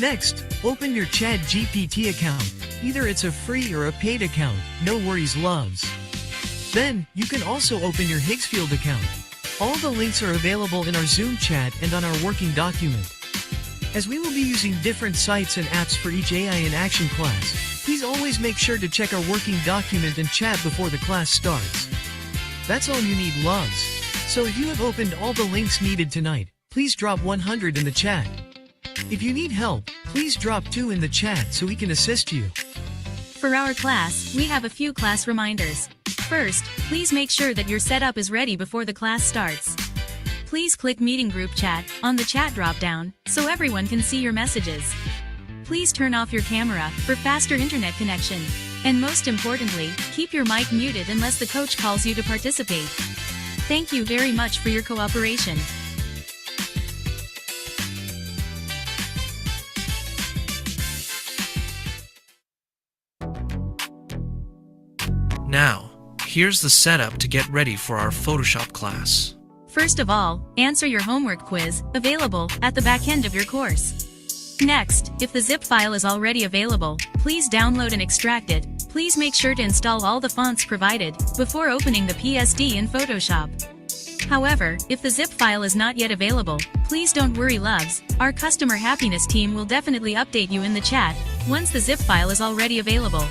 Next, open your ChatGPT account. Either it's a free or a paid account, no worries loves. Then, you can also open your Higgsfield account. All the links are available in our Zoom chat and on our working document. As we will be using different sites and apps for each AI in Action class, please always make sure to check our working document and chat before the class starts. That's all you need loves. So if you have opened all the links needed tonight, please drop 100 in the chat. If you need help, please drop 2 in the chat so we can assist you. For our class, we have a few class reminders. First, please make sure that your setup is ready before the class starts. Please click Meeting Group Chat on the chat drop-down so everyone can see your messages. Please turn off your camera for faster internet connection. And most importantly, keep your mic muted unless the coach calls you to participate. Thank you very much for your cooperation. Now, here's the setup to get ready for our Photoshop class. First of all, answer your homework quiz, available at the back end of your course. Next, if the zip file is already available, please download and extract it. Please make sure to install all the fonts provided before opening the PSD in Photoshop. However, if the zip file is not yet available, please don't worry loves, our customer happiness team will definitely update you in the chat once the zip file is already available.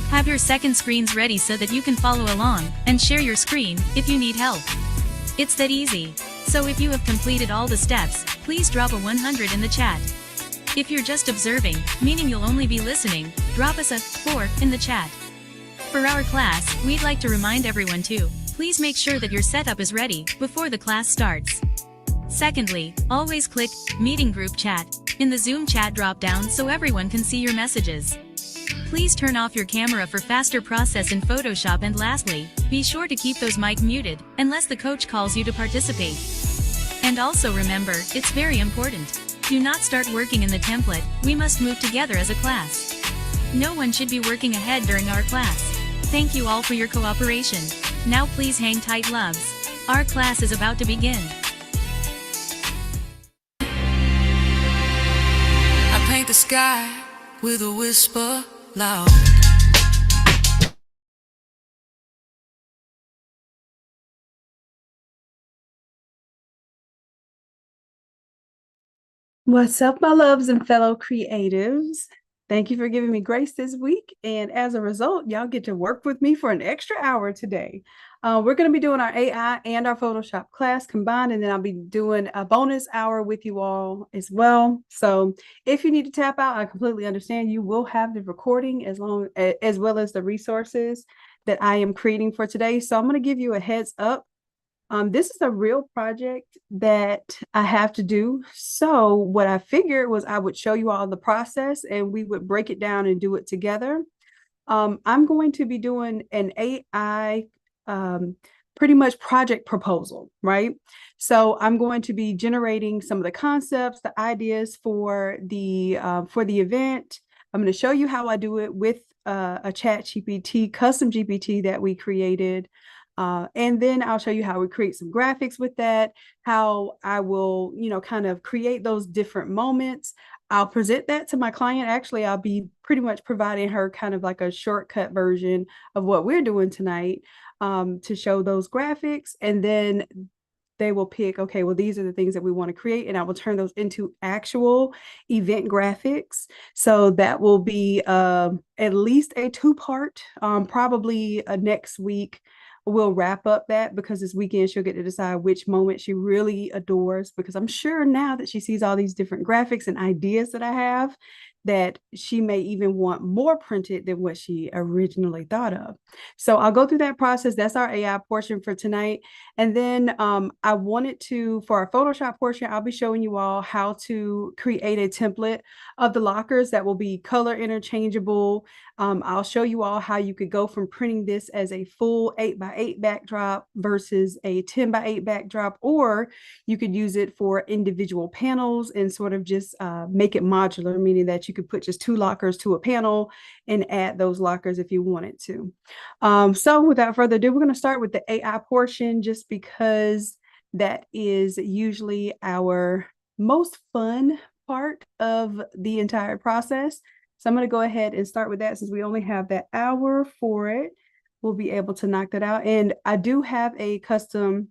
Have your second screens ready so that you can follow along and share your screen if you need help. It's that easy. So if you have completed all the steps, please drop a 100 in the chat. If you're just observing, meaning you'll only be listening, drop us a 4 in the chat. For our class, we'd like to remind everyone to, please make sure that your setup is ready before the class starts. Secondly, always click Meeting Group Chat in the Zoom chat drop-down so everyone can see your messages. Please turn off your camera for faster process in Photoshop, and lastly, be sure to keep those mic muted unless the coach calls you to participate. And also remember, it's very important. Do not start working in the template, we must move together as a class. No one should be working ahead during our class. Thank you all for your cooperation. Now please hang tight loves. Our class is about to begin. I paint the sky with a whisper loud. What's up, my loves and fellow creatives? Thank you for giving me grace this week. And as a result, y'all get to work with me for an extra hour today. We're going to be doing our AI and our Photoshop class combined, and then I'll be doing a bonus hour with you all as well. So if you need to tap out, I completely understand. You will have the recording as well as the resources that I am creating for today. So I'm going to give you a heads up. This is a real project that I have to do. So what I figured was I would show you all the process and we would break it down and do it together. I'm going to be doing an AI pretty much project proposal, right? So I'm going to be generating some of the concepts, the ideas for the event. I'm going to show you how I do it with a ChatGPT, custom GPT that we created. And then I'll show you how we create some graphics with that, how I will, kind of create those different moments. I'll present that to my client. Actually, I'll be pretty much providing her kind of like a shortcut version of what we're doing tonight to show those graphics. And then they will pick, okay, well, these are the things that we want to create, and I will turn those into actual event graphics. So that will be at least a 2-part, probably next week. We'll wrap up that, because this weekend she'll get to decide which moment she really adores, because I'm sure now that she sees all these different graphics and ideas that I have, that she may even want more printed than what she originally thought of. So I'll go through that process. That's our AI portion for tonight. And then I wanted to, for our Photoshop portion, I'll be showing you all how to create a template of the lockers that will be color interchangeable. I'll show you all how you could go from printing this as a full 8x8 backdrop versus a 10x8 backdrop, or you could use it for individual panels and sort of just make it modular, meaning that you could put just 2 lockers to a panel and add those lockers if you wanted to. So without further ado, we're going to start with the AI portion, just because that is usually our most fun part of the entire process. So I'm going to go ahead and start with that since we only have that hour for it. We'll be able to knock that out. And I do have a custom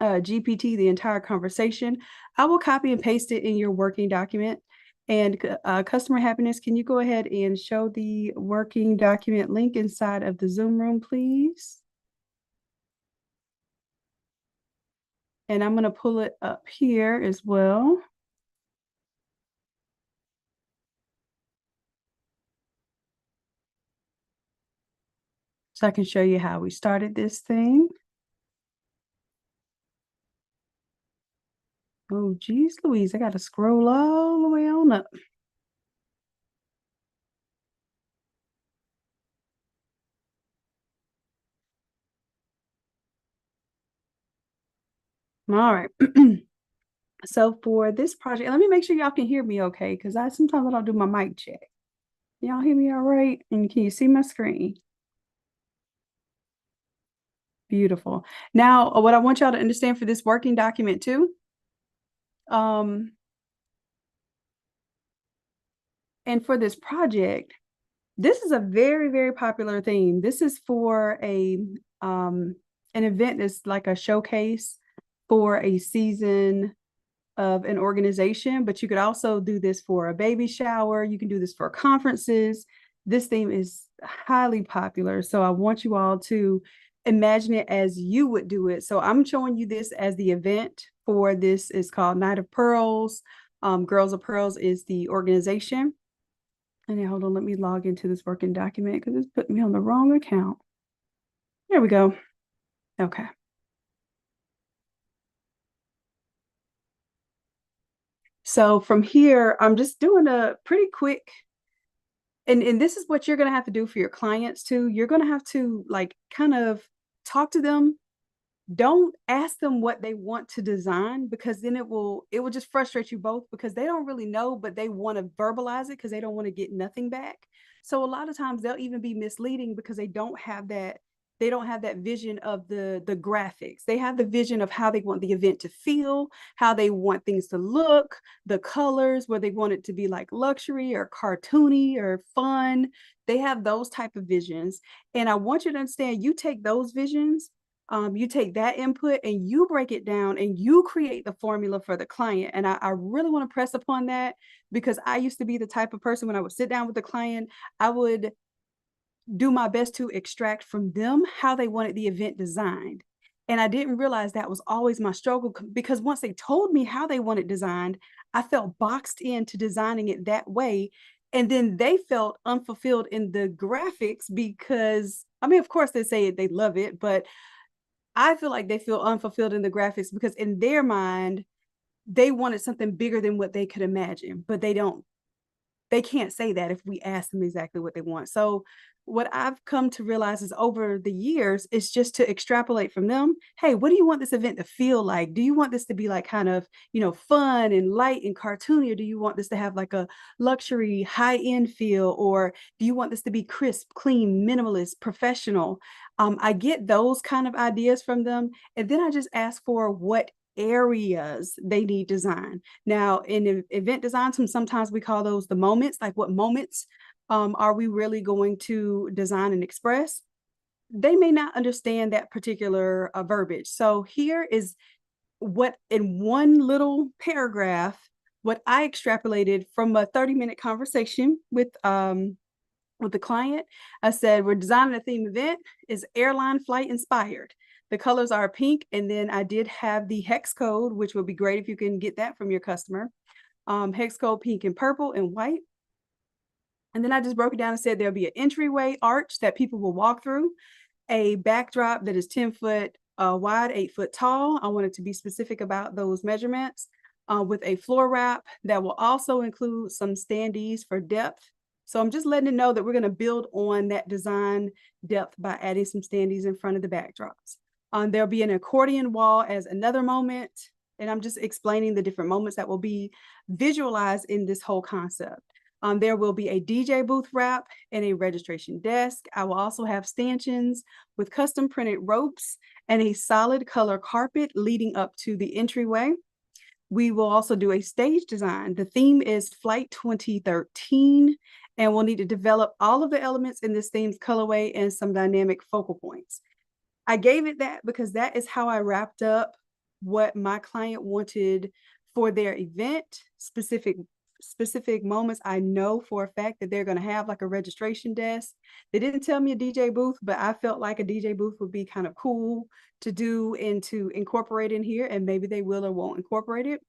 GPT, the entire conversation. I will copy and paste it in your working document. And customer happiness, can you go ahead and show the working document link inside of the Zoom room, please? And I'm going to pull it up here as well. So I can show you how we started this thing. Oh, geez, Louise, I got to scroll all the way on up. All right. So for this project, let me make sure y'all can hear me okay, because sometimes I don't do my mic check. Y'all hear me all right? And can you see my screen? Beautiful. Now, what I want y'all to understand for this working document too, and for this project, this is a very, very popular theme. This is for an event that's like a showcase for a season of an organization, but you could also do this for a baby shower. You can do this for conferences. This theme is highly popular. So I want you all to imagine it as you would do it. So I'm showing you this as the event for this is called Night of Pearls. Girls of Pearls is the organization. And then hold on, let me log into this working document because it's putting me on the wrong account. There we go. Okay. So from here, I'm just doing a pretty quick, and this is what you're going to have to do for your clients too. You're going to have to like kind of talk to them. Don't ask them what they want to design, because then it will just frustrate you both, because they don't really know, but they want to verbalize it because they don't want to get nothing back. So a lot of times they'll even be misleading because they don't have that vision of the graphics. They have the vision of how they want the event to feel, how they want things to look, the colors, where they want it to be like luxury or cartoony or fun. They have those type of visions. And I want you to understand, you take those visions, you take that input and you break it down and you create the formula for the client. And I really want to press upon that, because I used to be the type of person, when I would sit down with the client, I would do my best to extract from them how they wanted the event designed. And I didn't realize that was always my struggle, because once they told me how they wanted designed, I felt boxed into designing it that way. And then they felt unfulfilled in the graphics because, I mean, of course they say they love it, but I feel like they feel unfulfilled in the graphics because in their mind, they wanted something bigger than what they could imagine, but they can't say that if we ask them exactly what they want. So what I've come to realize is, over the years, is just to extrapolate from them. Hey, what do you want this event to feel like? Do you want this to be like kind of, fun and light and cartoony? Or do you want this to have like a luxury high-end feel? Or do you want this to be crisp, clean, minimalist, professional? I get those kind of ideas from them. And then I just ask for what areas they need design. Now, in event design, sometimes we call those the moments, like what moments are we really going to design and express? They may not understand that particular verbiage. So here is what, in one little paragraph, what I extrapolated from a 30-minute conversation with the client. I said, we're designing a theme event, is airline flight inspired. The colors are pink, and then I did have the hex code, which would be great if you can get that from your customer. Hex code pink and purple and white. And then I just broke it down and said there'll be an entryway arch that people will walk through, a backdrop that is 10 foot wide, 8 foot tall. I wanted to be specific about those measurements, with a floor wrap that will also include some standees for depth. So I'm just letting it know that we're going to build on that design depth by adding some standees in front of the backdrops. There'll be an accordion wall as another moment. And I'm just explaining the different moments that will be visualized in this whole concept. There will be a DJ booth wrap and a registration desk. I will also have stanchions with custom printed ropes and a solid color carpet leading up to the entryway. We will also do a stage design. The theme is Flight 2013, and we'll need to develop all of the elements in this theme's colorway and some dynamic focal points. I gave it that because that is how I wrapped up what my client wanted for their event, specific moments. I know for a fact that they're going to have like a registration desk. They didn't tell me a DJ booth, but I felt like a DJ booth would be kind of cool to do and to incorporate in here, and maybe they will or won't incorporate it,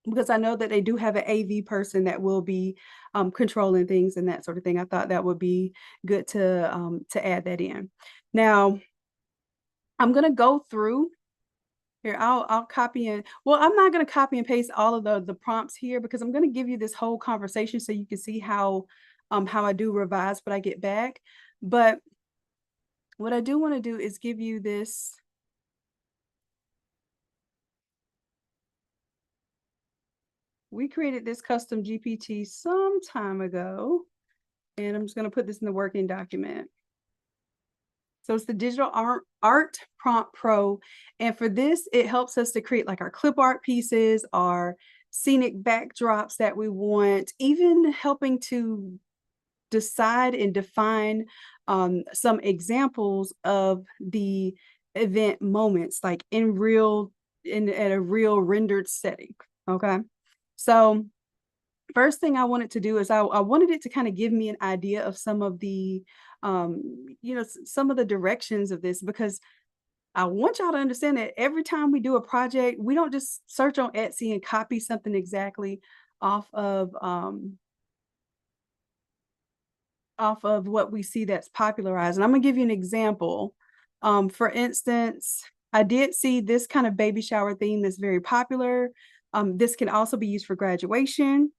because I know that they do have an AV person that will be controlling things and that sort of thing. I thought that would be good to add that in. Now, I'm going to go through here. I'll copy and, well, I'm not going to copy and paste all of the prompts here, because I'm going to give you this whole conversation so you can see how I do revise when I get back. But what I do want to do is give you this. We created this custom GPT some time ago, and I'm just going to put this in the working document. So it's the Digital Art Prompt Pro. And for this, it helps us to create like our clip art pieces, our scenic backdrops that we want, even helping to decide and define some examples of the event moments, like at a real rendered setting. Okay. So first thing I wanted to do is I wanted it to kind of give me an idea of some of the some of the directions of this, because I want y'all to understand that every time we do a project, we don't just search on Etsy and copy something exactly off of what we see that's popularized. And I'm gonna give you an example. For instance, I did see this kind of baby shower theme that's very popular. This can also be used for graduation.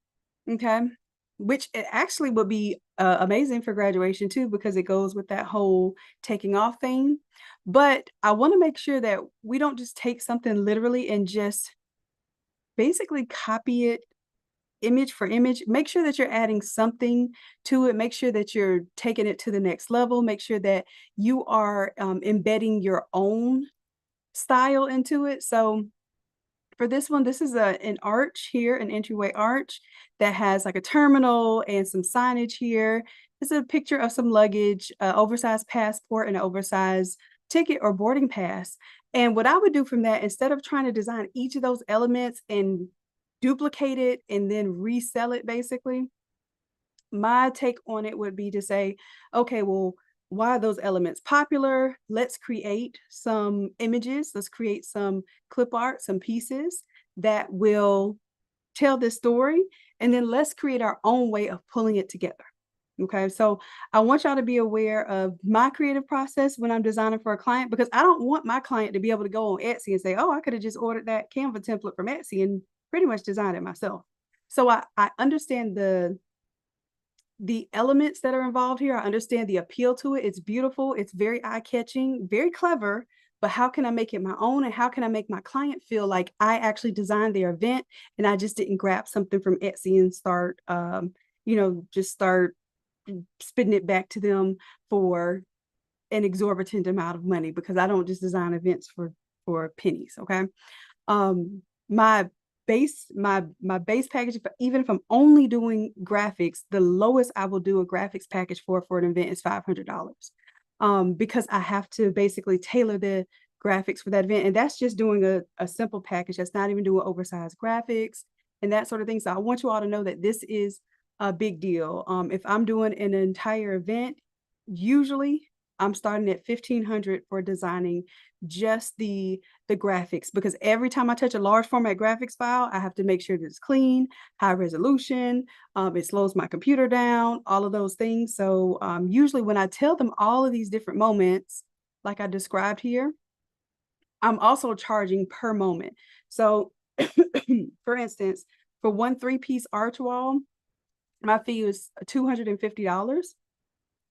Okay, which it actually would be amazing for graduation too, because it goes with that whole taking off thing. But I want to make sure that we don't just take something literally and just basically copy it image for image. Make sure that you're adding something to it. Make sure that you're taking it to the next level. Make sure that you are embedding your own style into it. So for this one, this is an arch here, an entryway arch that has like a terminal and some signage here. It's a picture of some luggage, oversized passport, and an oversized ticket or boarding pass. And what I would do from that, instead of trying to design each of those elements and duplicate it and then resell it, basically, my take on it would be to say, okay, well, why are those elements popular? Let's create some images. Let's create some clip art, some pieces that will tell this story. And then let's create our own way of pulling it together. Okay, so I want y'all to be aware of my creative process when I'm designing for a client, because I don't want my client to be able to go on Etsy and say, oh, I could have just ordered that Canva template from Etsy and pretty much design it myself. So I understand the elements that are involved here. I understand the appeal to it. It's beautiful. It's very eye-catching, very clever. But how can I make it my own? And how can I make my client feel like I actually designed their event and I just didn't grab something from Etsy and start, just start spitting it back to them for an exorbitant amount of money, because I don't just design events for pennies. Okay. My base package, even if I'm only doing graphics, the lowest I will do a graphics package for an event is $500. Because I have to basically tailor the graphics for that event. And that's just doing a simple package. That's not even doing oversized graphics and that sort of thing. So I want you all to know that this is a big deal. If I'm doing an entire event, usually I'm starting at $1,500 for designing just the graphics, because every time I touch a large format graphics file, I have to make sure that it's clean, high resolution, it slows my computer down, all of those things. So usually when I tell them all of these different moments, like I described here, I'm also charging per moment. So for instance, for one 3-piece arch wall, my fee was $250.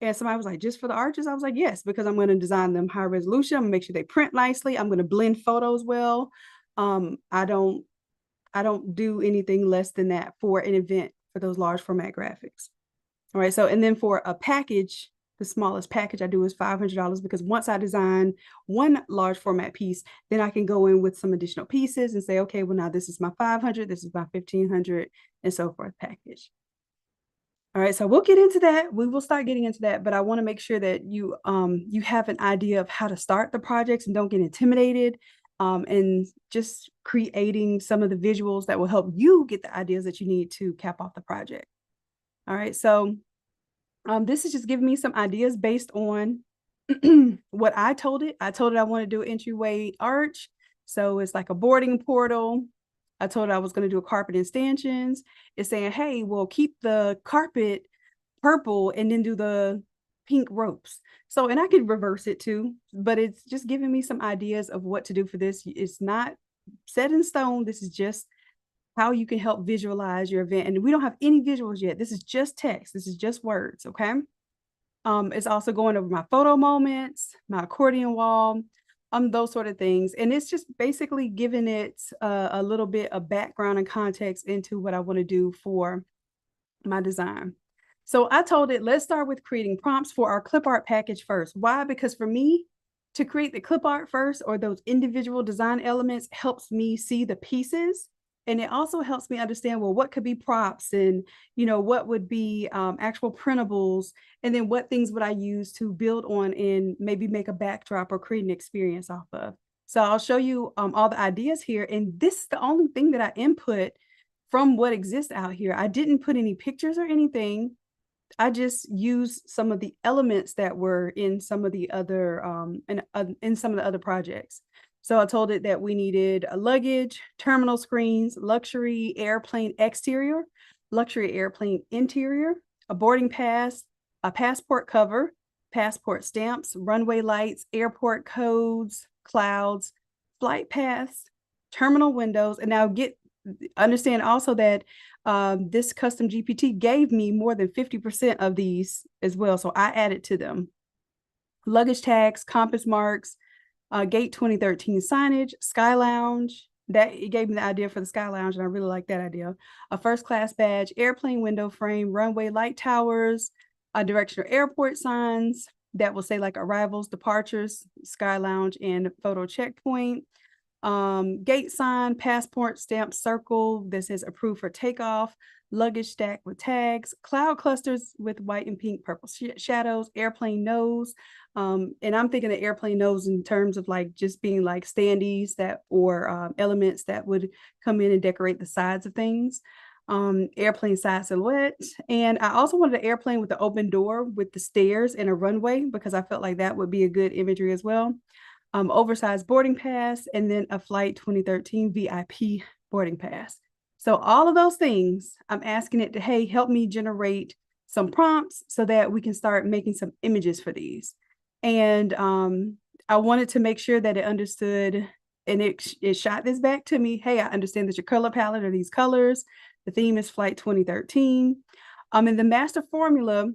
And somebody was like, just for the arches? I was like, yes, because I'm going to design them high resolution. I'm going to make sure they print nicely. I'm going to blend photos well. I don't do anything less than that for an event for those large format graphics. All right. So, and then for a package, the smallest package I do is $500, because once I design one large format piece, then I can go in with some additional pieces and say, okay, well, now this is my 500, this is my 1500, and so forth package. All right, so we'll get into that. We will start getting into that, but I want to make sure that you have an idea of how to start the projects and don't get intimidated, and just creating some of the visuals that will help you get the ideas that you need to cap off the project. All right, so this is just giving me some ideas based on what I told it. I told it I want to do an entryway arch, so it's like a boarding portal. I told it I was going to do a carpet and stanchions. It's saying, hey, well, keep the carpet purple and then do the pink ropes. So, and I could reverse it too, but it's just giving me some ideas of what to do for this. It's not set in stone. This is just how you can help visualize your event. And we don't have any visuals yet. This is just text. This is just words, okay? It's also going over my photo moments, my accordion wall, those sort of things. And it's just basically giving it a little bit of background and context into what I want to do for my design. So I told it, let's start with creating prompts for our clip art package first. Why? Because for me, to create the clip art first, or those individual design elements, helps me see the pieces. And it also helps me understand, well, what could be props, and, you know, what would be actual printables, and then what things would I use to build on and maybe make a backdrop or create an experience off of. So I'll show you all the ideas here. And this is the only thing that I input from what exists out here. I didn't put any pictures or anything. I just used some of the elements that were in some of the other in some of the other projects. So I told it that we needed a luggage, terminal screens, luxury airplane exterior, luxury airplane interior, a boarding pass, a passport cover, passport stamps, runway lights, airport codes, clouds, flight paths, terminal windows. And now understand also that this custom GPT gave me more than 50% of these as well. So I added to them. Luggage tags, compass marks, Gate 2013 signage, Sky Lounge. That it gave me the idea for the Sky Lounge, and I really like that idea. A first class badge, airplane window frame, runway light towers, directional airport signs that will say like arrivals, departures, Sky Lounge, and photo checkpoint. Gate sign, passport stamp circle that says approved for takeoff, luggage stack with tags, cloud clusters with white and pink purple shadows, airplane nose. And I'm thinking of airplane nose in terms of like just being like standees that, or elements that would come in and decorate the sides of things. Airplane side silhouette. And I also wanted an airplane with the open door with the stairs and a runway, because I felt like that would be a good imagery as well. Oversized boarding pass, and then a Flight 2013 VIP boarding pass. So all of those things, I'm asking it to, hey, help me generate some prompts so that we can start making some images for these. And I wanted to make sure that it understood, and it shot this back to me. Hey, I understand that your color palette are these colors. The theme is Flight 2013. And the master formula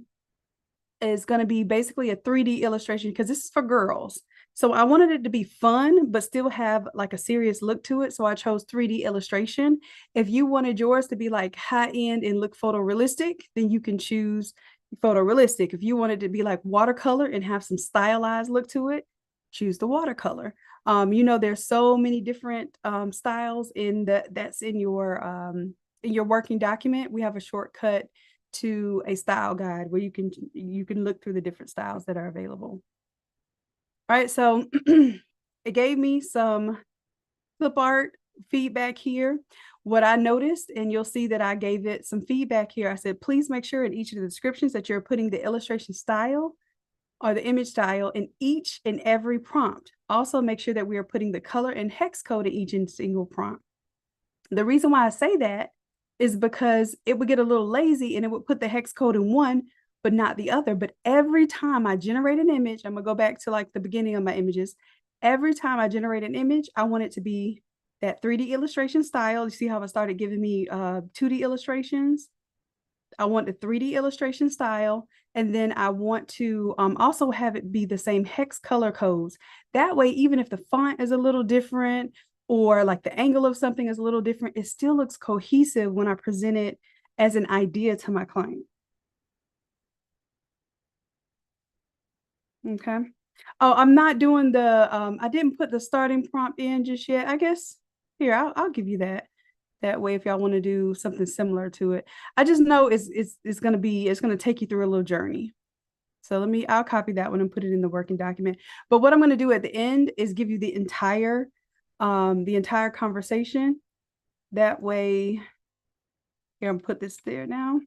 is going to be basically a 3D illustration, because this is for girls. So I wanted it to be fun, but still have like a serious look to it. So I chose 3D illustration. If you wanted yours to be like high end and look photorealistic, then you can choose photorealistic. If you wanted to be like watercolor and have some stylized look to it, choose the watercolor. You know, there's so many different styles that's in your working document. We have a shortcut to a style guide where you can look through the different styles that are available. All right, so it gave me some clip art feedback here. What I noticed, and you'll see that I gave it some feedback here. I said, please make sure in each of the descriptions that you're putting the illustration style or the image style in each and every prompt. Also make sure that we are putting the color and hex code in each and single prompt. The reason why I say that is because it would get a little lazy and it would put the hex code in one, but not the other. But every time I generate an image, I'm gonna go back to like the beginning of my images. Every time I generate an image, I want it to be that 3D illustration style. You see how it started giving me 2D illustrations? I want the 3D illustration style. And then I want to also have it be the same hex color codes. That way, even if the font is a little different, or like the angle of something is a little different, it still looks cohesive when I present it as an idea to my client. Okay. Oh, I'm not doing the, I didn't put the starting prompt in just yet. I guess here, I'll give you that. That way, if y'all want to do something similar to it. I just know it's gonna take you through a little journey. So I'll copy that one and put it in the working document. But what I'm gonna do at the end is give you the entire conversation. That way, here, I'm put this there now.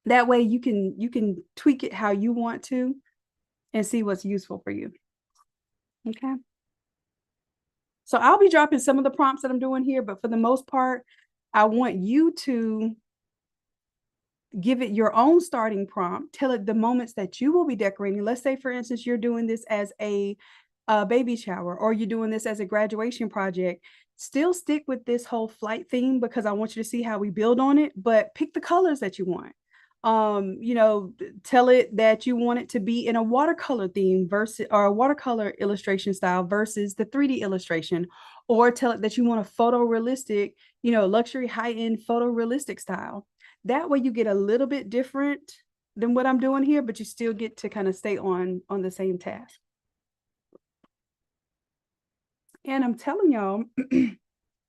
That way you can tweak it how you want to and see what's useful for you. Okay. So I'll be dropping some of the prompts that I'm doing here, but for the most part, I want you to give it your own starting prompt. Tell it the moments that you will be decorating. Let's say, for instance, you're doing this as a baby shower, or you're doing this as a graduation project. Still stick with this whole flight theme because I want you to see how we build on it, but pick the colors that you want. Tell it that you want it to be in a watercolor theme versus, or a watercolor illustration style versus the 3D illustration, or tell it that you want a photorealistic, luxury high-end photorealistic style. That way you get a little bit different than what I'm doing here, but you still get to kind of stay on the same task. And I'm telling y'all,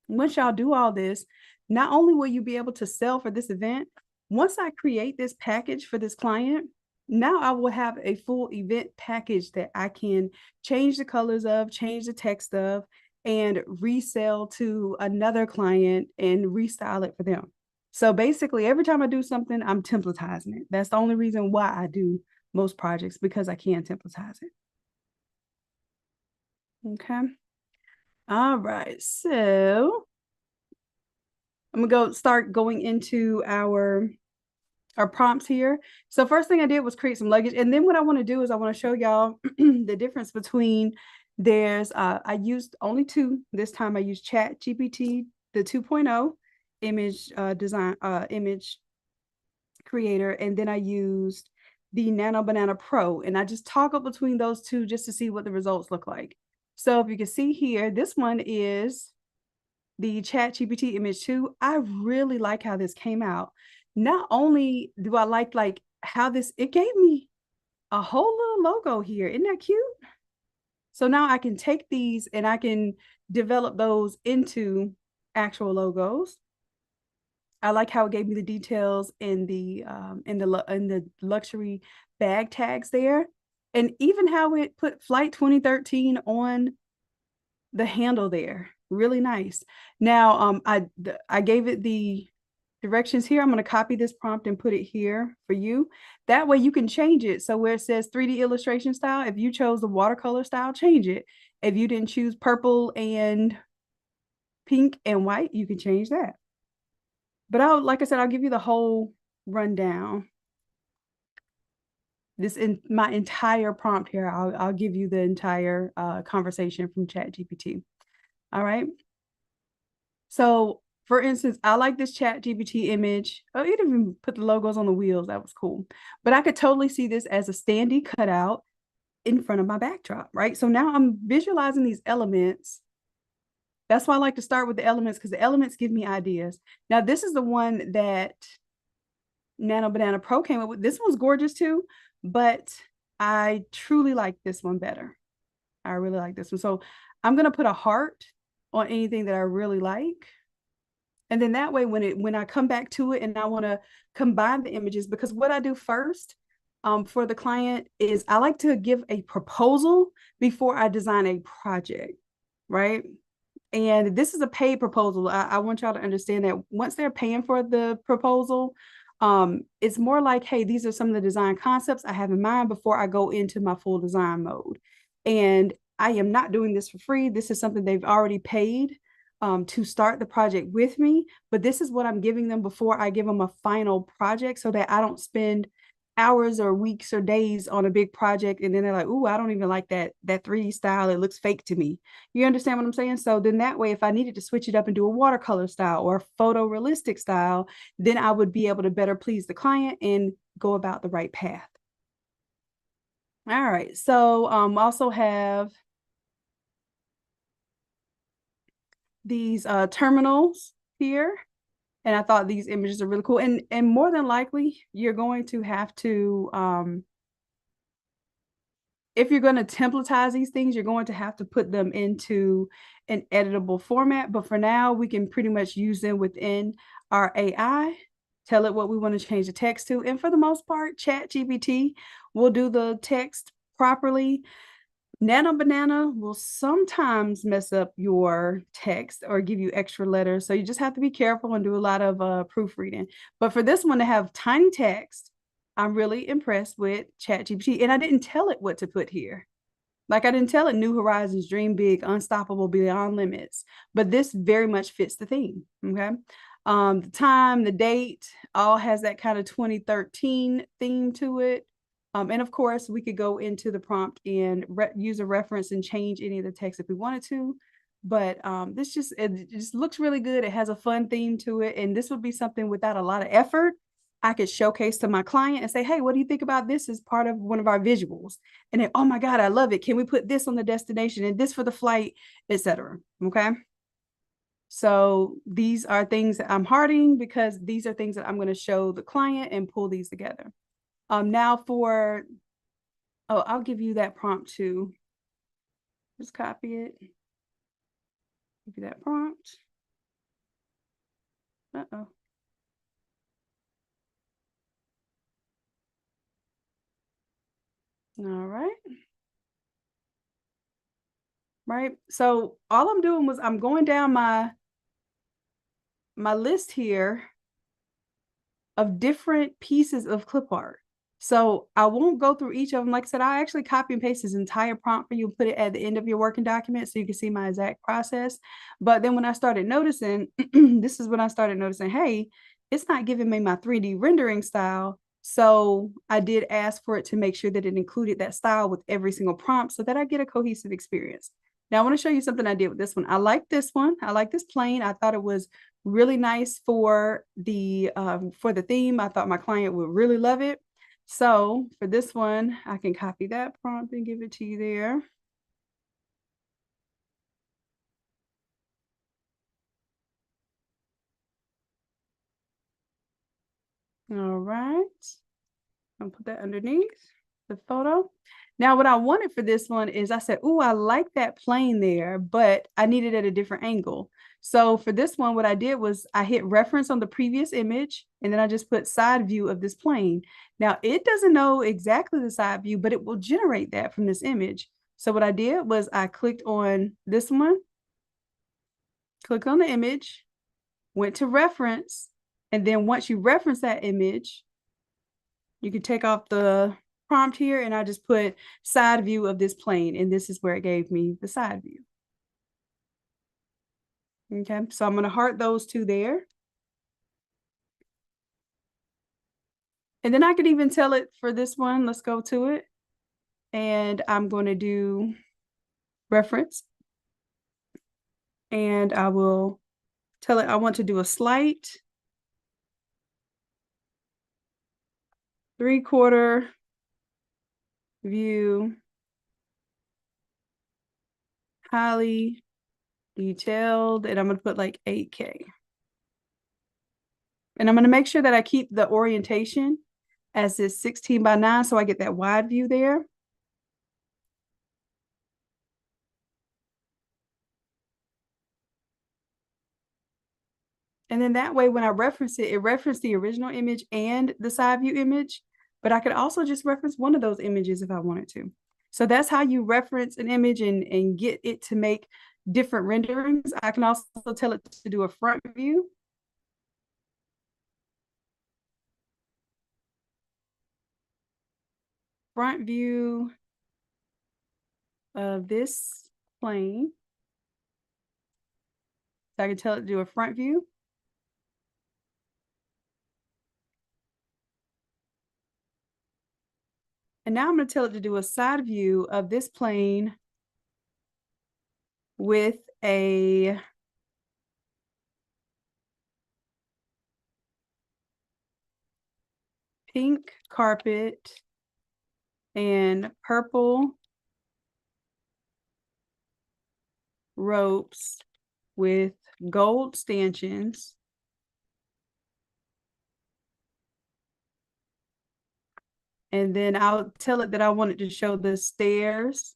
once y'all do all this, not only will you be able to sell for this event, once I create this package for this client, now I will have a full event package that I can change the colors of, change the text of, and resell to another client and restyle it for them. So basically, every time I do something, I'm templatizing it. That's the only reason why I do most projects, because I can templatize it. Okay. All right. So I'm gonna start going into our prompts here. So first thing I did was create some luggage. And then what I want to do is I want to show y'all the difference between I used only two. This time I used Chat GPT, the 2.0 image creator. And then I used the Nano Banana Pro. And I just toggled between those two just to see what the results look like. So if you can see here, this one is the Chat GPT image 2. I really like how this came out. Not only do I like how it gave me a whole little logo here. Isn't that cute? So now I can take these and I can develop those into actual logos. I like how it gave me the details in the luxury bag tags there, and even how it put Flight 2013 on the handle there. Really nice. Now, I gave it the directions here. I'm going to copy this prompt and put it here for you. That way you can change it. So where it says 3D illustration style, if you chose the watercolor style, change it. If you didn't choose purple and pink and white, you can change that. But like I said, I'll give you the whole rundown. My entire prompt here, I'll give you the entire conversation from ChatGPT. All right. So for instance, I like this ChatGPT image. Oh, it even put the logos on the wheels. That was cool. But I could totally see this as a standee cutout in front of my backdrop, right? So now I'm visualizing these elements. That's why I like to start with the elements, because the elements give me ideas. Now, this is the one that Nano Banana Pro came up with. This one's gorgeous too, but I truly like this one better. I really like this one. So I'm going to put a heart on anything that I really like. And then that way, when I come back to it and I want to combine the images, because what I do first for the client is I like to give a proposal before I design a project, right? And this is a paid proposal. I want y'all to understand that once they're paying for the proposal, it's more like, hey, these are some of the design concepts I have in mind before I go into my full design mode. And I am not doing this for free. This is something they've already paid to start the project with me. But this is what I'm giving them before I give them a final project, so that I don't spend hours or weeks or days on a big project and then they're like, "Ooh, I don't even like that 3D style. It looks fake to me." You understand what I'm saying? So then that way, if I needed to switch it up and do a watercolor style or a photorealistic style, then I would be able to better please the client and go about the right path. All right. So also have these terminals here. And I thought these images are really cool. And more than likely, you're going to have to if you're going to templatize these things, you're going to have to put them into an editable format. But for now, we can pretty much use them within our AI, tell it what we want to change the text to. And for the most part, ChatGPT will do the text properly. Nano Banana will sometimes mess up your text or give you extra letters. So you just have to be careful and do a lot of proofreading. But for this one to have tiny text, I'm really impressed with ChatGPT. And I didn't tell it what to put here. Like I didn't tell it New Horizons, Dream Big, Unstoppable, Beyond Limits. But this very much fits the theme. Okay. The time, the date, all has that kind of 2013 theme to it. And of course, we could go into the prompt and use a reference and change any of the text if we wanted to. But it just looks really good. It has a fun theme to it. And this would be something without a lot of effort I could showcase to my client and say, hey, what do you think about this as part of one of our visuals? And then, oh my God, I love it. Can we put this on the destination and this for the flight, etc. Okay. So these are things that I'm hearting because these are things that I'm going to show the client and pull these together. Now I'll give you that prompt too. Just copy it. Give you that prompt. Uh-oh. All right. Right. So all I'm doing was I'm going down my list here of different pieces of clip art. So I won't go through each of them. Like I said, I actually copy and paste this entire prompt for you and put it at the end of your working document so you can see my exact process. But then when I started noticing, this is when I started noticing, hey, it's not giving me my 3D rendering style. So I did ask for it to make sure that it included that style with every single prompt so that I get a cohesive experience. Now I want to show you something I did with this one. I like this one. I like this plane. I thought it was really nice for the theme. I thought my client would really love it. So for this one, I can copy that prompt and give it to you there. All right. I'll put that underneath the photo. Now, what I wanted for this one is I said, oh, I like that plane there, but I need it at a different angle. So for this one, what I did was I hit reference on the previous image, and then I just put side view of this plane. Now, it doesn't know exactly the side view, but it will generate that from this image. So what I did was I clicked on this one, clicked on the image, went to reference, and then once you reference that image, you can take off the prompt here and I just put side view of this plane, and this is where it gave me the side view. Okay, so I'm going to heart those two there. And then I could even tell it for this one, let's go to it. And I'm going to do reference. And I will tell it I want to do a slight 3/4 view, highly detailed, and I'm going to put like 8K. And I'm going to make sure that I keep the orientation as this 16:9 so I get that wide view there. And then that way, when I reference it, it referenced the original image and the side view image, but I could also just reference one of those images if I wanted to. So that's how you reference an image and get it to make different renderings. I can also tell it to do a front view. Front view of this plane. So I can tell it to do a front view. And now I'm going to tell it to do a side view of this plane with a pink carpet and purple ropes with gold stanchions And then I'll tell it that I want it to show the stairs.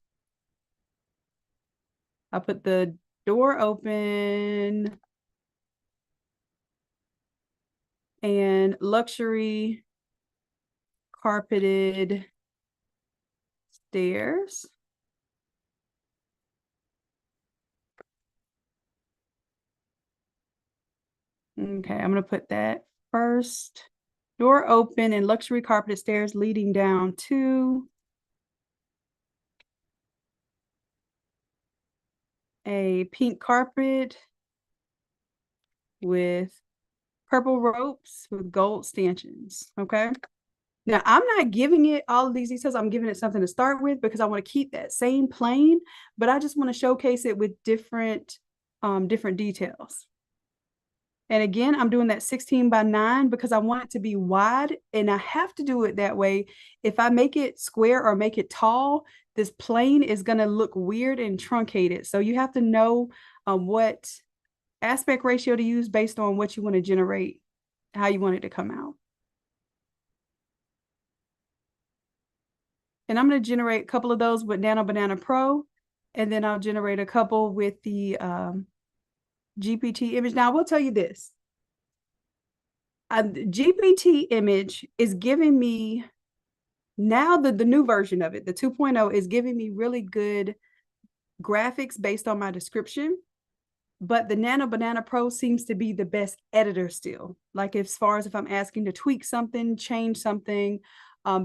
I'll put the door open and luxury carpeted stairs. Okay, I'm going to put that first. Door open and luxury carpeted stairs leading down to a pink carpet with purple ropes with gold stanchions. Okay. Now, I'm not giving it all of these details. I'm giving it something to start with because I want to keep that same plane, but I just want to showcase it with different details. And again, I'm doing that 16 by 9 because I want it to be wide, and I have to do it that way. If I make it square or make it tall, this plane is going to look weird and truncated. So you have to know what aspect ratio to use based on what you want to generate, how you want it to come out. And I'm going to generate a couple of those with Nano Banana Pro, and then I'll generate a couple with the GPT image. Now, I will tell you this. GPT image is giving me, now the new version of it, the 2.0, is giving me really good graphics based on my description. But the Nano Banana Pro seems to be the best editor still. Like as far as if I'm asking to tweak something, change something,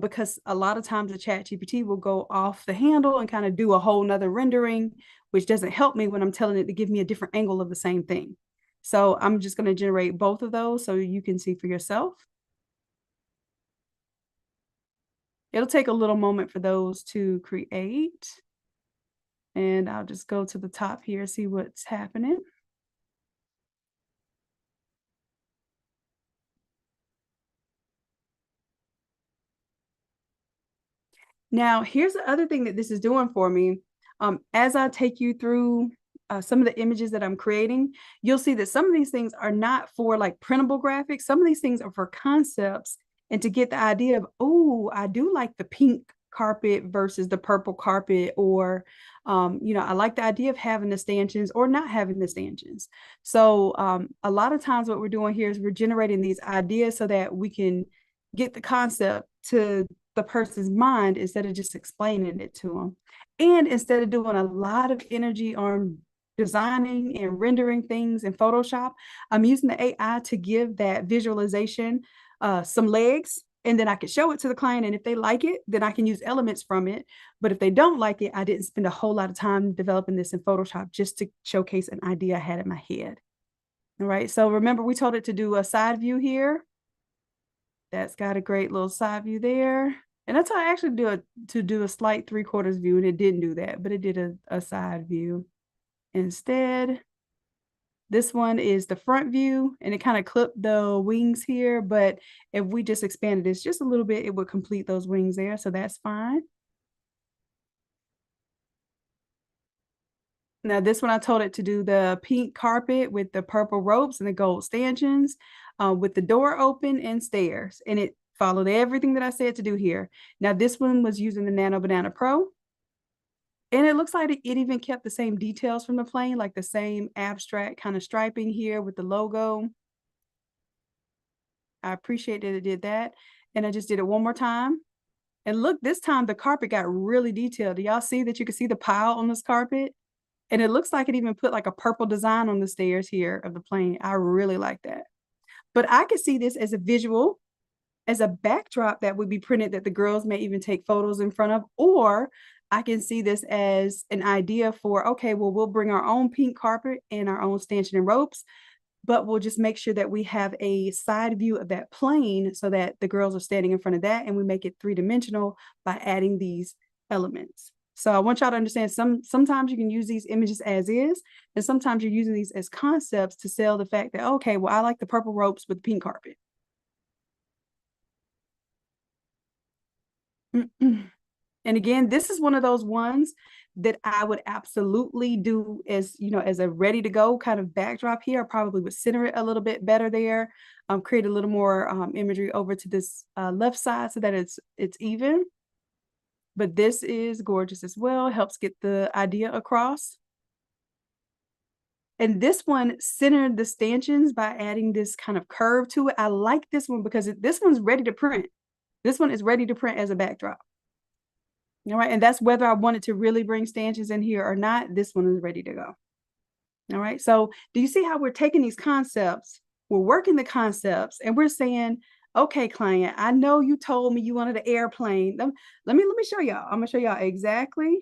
because a lot of times the Chat GPT will go off the handle and kind of do a whole nother rendering, which doesn't help me when I'm telling it to give me a different angle of the same thing. So I'm just going to generate both of those so you can see for yourself. It'll take a little moment for those to create. And I'll just go to the top here, see what's happening. Now, here's the other thing that this is doing for me. As I take you through some of the images that I'm creating, you'll see that some of these things are not for like printable graphics. Some of these things are for concepts and to get the idea of, oh, I do like the pink carpet versus the purple carpet, or, I like the idea of having the stanchions or not having the stanchions. So a lot of times what we're doing here is we're generating these ideas so that we can get the concept to the person's mind instead of just explaining it to them. And instead of doing a lot of energy on designing and rendering things in Photoshop, I'm using the AI to give that visualization some legs, and then I can show it to the client. And if they like it, then I can use elements from it. But if they don't like it, I didn't spend a whole lot of time developing this in Photoshop just to showcase an idea I had in my head. All right. So remember, we told it to do a side view here. That's got a great little side view there. And that's how I actually do a slight 3/4 view, and it didn't do that, but it did a side view instead. This one is the front view, and it kind of clipped the wings here, but if we just expanded this just a little bit, it would complete those wings there, so that's fine. Now this one, I told it to do the pink carpet with the purple ropes and the gold stanchions with the door open and stairs. And it followed everything that I said to do here. Now this one was using the Nano Banana Pro. And it looks like it even kept the same details from the plane, like the same abstract kind of striping here with the logo. I appreciate that it did that. And I just did it one more time. And look, this time the carpet got really detailed. Do y'all see that you can see the pile on this carpet? And it looks like it even put like a purple design on the stairs here of the plane. I really like that. But I could see this as a visual, as a backdrop that would be printed that the girls may even take photos in front of. Or I can see this as an idea for, okay, well, we'll bring our own pink carpet and our own stanchion and ropes, but we'll just make sure that we have a side view of that plane so that the girls are standing in front of that, and we make it 3-dimensional by adding these elements. So I want y'all to understand sometimes you can use these images as is, and sometimes you're using these as concepts to sell the fact that, okay, well, I like the purple ropes with the pink carpet. And again, this is one of those ones that I would absolutely do as, as a ready to go kind of backdrop here. I probably would center it a little bit better there, create a little more imagery over to this left side so that it's even. But this is gorgeous as well. Helps get the idea across. And this one centered the stanchions by adding this kind of curve to it. I like this one because this one's ready to print. This one is ready to print as a backdrop. All right. And that's whether I wanted to really bring stanchions in here or not. This one is ready to go. All right. So do you see how we're taking these concepts? We're working the concepts and we're saying, okay, client, I know you told me you wanted an airplane. Let me show y'all. I'm going to show y'all exactly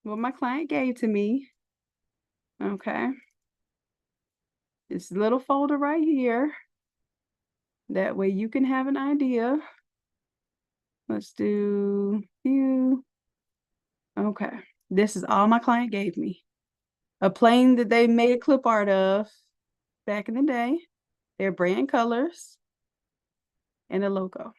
what my client gave to me. Okay. This little folder right here. That way you can have an idea. Let's do view. Okay. This is all my client gave me. A plane that they made a clip art of back in the day. Their brand colors and a logo.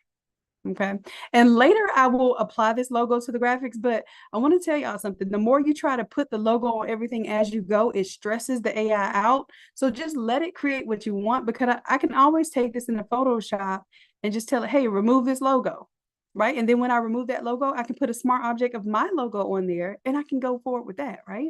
Okay. And later I will apply this logo to the graphics, but I want to tell y'all something. The more you try to put the logo on everything as you go, it stresses the AI out. So just let it create what you want, because I can always take this into Photoshop and just tell it, hey, remove this logo. Right. And then when I remove that logo, I can put a smart object of my logo on there and I can go forward with that. Right.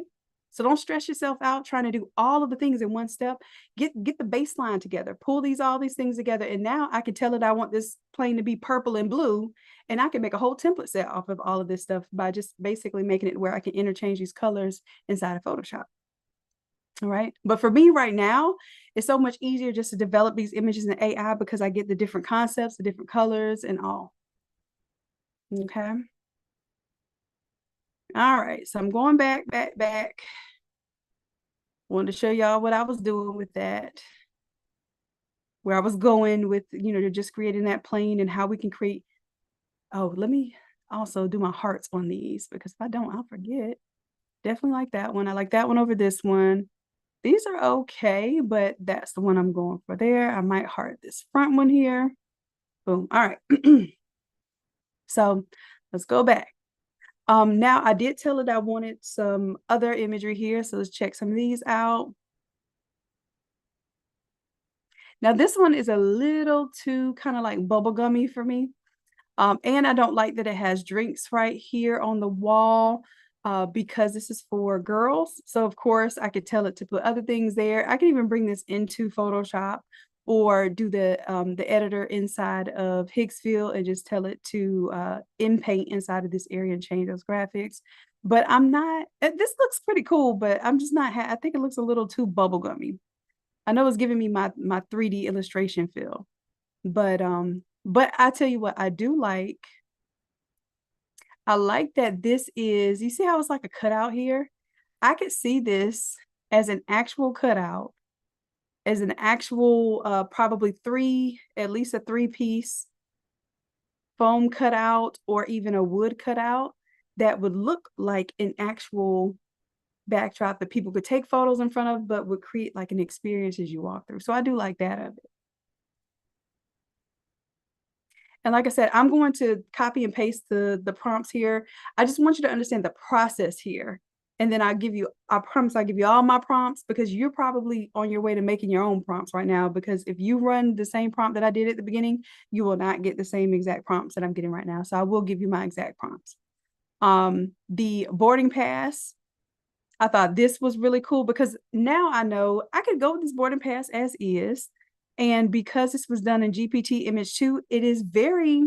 So don't stress yourself out trying to do all of the things in one step. Get the baseline together, pull all these things together. And now I can tell it I want this plane to be purple and blue. And I can make a whole template set off of all of this stuff by just basically making it where I can interchange these colors inside of Photoshop. All right. But for me right now, it's so much easier just to develop these images in AI because I get the different concepts, the different colors and all. Okay. All right. So I'm going back. Wanted to show y'all what I was doing with that, where I was going with, just creating that plane and how we can create. Oh, let me also do my hearts on these, because if I don't, I'll forget. Definitely like that one. I like that one over this one. These are okay, but that's the one I'm going for there. I might heart this front one here. Boom. All right. So let's go back. Now I did tell it I wanted some other imagery here. So let's check some of these out. Now this one is a little too kind of like bubblegummy for me. And I don't like that it has drinks right here on the wall because this is for girls. So of course I could tell it to put other things there. I can even bring this into Photoshop or do the editor inside of Higgsfield and just tell it to in-paint inside of this area and change those graphics. But I'm not, this looks pretty cool, but I'm just not, I think it looks a little too bubblegummy. I know it's giving me my 3D illustration feel, but I tell you what, I do like. I like that this is, you see how it's like a cutout here? I could see this as an actual cutout, as an actual probably at least a 3-piece foam cutout or even a wood cutout that would look like an actual backdrop that people could take photos in front of, but would create like an experience as you walk through. So I do like that of it. And like I said, I'm going to copy and paste the prompts here. I just want you to understand the process here. And then I promise I'll give you all my prompts, because you're probably on your way to making your own prompts right now. Because if you run the same prompt that I did at the beginning, you will not get the same exact prompts that I'm getting right now. So I will give you my exact prompts. The boarding pass, I thought this was really cool because now I know I could go with this boarding pass as is. And because this was done in GPT image 2, it is very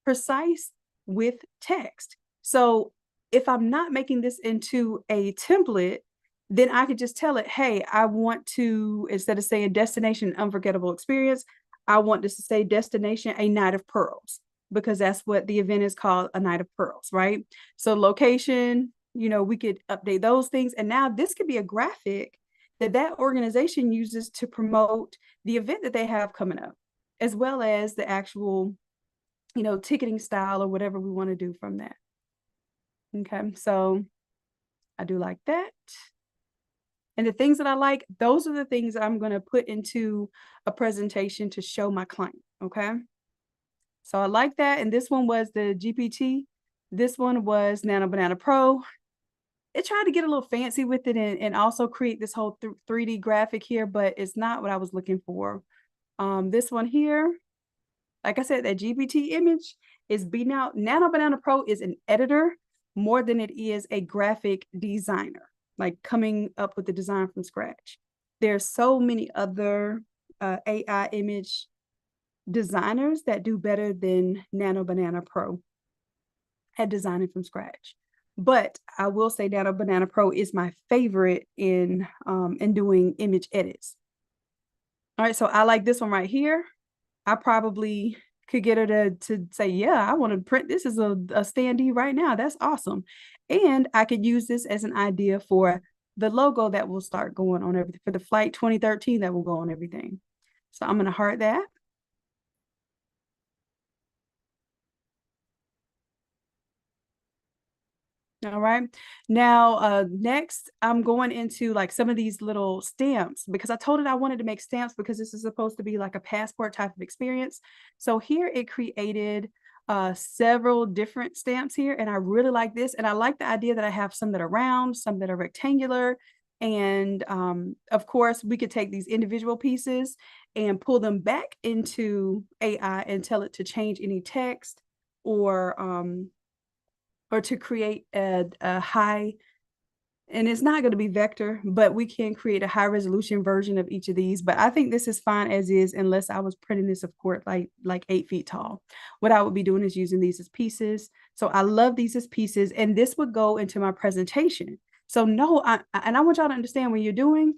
precise with text. So if I'm not making this into a template, then I could just tell it, hey, I want to, instead of saying destination unforgettable experience, I want this to say destination a night of pearls, because that's what the event is called, a night of pearls, right? So location, we could update those things. And now this could be a graphic that organization uses to promote the event that they have coming up, as well as the actual, ticketing style or whatever we want to do from that. Okay, so I do like that. And the things that I like, those are the things I'm going to put into a presentation to show my client. Okay, So I like that. And this one was the GPT. This one was Nano Banana Pro. It tried to get a little fancy with it and also create this whole 3D graphic here, but it's not what I was looking for. This one here, like I said, that GPT image is beating out. Nano Banana Pro is an editor more than it is a graphic designer, like coming up with the design from scratch. There's so many other AI image designers that do better than Nano Banana Pro at designing from scratch. But I will say Nano Banana Pro is my favorite in doing image edits. All right, so I like this one right here. I probably could get her to say, yeah, I want to print this as a standee right now. That's awesome. And I could use this as an idea for the logo that will start going on everything, for the flight 2013 that will go on everything. So I'm going to heart that. All right. Now, next, I'm going into like some of these little stamps because I told it I wanted to make stamps because this is supposed to be like a passport type of experience. So here it created several different stamps here, and I really like this. And I like the idea that I have some that are round, some that are rectangular. And of course, we could take these individual pieces and pull them back into AI and tell it to change any text or to create a high, and it's not going to be vector, but we can create a high resolution version of each of these. But I think this is fine as is, unless I was printing this, of course, like 8 feet tall. What I would be doing is using these as pieces. So I love these as pieces, and this would go into my presentation. So no, and I want y'all to understand when you're doing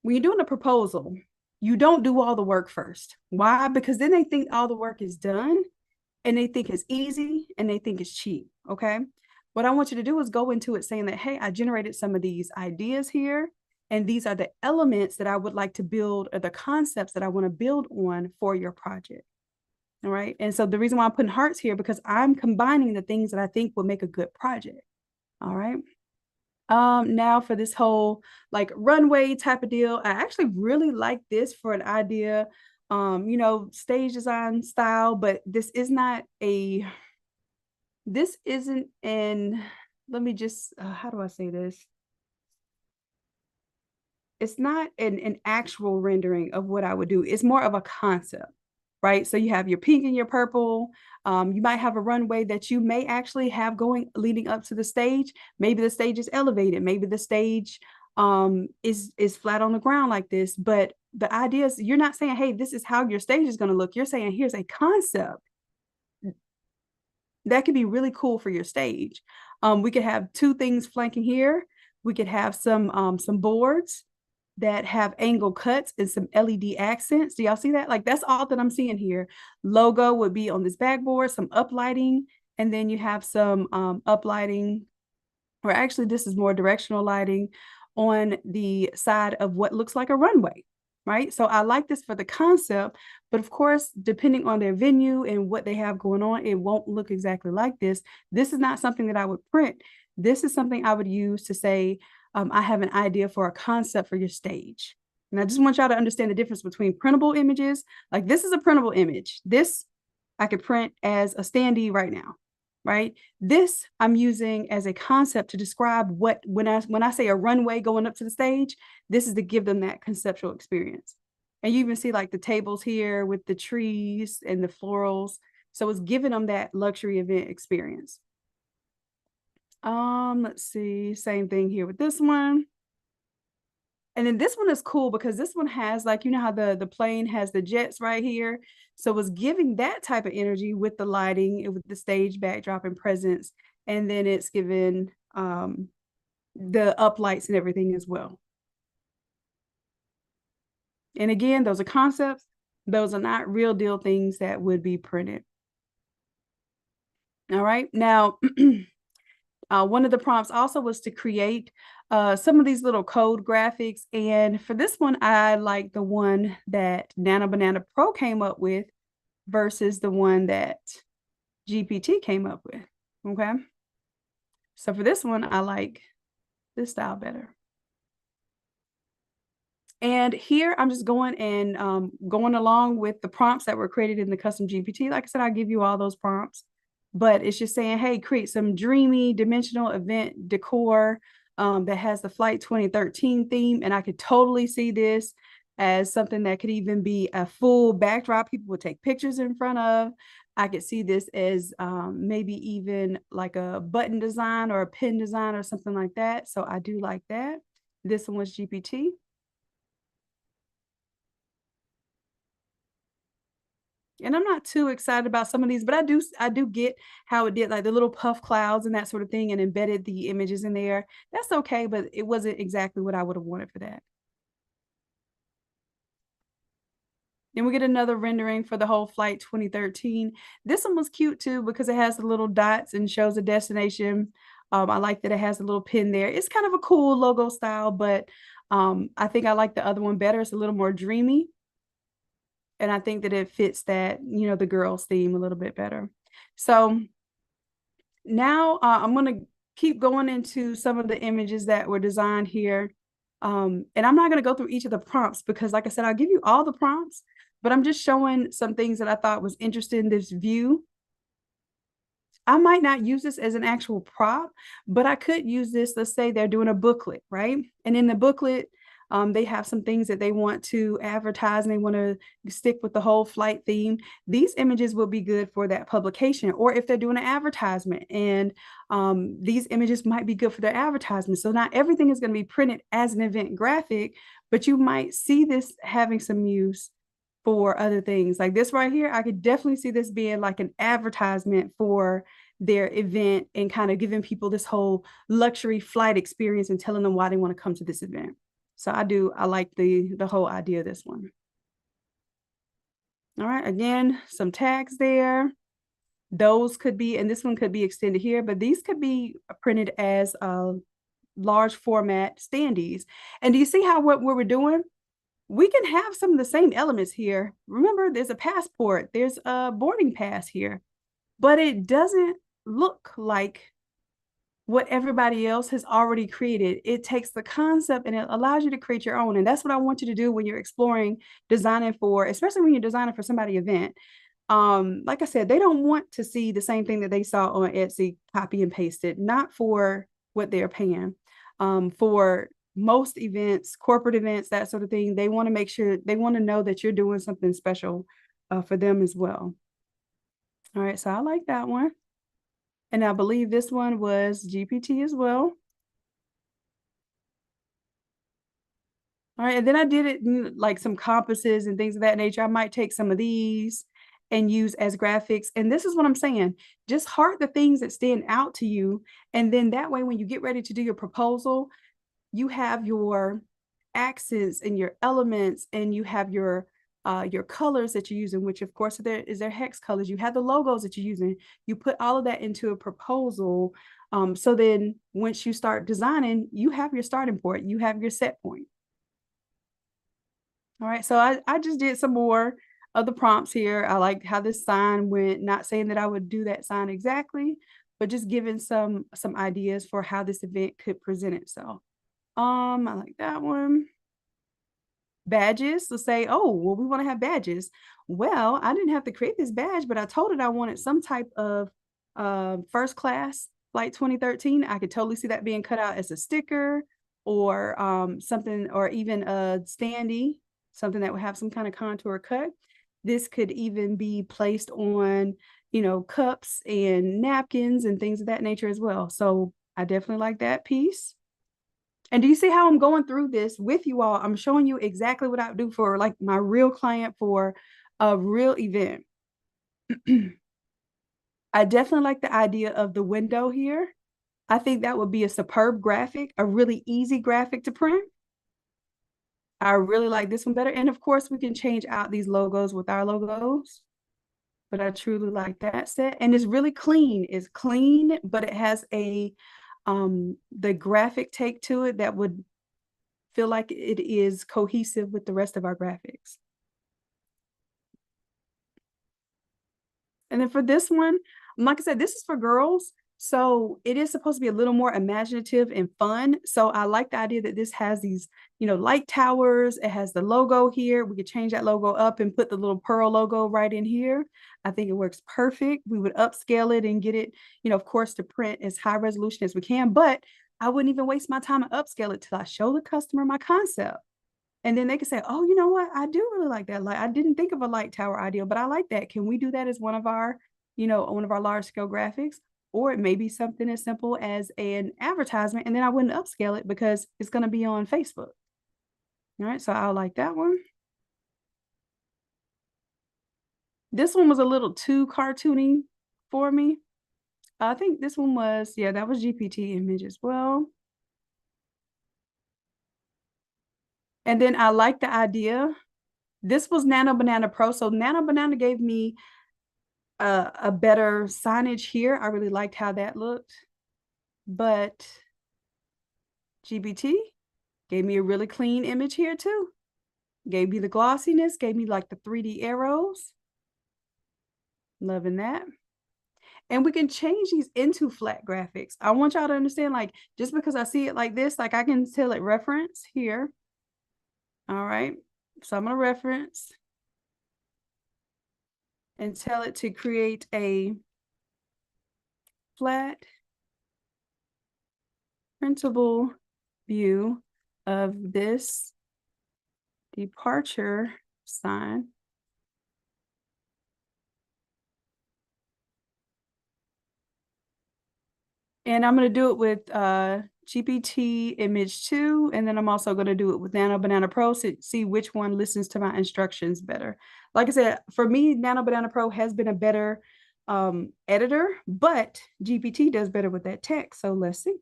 a proposal, you don't do all the work first. Why? Because then they think all the work is done and they think it's easy and they think it's cheap. Okay. What I want you to do is go into it saying that, hey, I generated some of these ideas here, and these are the elements that I would like to build, or the concepts that I want to build on for your project. All right. And so the reason why I'm putting hearts here, because I'm combining the things that I think will make a good project. All right. Now for this whole like runway type of deal, I actually really like this for an idea, stage design style, but this isn't an, let me just, how do I say this? It's not an actual rendering of what I would do. It's more of a concept, right? So you have your pink and your purple. You might have a runway that you may actually have going leading up to the stage. Maybe the stage is elevated. Maybe the stage is flat on the ground like this. But the idea is, you're not saying, hey, this is how your stage is going to look. You're saying, here's a concept that could be really cool for your stage. We could have 2 things flanking here. We could have some boards that have angle cuts and some LED accents. Do y'all see that? Like, that's all that I'm seeing here. Logo would be on this backboard, some uplighting, and then you have some uplighting, or actually this is more directional lighting on the side of what looks like a runway, right? So I like this for the concept, but of course, depending on their venue and what they have going on, it won't look exactly like this. This is not something that I would print. This is something I would use to say, I have an idea for a concept for your stage. And I just want y'all to understand the difference between printable images. Like, this is a printable image. This I could print as a standee right now, right? This I'm using as a concept to describe what, when I say a runway going up to the stage, this is to give them that conceptual experience. And you even see like the tables here with the trees and the florals. So it's giving them that luxury event experience. Let's see, same thing here with this one. And then this one is cool because this one has, like, you know how the plane has the jets right here. So it's giving that type of energy with the lighting and with the stage backdrop and presence. And then it's given the uplights and everything as well. And again, those are concepts. Those are not real deal things that would be printed. All right. Now, one of the prompts also was to create some of these little code graphics. And for this one, I like the one that Nano Banana Pro came up with versus the one that GPT came up with. Okay. So for this one, I like this style better. And here I'm just going and going along with the prompts that were created in the custom GPT. Like I said, I'll give you all those prompts, but it's just saying, hey, create some dreamy dimensional event decor that has the Flight 2013 theme. And I could totally see this as something that could even be a full backdrop people would take pictures in front of. I could see this as maybe even like a button design or a pin design or something like that. So I do like that. This one was GPT. And I'm not too excited about some of these, but I do get how it did like the little puff clouds and that sort of thing and embedded the images in there. That's okay, but it wasn't exactly what I would have wanted for that. Then we get another rendering for the whole Flight 2013. This one was cute too because it has the little dots and shows a destination. I like that it has a little pin there. It's kind of a cool logo style, but I think I like the other one better. It's a little more dreamy. And I think that it fits that, the girls theme a little bit better. So now I'm going to keep going into some of the images that were designed here. And I'm not going to go through each of the prompts because like I said, I'll give you all the prompts, but I'm just showing some things that I thought was interesting in this view. I might not use this as an actual prop, but I could use this. Let's say they're doing a booklet, right? And in the booklet, they have some things that they want to advertise and they want to stick with the whole flight theme. These images will be good for that publication. Or if they're doing an advertisement and these images might be good for their advertisement. So not everything is going to be printed as an event graphic, but you might see this having some use for other things. Like this right here, I could definitely see this being like an advertisement for their event and kind of giving people this whole luxury flight experience and telling them why they want to come to this event. So I like the whole idea of this one. All right, again, some tags there. Those could be, and this one could be extended here, but these could be printed as large format standees. And do you see how what we're doing? We can have some of the same elements here. Remember, there's a passport, there's a boarding pass here, but it doesn't look like what everybody else has already created. It takes the concept and it allows you to create your own. And that's what I want you to do when you're exploring designing for, especially when you're designing for somebody's event. Like I said, they don't want to see the same thing that they saw on Etsy, copy and paste it, not for what they're paying. For most events, corporate events, that sort of thing, they want to make sure, they want to know that you're doing something special for them as well. All right, so I like that one. And I believe this one was GPT as well. All right, and then I did it like some compasses and things of that nature. I might take some of these and use as graphics. And this is what I'm saying. Just heart the things that stand out to you. And then that way, when you get ready to do your proposal, you have your accents and your elements and you have your colors that you're using, which of course there is their hex colors. You have the logos that you're using. You put all of that into a proposal. So then once you start designing, you have your starting point, you have your set point. All right, so I just did some more of the prompts here. I like how this sign went, not saying that I would do that sign exactly, but just giving some ideas for how this event could present itself. I like that one. Badges. Let's say, oh, well, we want to have badges. Well, I didn't have to create this badge, but I told it I wanted some type of first class flight 2013. I could totally see that being cut out as a sticker or something, or even a standee, something that would have some kind of contour cut. This could even be placed on, cups and napkins and things of that nature as well. So I definitely like that piece. And do you see how I'm going through this with you all? I'm showing you exactly what I do for like my real client for a real event. I definitely like the idea of the window here. I think that would be a superb graphic, a really easy graphic to print. I really like this one better. And of course, we can change out these logos with our logos. But I truly like that set. And it's really clean. It's clean, but it has the graphic take to it that would feel like it is cohesive with the rest of our graphics. And then for this one, like I said, this is for girls. So it is supposed to be a little more imaginative and fun. So I like the idea that this has these, light towers. It has the logo here. We could change that logo up and put the little pearl logo right in here. I think it works perfect. We would upscale it and get it, of course, to print as high resolution as we can, but I wouldn't even waste my time and upscale it till I show the customer my concept. And then they can say, oh, you know what? I do really like that. Like, I didn't think of a light tower idea, but I like that. Can we do that as one of our large scale graphics? Or it may be something as simple as an advertisement, and then I wouldn't upscale it because it's going to be on Facebook. All right, so I like that one. This one was a little too cartoony for me. I think this one was, yeah, that was GPT image as well. And then I like the idea. This was Nano Banana Pro. So Nano Banana gave me a better signage here. I really liked how that looked. But GPT gave me a really clean image here too. Gave me the glossiness, gave me like the 3D arrows. Loving that. And we can change these into flat graphics. I want y'all to understand, like, just because I see it like this, like I can tell it reference here. All right. So I'm going to reference and tell it to create a flat printable view of this departure sign. And I'm going to do it with GPT image 2, and then I'm also going to do it with Nano Banana Pro to see which one listens to my instructions better. Like I said, for me, Nano Banana Pro has been a better editor, but GPT does better with that text. So let's see.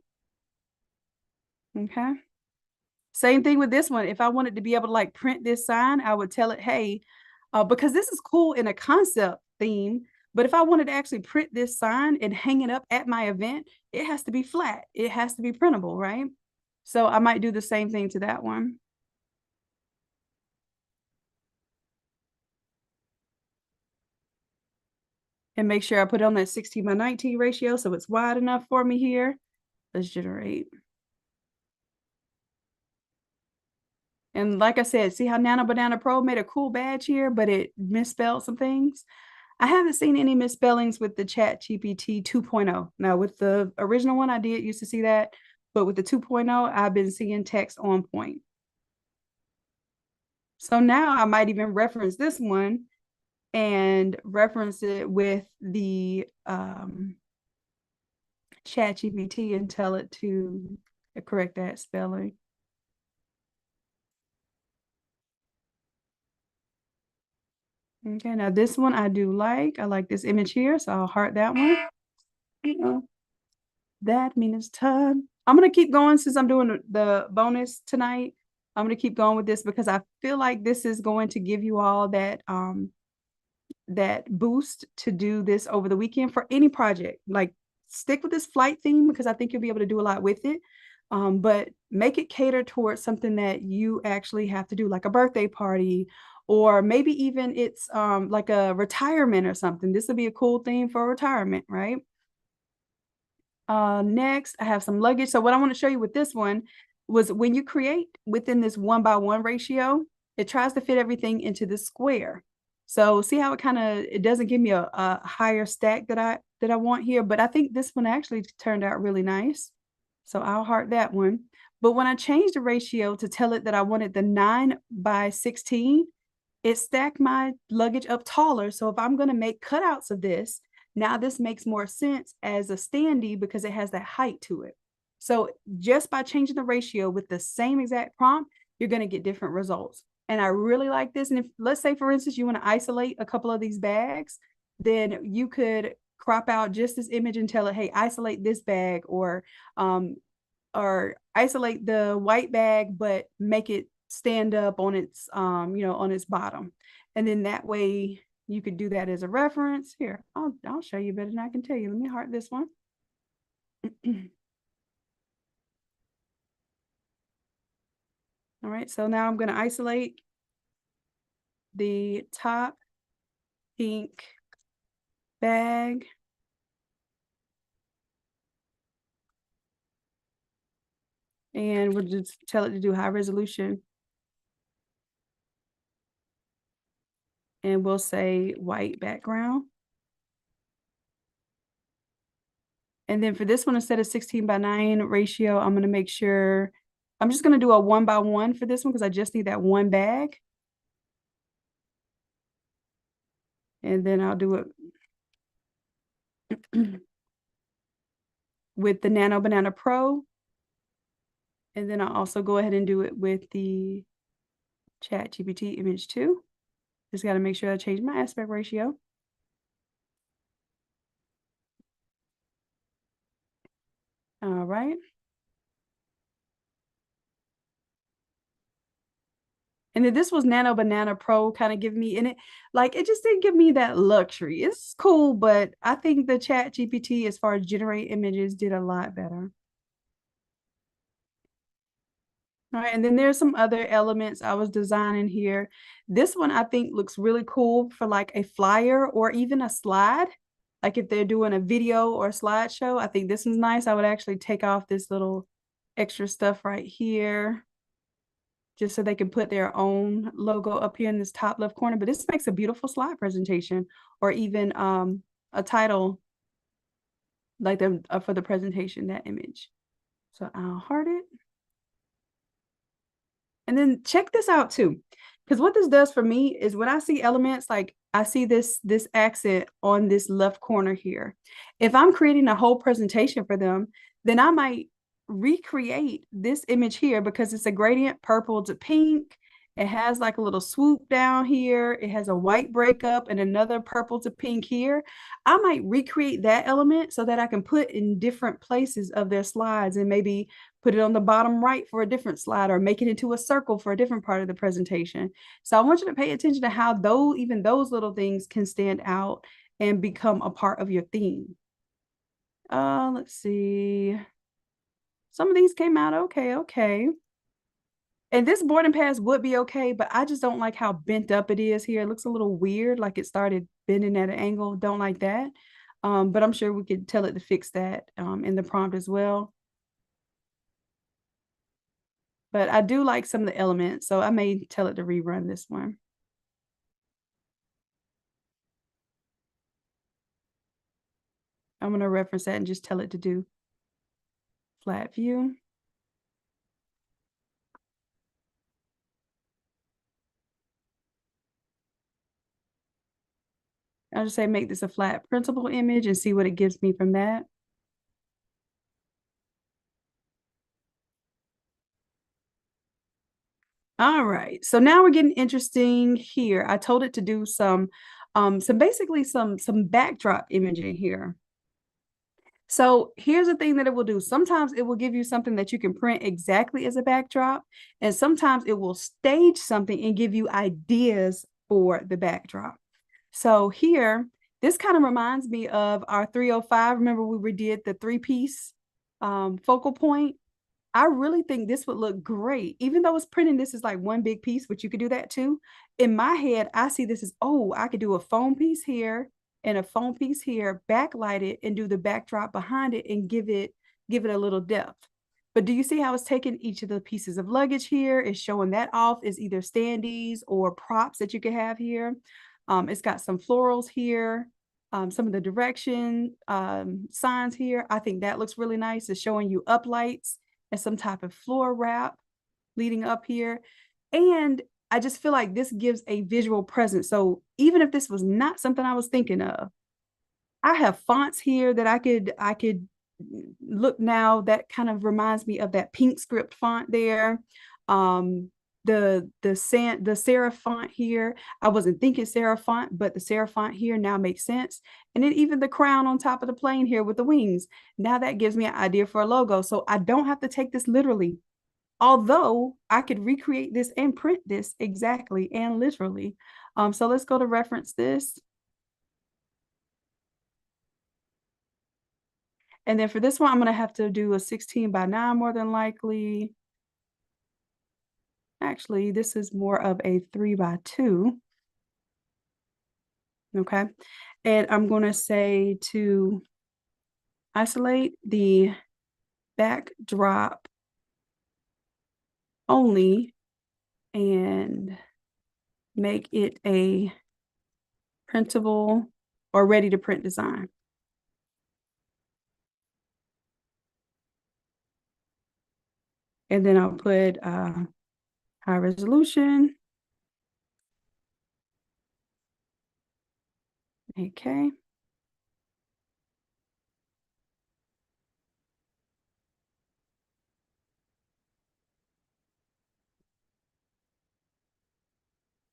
Okay. Same thing with this one. If I wanted to be able to like print this sign, I would tell it, hey, because this is cool in a concept theme, but if I wanted to actually print this sign and hang it up at my event, it has to be flat. It has to be printable, right? So I might do the same thing to that one. And make sure I put on that 16:19 ratio so it's wide enough for me here. Let's generate. And like I said, see how Nano Banana Pro made a cool badge here, but it misspelled some things? I haven't seen any misspellings with the Chat GPT 2.0. Now, with the original one, I did used to see that, but with the 2.0, I've been seeing text on point. So now I might even reference this one and reference it with the Chat GPT and tell it to correct that spelling. Okay, now this one I do like. I like this image here, so I'll heart that one. That means time. I'm going to keep going since I'm doing the bonus tonight. I'm going to keep going with this because I feel like this is going to give you all that that boost to do this over the weekend for any project. Like, stick with this flight theme because I think you'll be able to do a lot with it. But make it cater towards something that you actually have to do, like a birthday party, or maybe even it's like a retirement or something. This would be a cool theme for retirement, right? Next, I have some luggage. So what I want to show you with this one was when you create within this 1:1 ratio, it tries to fit everything into the square. So see how it doesn't give me a higher stack that I want here, but I think this one actually turned out really nice. So I'll heart that one. But when I changed the ratio to tell it that I wanted the 9:16, it stacked my luggage up taller. So if I'm going to make cutouts of this, now this makes more sense as a standee because it has that height to it. So just by changing the ratio with the same exact prompt, you're going to get different results. And I really like this. And if, let's say, for instance, you want to isolate a couple of these bags, then you could crop out just this image and tell it, hey, isolate this bag, or isolate the white bag, but make it stand up on its, on its bottom. And then that way you could do that as a reference. Here, I'll show you better than I can tell you. Let me heart this one. All right, so now I'm going to isolate the top pink bag. And we'll just tell it to do high resolution. And we'll say white background. And then for this one, instead of 16:9 ratio, I'm going to make sure, I'm just going to do a 1:1 for this one because I just need that one bag. And then I'll do it with the Nano Banana Pro. And then I'll also go ahead and do it with the ChatGPT image too. Just got to make sure I change my aspect ratio. All right. And then this was Nano Banana Pro kind of giving me in it, like it just didn't give me that luxury. It's cool, but I think the ChatGPT, as far as generate images, did a lot better. All right, and then there's some other elements I was designing here. This one I think looks really cool for like a flyer or even a slide. Like if they're doing a video or a slideshow, I think this one's nice. I would actually take off this little extra stuff right here, just so they can put their own logo up here in this top left corner. But this makes a beautiful slide presentation, or even a title like for the presentation, that image. So I'll heart it. And then check this out too, because what this does for me is when I see elements, like I see this accent on this left corner here. If I'm creating a whole presentation for them, then I might recreate this image here because it's a gradient purple to pink. It has like a little swoop down here. It has a white breakup and another purple to pink here. I might recreate that element so that I can put in different places of their slides, and maybe put it on the bottom right for a different slide, or make it into a circle for a different part of the presentation. So I want you to pay attention to how even those little things can stand out and become a part of your theme. Let's see. Some of these came out okay. And this boarding pass would be okay, but I just don't like how bent up it is here. It looks a little weird, like it started bending at an angle. Don't like that. But I'm sure we could tell it to fix that in the prompt as well. But I do like some of the elements, so I may tell it to rerun this one. I'm going to reference that and just tell it to do flat view. I'll just say make this a flat printable image and see what it gives me from that. All right, so now we're getting interesting here. I told it to do some basically some backdrop imaging here. So here's the thing that it will do. Sometimes it will give you something that you can print exactly as a backdrop, and sometimes it will stage something and give you ideas for the backdrop. So here, this kind of reminds me of our 305. Remember we did the three-piece focal point? I really think this would look great, even though it's printing this is like one big piece, which you could do that too. In my head, I see this as, oh, I could do a foam piece here and a foam piece here, backlight it and do the backdrop behind it and give it a little depth. But do you see how it's taking each of the pieces of luggage here? It's showing that off as either standees or props that you could have here. It's got some florals here, some of the direction signs here. I think that looks really nice. It's showing you uplights and some type of floor wrap leading up here. And I just feel like this gives a visual presence. So even if this was not something I was thinking of, I have fonts here that I could look now. That kind of reminds me of that pink script font there. The serif font here. I wasn't thinking serif font, but the serif font here now makes sense. And then even the crown on top of the plane here with the wings. Now that gives me an idea for a logo. So I don't have to take this literally. Although I could recreate this and print this exactly and literally. So let's go to reference this. And then for this one, I'm going to have to do a 16:9 more than likely. Actually, this is more of a 3:2. Okay. And I'm going to say to isolate the backdrop only and make it a printable or ready to print design. And then I'll put high resolution. Okay.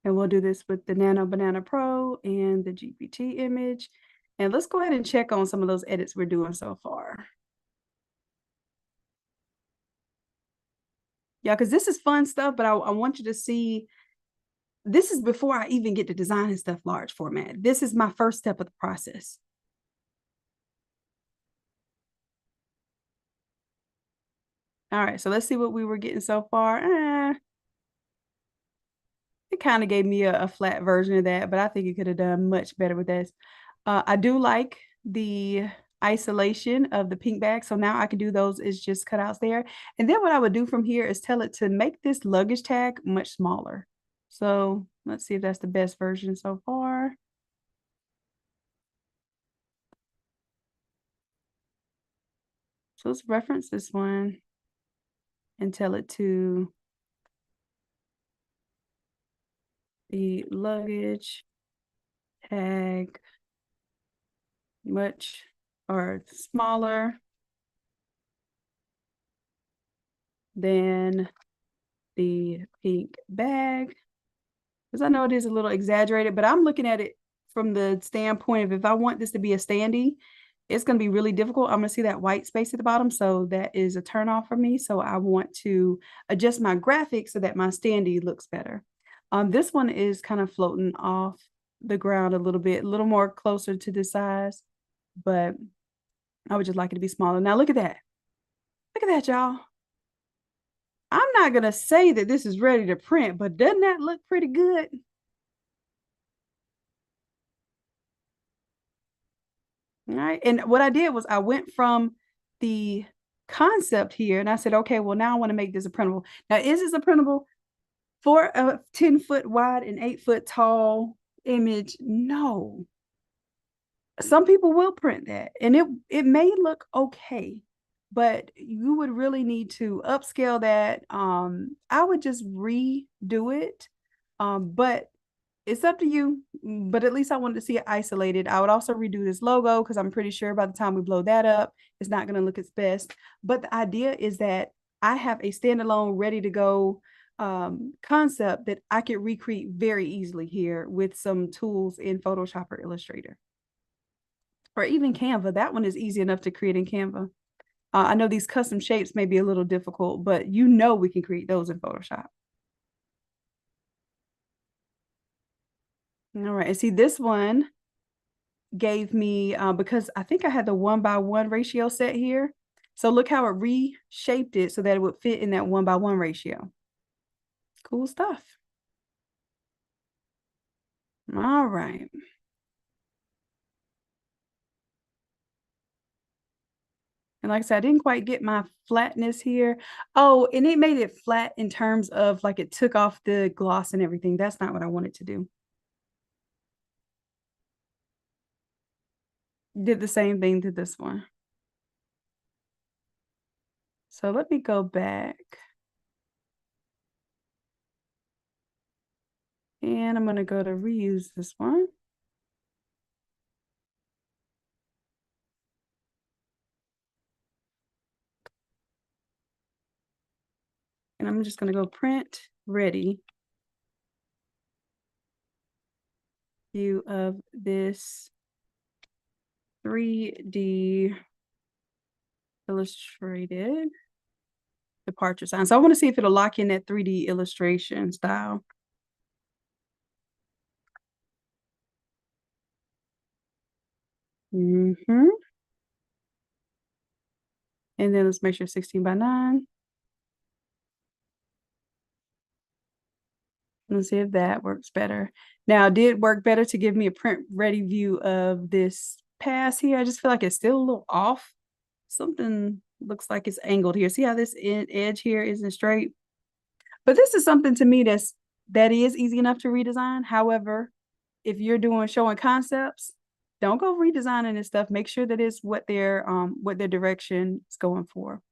And we'll do this with the Nano Banana Pro and the GPT image. And let's go ahead and check on some of those edits we're doing so far. Yeah, because this is fun stuff, but I want you to see, this is before I even get to designing stuff large format. This is my first step of the process. All right, so let's see what we were getting so far. It kind of gave me a flat version of that, but I think it could have done much better with this. I do like the isolation of the pink bag. So now I can do those as just cutouts there. And then what I would do from here is tell it to make this luggage tag much smaller. So let's see if that's the best version so far. So let's reference this one and tell it to the luggage tag much or smaller than the pink bag. Because I know it is a little exaggerated, but I'm looking at it from the standpoint of if I want this to be a standee, it's going to be really difficult. I'm going to see that white space at the bottom. So that is a turnoff for me. So I want to adjust my graphics so that my standee looks better. This one is kind of floating off the ground a little bit, a little more closer to the size, but I would just like it to be smaller. Now look at that. Look at that, y'all. I'm not going to say that this is ready to print, but doesn't that look pretty good? All right. And what I did was I went from the concept here and I said, okay, well, now I want to make this a printable. Now, is this a printable for a 10-foot wide and 8-foot tall image? No. Some people will print that and it may look okay, but you would really need to upscale that. I would just redo it. But it's up to you, but at least I wanted to see it isolated. I would also redo this logo because I'm pretty sure by the time we blow that up, it's not going to look its best. But the idea is that I have a standalone, ready to go concept that I could recreate very easily here with some tools in Photoshop or Illustrator. Or even Canva. That one is easy enough to create in Canva. I know these custom shapes may be a little difficult, but you know we can create those in Photoshop. All right, and see this one gave me, because I think I had the 1:1 ratio set here. So look how it reshaped it so that it would fit in that 1:1 ratio. Cool stuff. All right. And like I said, I didn't quite get my flatness here. Oh, and it made it flat in terms of like it took off the gloss and everything. That's not what I wanted to do. Did the same thing to this one. So let me go back. And I'm going to go to reuse this one. And I'm just going to go print ready view of this 3D illustrated departure sign. So I want to see if it'll lock in that 3D illustration style. And then let's make sure 16:9. Let's see if that works better. Now, it did work better to give me a print ready view of this pass here. I just feel like it's still a little off. Something looks like it's angled here. See how this edge here isn't straight? But this is something to me that is easy enough to redesign. However, if you're doing showing concepts, don't go redesigning this stuff. Make sure that it's what their direction is going for.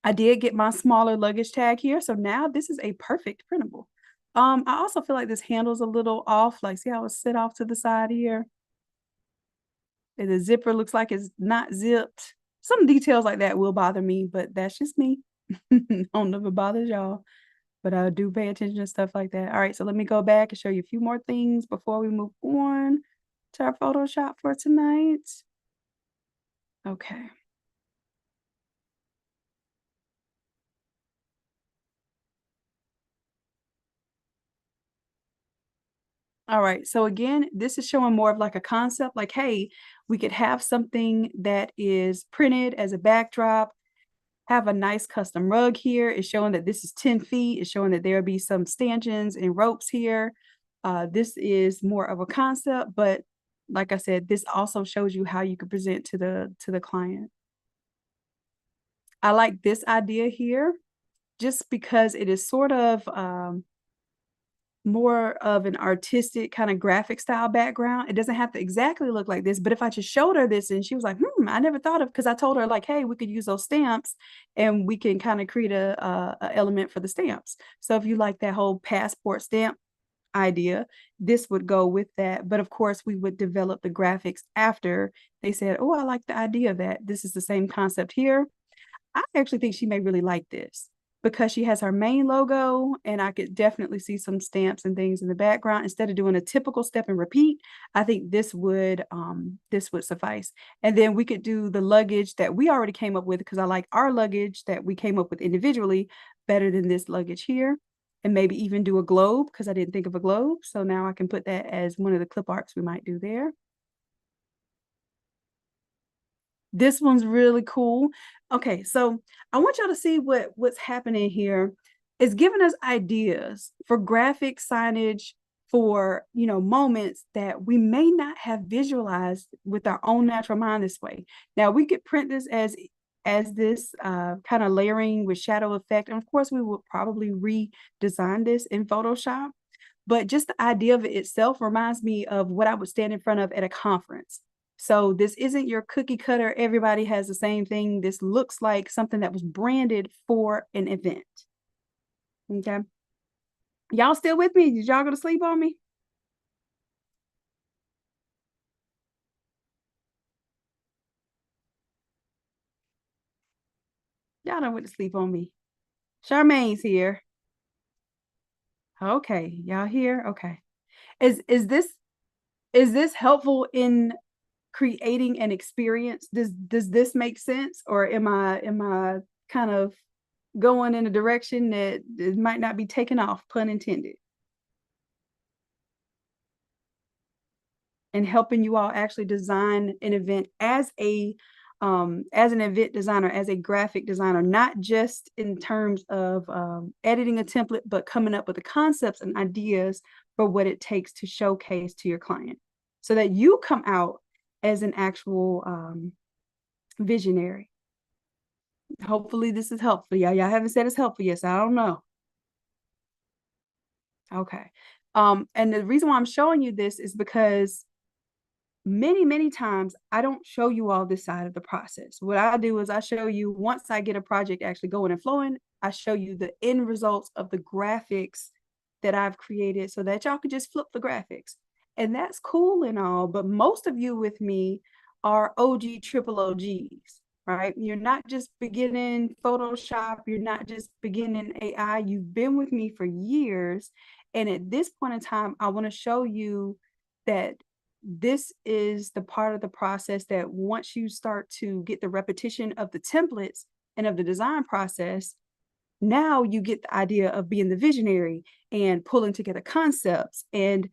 I did get my smaller luggage tag here, so now this is a perfect printable. I also feel like this handle's a little off. Like, see how it's sit off to the side here? And the zipper looks like it's not zipped. Some details like that will bother me, but that's just me. I don't know if it bothers y'all, but I do pay attention to stuff like that. All right, so let me go back and show you a few more things before we move on to our Photoshop for tonight. Okay. All right, so again, this is showing more of like a concept, like, hey, we could have something that is printed as a backdrop, have a nice custom rug here. It's showing that this is 10 feet. It's showing that there'll be some stanchions and ropes here. This is more of a concept, but like I said, this also shows you how you can present to the client. I like this idea here just because it is sort of more of an artistic kind of graphic style background. It doesn't have to exactly look like this, but if I just showed her this and she was like, I never thought of, because I told her like, hey, we could use those stamps and we can kind of create a element for the stamps. So if you like that whole passport stamp idea, this would go with that. But of course, we would develop the graphics after they said, oh, I like the idea of that. This is the same concept here. I actually think she may really like this because she has her main logo, and I could definitely see some stamps and things in the background. Instead of doing a typical step and repeat, I think this would suffice. And then we could do the luggage that we already came up with, because I like our luggage that we came up with individually better than this luggage here. And maybe even do a globe, because I didn't think of a globe. So now I can put that as one of the clip arts we might do there. This one's really cool. Okay, so I want y'all to see what's happening here. It's giving us ideas for graphic signage for, moments that we may not have visualized with our own natural mind this way. Now we could print this as this kind of layering with shadow effect. And of course, we would probably redesign this in Photoshop. But just the idea of it itself reminds me of what I would stand in front of at a conference. So this isn't your cookie cutter, everybody has the same thing. This looks like something that was branded for an event. Okay. Y'all still with me? Did y'all go to sleep on me? Y'all done went to sleep on me. Charmaine's here. Okay, y'all here? Okay. Is this helpful in creating an experience? Does this make sense, or am I kind of going in a direction that it might not be taken off, pun intended, and helping you all actually design an event as an event designer, as a graphic designer, not just in terms of editing a template, but coming up with the concepts and ideas for what it takes to showcase to your client, so that you come out as an actual visionary. Hopefully this is helpful. Y'all haven't said it's helpful yet, so I don't know. Okay. And the reason why I'm showing you this is because many times I don't show you all this side of the process. What I do is I show you, once I get a project actually going and flowing, I show you the end results of the graphics that I've created, so that y'all could just flip the graphics. And that's cool and all, but most of you with me are OG triple OGs, right? You're not just beginning Photoshop, you're not just beginning AI, you've been with me for years. And at this point in time, I want to show you that this is the part of the process that once you start to get the repetition of the templates and of the design process, now you get the idea of being the visionary and pulling together concepts and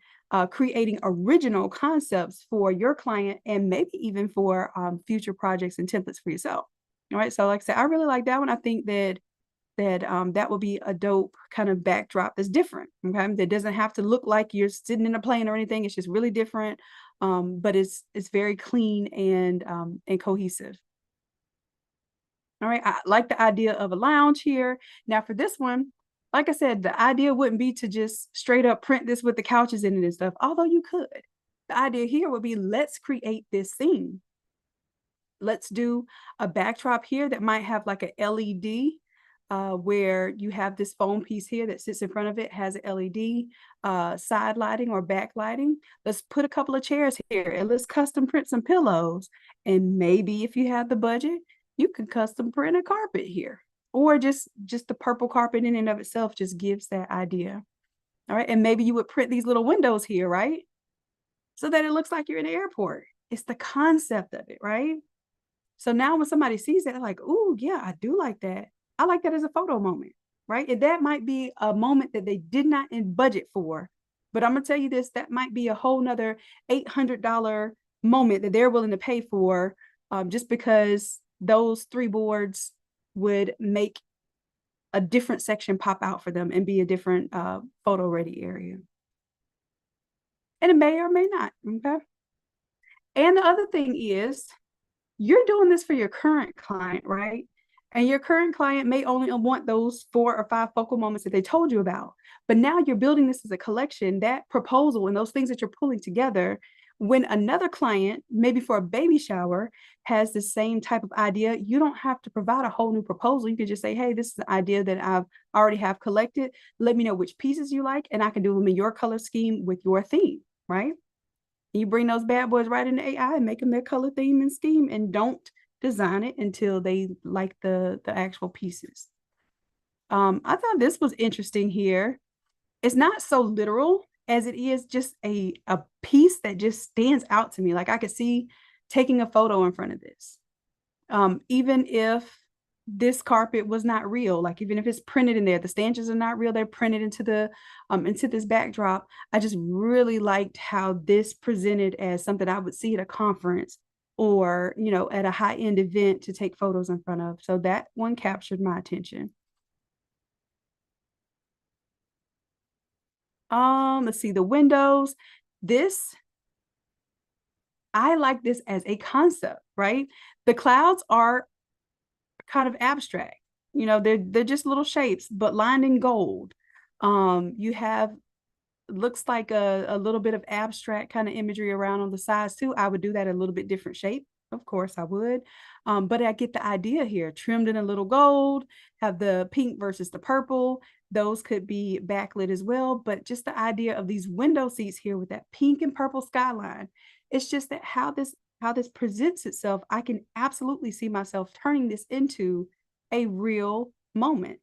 creating original concepts for your client, and maybe even for future projects and templates for yourself. All right. So like I said, I really like that one. I think that will be a dope kind of backdrop that's different. Okay. That doesn't have to look like you're sitting in a plane or anything. It's just really different. But it's very clean and cohesive. All right. I like the idea of a lounge here. Now for this one, like I said, the idea wouldn't be to just straight up print this with the couches in it and stuff, although you could. The idea here would be, let's create this theme. Let's do a backdrop here that might have like a LED, where you have this foam piece here that sits in front of it, has an LED side lighting or backlighting. Let's put a couple of chairs here and let's custom print some pillows. And maybe if you have the budget, you can custom print a carpet here, or just the purple carpet in and of itself just gives that idea. All right. And maybe you would print these little windows here, right? So that it looks like you're in an airport. It's the concept of it, right? So now when somebody sees that, they're like, "Oh, yeah, I do like that. I like that as a photo moment," right? And that might be a moment that they did not in budget for. But I'm gonna tell you this, that might be a whole nother $800 moment that they're willing to pay for, just because those 3 boards would make a different section pop out for them and be a different photo ready area. And it may or may not, okay? And the other thing is, you're doing this for your current client, right? And your current client may only want those 4 or 5 focal moments that they told you about. But now you're building this as a collection, that proposal and those things that you're pulling together. When another client, maybe for a baby shower, has the same type of idea, you don't have to provide a whole new proposal. You can just say, "Hey, this is the idea that I've already have collected. Let me know which pieces you like, and I can do them in your color scheme with your theme," right? You bring those bad boys right into AI and make them their color theme and scheme, and don't design it until they like the actual pieces. I thought this was interesting here. It's not so literal as it is just a piece that just stands out to me. Like, I could see taking a photo in front of this. Even if this carpet was not real, like even if it's printed in there, the stanchions are not real, they're printed into the into this backdrop. I just really liked how this presented as something I would see at a conference, or at a high-end event to take photos in front of. So that one captured my attention. Let's see, the windows. This, I like this as a concept, right? The clouds are kind of abstract. They're just little shapes, but lined in gold. You have, looks like a little bit of abstract kind of imagery around on the sides too. I would do that a little bit different shape. Of course I would. But I get the idea here. Trimmed in a little gold, have the pink versus the purple. Those could be backlit as well. But just the idea of these window seats here with that pink and purple skyline. It's just that how this presents itself, I can absolutely see myself turning this into a real moment.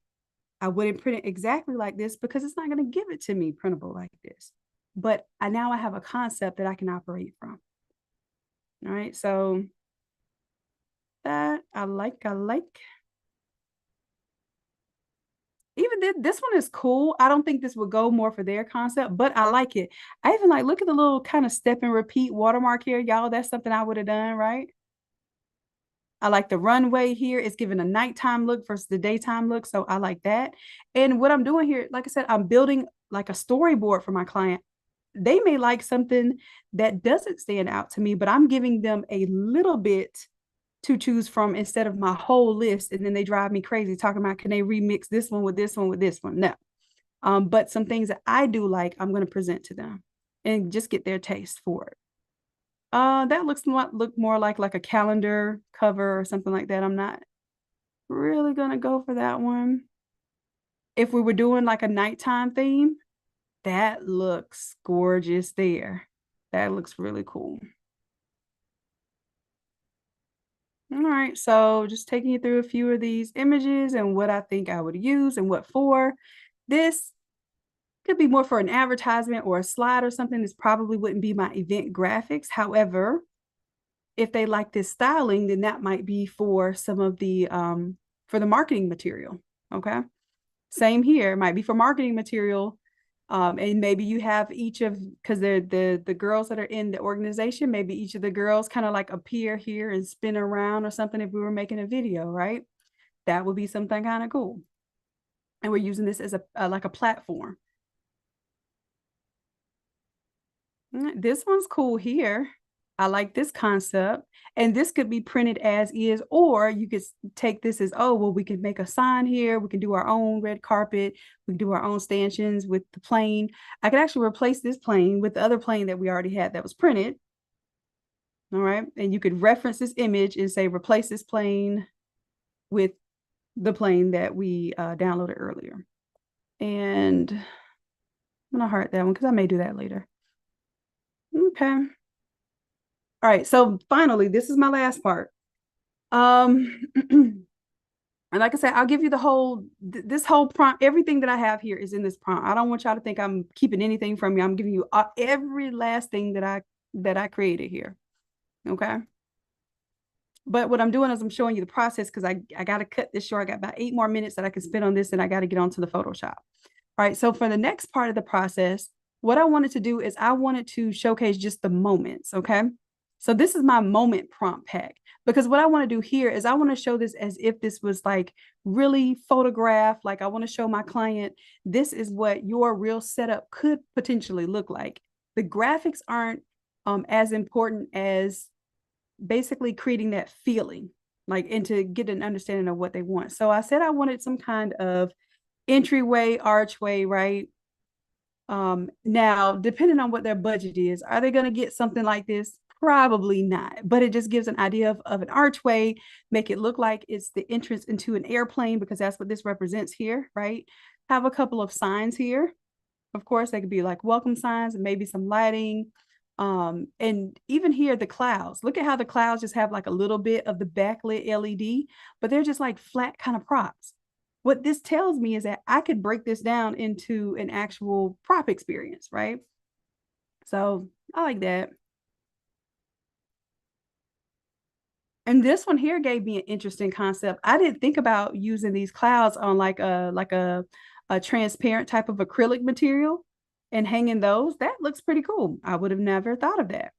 I wouldn't print it exactly like this because it's not going to give it to me printable like this. But now I have a concept that I can operate from. All right, so that I like. Even this one is cool. I don't think this would go more for their concept, but I like it. I even like, look at the little kind of step and repeat watermark here, y'all. That's something I would have done, right? I like the runway here. It's giving a nighttime look versus the daytime look. So I like that. And what I'm doing here, like I said, I'm building like a storyboard for my client. They may like something that doesn't stand out to me, but I'm giving them a little bit to choose from instead of my whole list. And then they drive me crazy talking about, can they remix this one with this one with this one? No. But some things that I do like, I'm going to present to them and just get their taste for it. That look more like a calendar cover or something like that. I'm not really gonna go for that one. If we were doing like a nighttime theme, that looks gorgeous there. That looks really cool. All right, so just taking you through a few of these images and what I think I would use and what for. This could be more for an advertisement or a slide or something. This probably wouldn't be my event graphics. However, if they like this styling, then that might be for some of the for the marketing material. Okay, same here. It might be for marketing material. And maybe you have each of, because they're the girls that are in the organization, maybe each of the girls kind of like appear here and spin around or something. If we were making a video, right, that would be something kind of cool. And we're using this as a like a platform. This one's cool here. I like this concept. And this could be printed as is, or you could take this as, oh, well, we can make a sign here. We can do our own red carpet. We can do our own stanchions with the plane. I could actually replace this plane with the other plane that we already had that was printed. All right. And you could reference this image and say, replace this plane with the plane that we downloaded earlier. And I'm going to heart that one because I may do that later. Okay. All right, so finally, this is my last part. And like I said, I'll give you the whole, this whole prompt, everything that I have here is in this prompt. I don't want y'all to think I'm keeping anything from you. I'm giving you every last thing that I created here, okay? But what I'm doing is I'm showing you the process because I got to cut this short. I got about 8 more minutes that I can spend on this and I got to get onto the Photoshop. All right, so for the next part of the process, what I wanted to do is I wanted to showcase just the moments, okay? So this is my moment prompt pack because what I want to do here is I want to show this as if this was like really photographed. Like I want to show my client, this is what your real setup could potentially look like. The graphics aren't as important as basically creating that feeling, like, and to get an understanding of what they want. So I said I wanted some kind of entryway, archway, right? Now, depending on what their budget is, are they going to get something like this? Probably not, but it just gives an idea of an archway, make it look like it's the entrance into an airplane because that's what this represents here, right? Have a couple of signs here. Of course, they could be like welcome signs and maybe some lighting. And even here, the clouds. Look at how the clouds just have like a little bit of the backlit LED, but they're just like flat kind of props. What this tells me is that I could break this down into an actual prop experience, right? So I like that. And this one here gave me an interesting concept. I didn't think about using these clouds on like a transparent type of acrylic material and hanging those. That looks pretty cool. I would have never thought of that.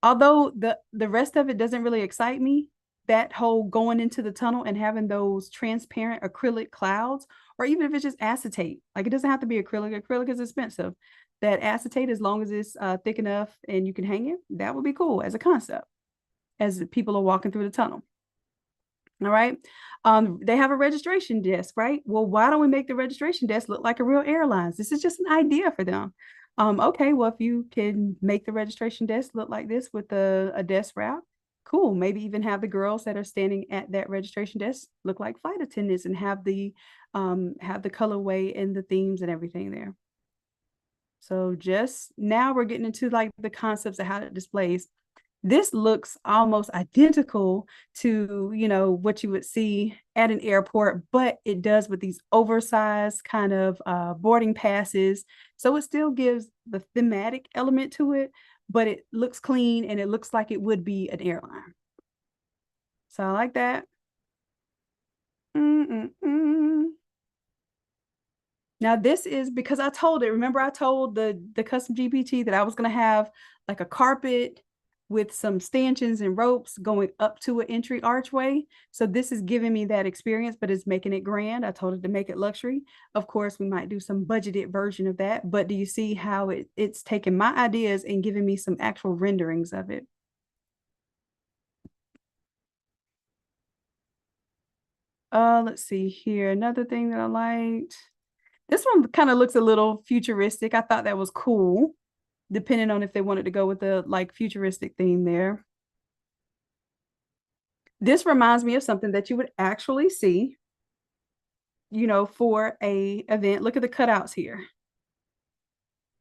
Although the rest of it doesn't really excite me, that whole going into the tunnel and having those transparent acrylic clouds, or even if it's just acetate, like it doesn't have to be acrylic. Acrylic is expensive. That acetate, as long as it's thick enough and you can hang it, that would be cool as a concept as people are walking through the tunnel. All right. They have a registration desk, right? Well, why don't we make the registration desk look like a real airlines? This is just an idea for them. Okay, well, if you can make the registration desk look like this with a desk wrap, cool. Maybe even have the girls that are standing at that registration desk look like flight attendants and have the colorway and the themes and everything there. So just now we're getting into like the concepts of how it displays. This looks almost identical to, you know, what you would see at an airport, but it does with these oversized kind of boarding passes. So it still gives the thematic element to it, but it looks clean and it looks like it would be an airline. So I like that. Now this is because I told it, remember I told the custom GPT that I was going to have like a carpet with some stanchions and ropes going up to an entry archway. So this is giving me that experience, but it's making it grand. I told it to make it luxury. Of course, we might do some budgeted version of that, but do you see how it's taking my ideas and giving me some actual renderings of it? Let's see here. Another thing that I liked. This one kind of looks a little futuristic. I thought that was cool, depending on if they wanted to go with the like futuristic theme there. This reminds me of something that you would actually see, you know, for a event. Look at the cutouts here,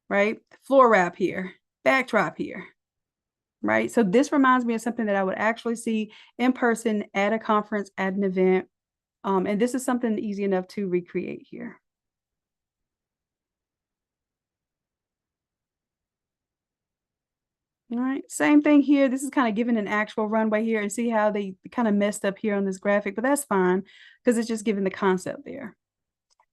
right? Floor wrap here, backdrop here, right? So this reminds me of something that I would actually see in person at a conference, at an event. And this is something easy enough to recreate here. All right, same thing here. This is kind of giving an actual runway here, and see how they kind of messed up here on this graphic, but that's fine because it's just giving the concept there.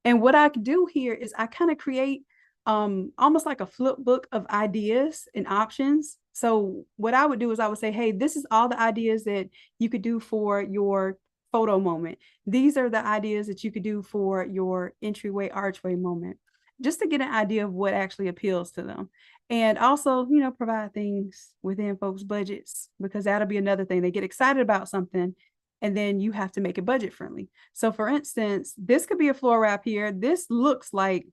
And what I could do here is I kind of create almost like a flip book of ideas and options. So what I would do is I would say, hey, this is all the ideas that you could do for your photo moment. These are the ideas that you could do for your entryway archway moment. just to get an idea of what actually appeals to them. And also, provide things within folks' budgets, because that'll be another thing. They get excited about something and then you have to make it budget friendly. So for instance, this could be a floor wrap here. This looks like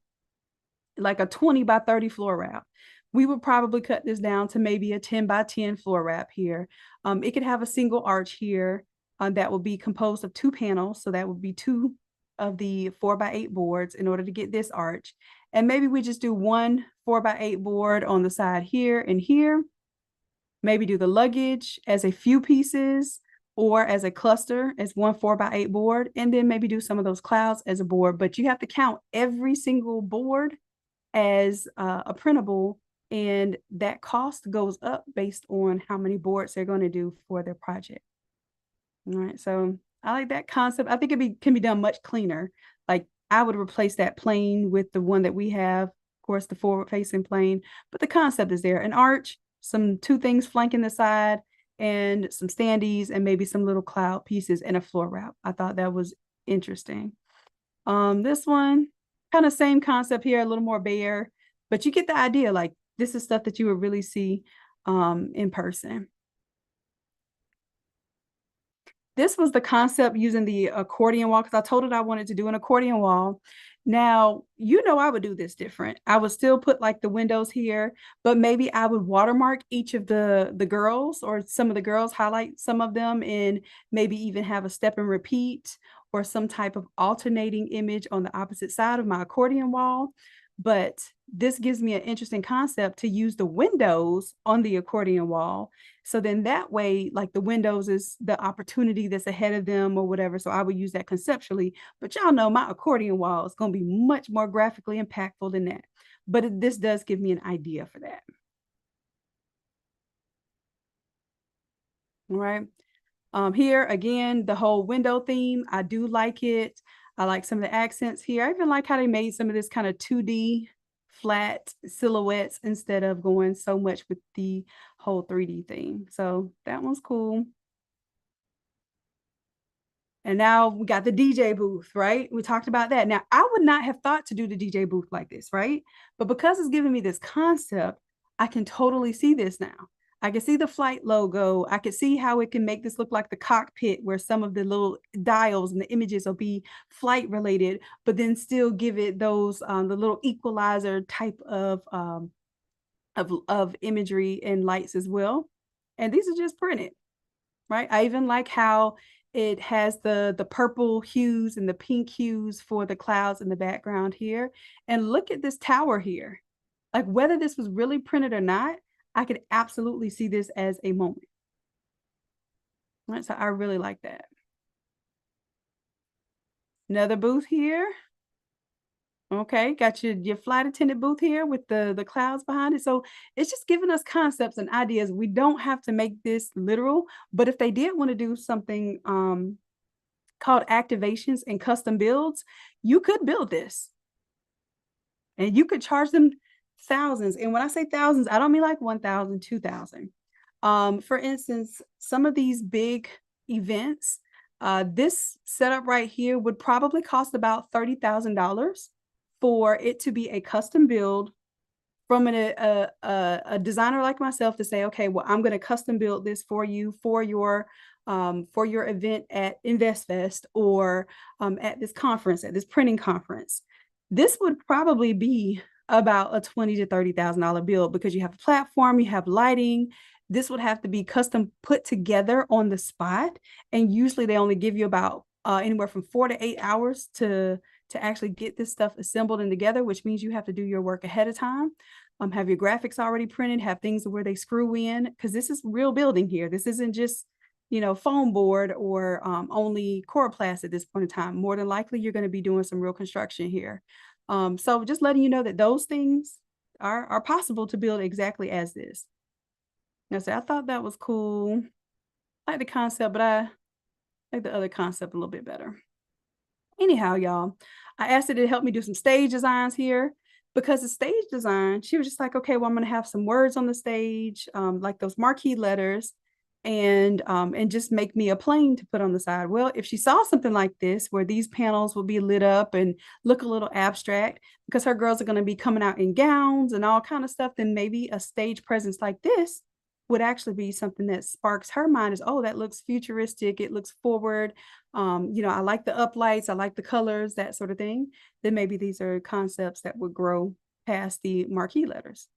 a 20 by 30 floor wrap. We would probably cut this down to maybe a 10 by 10 floor wrap here. It could have a single arch here that will be composed of 2 panels. So that would be 2 of the 4x8 boards in order to get this arch. And maybe we just do 1 4x8 board on the side here and here. Maybe do the luggage as a few pieces or as a cluster as 1 4x8 board. And then maybe do some of those clouds as a board. But you have to count every single board as a printable, and that cost goes up based on how many boards they're going to do for their project. All right, so I like that concept. I think it can be done much cleaner. Like I would replace that plane with the one that we have, of course, the forward facing plane, but the concept is there. An arch, some 2 things flanking the side, and some standees, and maybe some little cloud pieces and a floor wrap. I thought that was interesting. This one, kind of same concept here, a little more bare, but you get the idea. Like this is stuff that you would really see in person. This was the concept using the accordion wall, because I told it I wanted to do an accordion wall. Now, I would do this different. I would still put like the windows here, but maybe I would watermark each of the girls, or some of the girls, highlight some of them, and maybe even have a step and repeat or some type of alternating image on the opposite side of my accordion wall. But this gives me an interesting concept to use the windows on the accordion wall. So then that way, like the windows is the opportunity that's ahead of them or whatever. So I would use that conceptually, but y'all know my accordion wall is going to be much more graphically impactful than that. But this does give me an idea for that. All right. Here again, the whole window theme, I do like it. I like some of the accents here. I even like how they made some of this kind of 2D flat silhouettes instead of going so much with the whole 3D thing. So that one's cool. And now we got the DJ booth, right? We talked about that. Now, I would not have thought to do the DJ booth like this, right? But because it's giving me this concept, I can totally see this now. I can see the flight logo. I can see how it can make this look like the cockpit, where some of the little dials and the images will be flight related, but then still give it those the little equalizer type of imagery and lights as well. And these are just printed, right? I even like how it has the purple hues and the pink hues for the clouds in the background here. And look at this tower here. Like whether this was really printed or not, I could absolutely see this as a moment. Right, so I really like that. Another booth here. Okay, got your flight attendant booth here with the clouds behind it. So it's just giving us concepts and ideas. We don't have to make this literal, but if they did want to do something called activations and custom builds, you could build this. And you could charge them thousands. And when I say thousands, I don't mean like 1,000, 2,000. For instance, some of these big events, this setup right here would probably cost about $30,000 for it to be a custom build from a designer like myself to say, okay, well, I'm going to custom build this for you for your event at InvestFest or at this conference, at this printing conference. This would probably be about a $20,000 to $30,000 build, because you have a platform, you have lighting. This would have to be custom put together on the spot. And usually they only give you about anywhere from 4 to 8 hours to actually get this stuff assembled and together, which means you have to do your work ahead of time. Have your graphics already printed, have things where they screw in, because this is real building here. This isn't just, foam board or only coroplast at this point in time. More than likely, you're going to be doing some real construction here. So just letting you know that those things are possible to build exactly as this. Now, so I thought that was cool. I like the concept, but I like the other concept a little bit better. Anyhow, y'all, I asked her to help me do some stage designs here, because the stage design, she was just like, okay, well, I'm going to have some words on the stage, like those marquee letters. and just make me a plane to put on the side. Well, if she saw something like this, where these panels will be lit up and look a little abstract, because her girls are going to be coming out in gowns and all kind of stuff, then maybe a stage presence like this would actually be something that sparks her mind as, oh, that looks futuristic. It looks forward. I like the uplights. I like the colors, that sort of thing. Then maybe these are concepts that would grow past the marquee letters.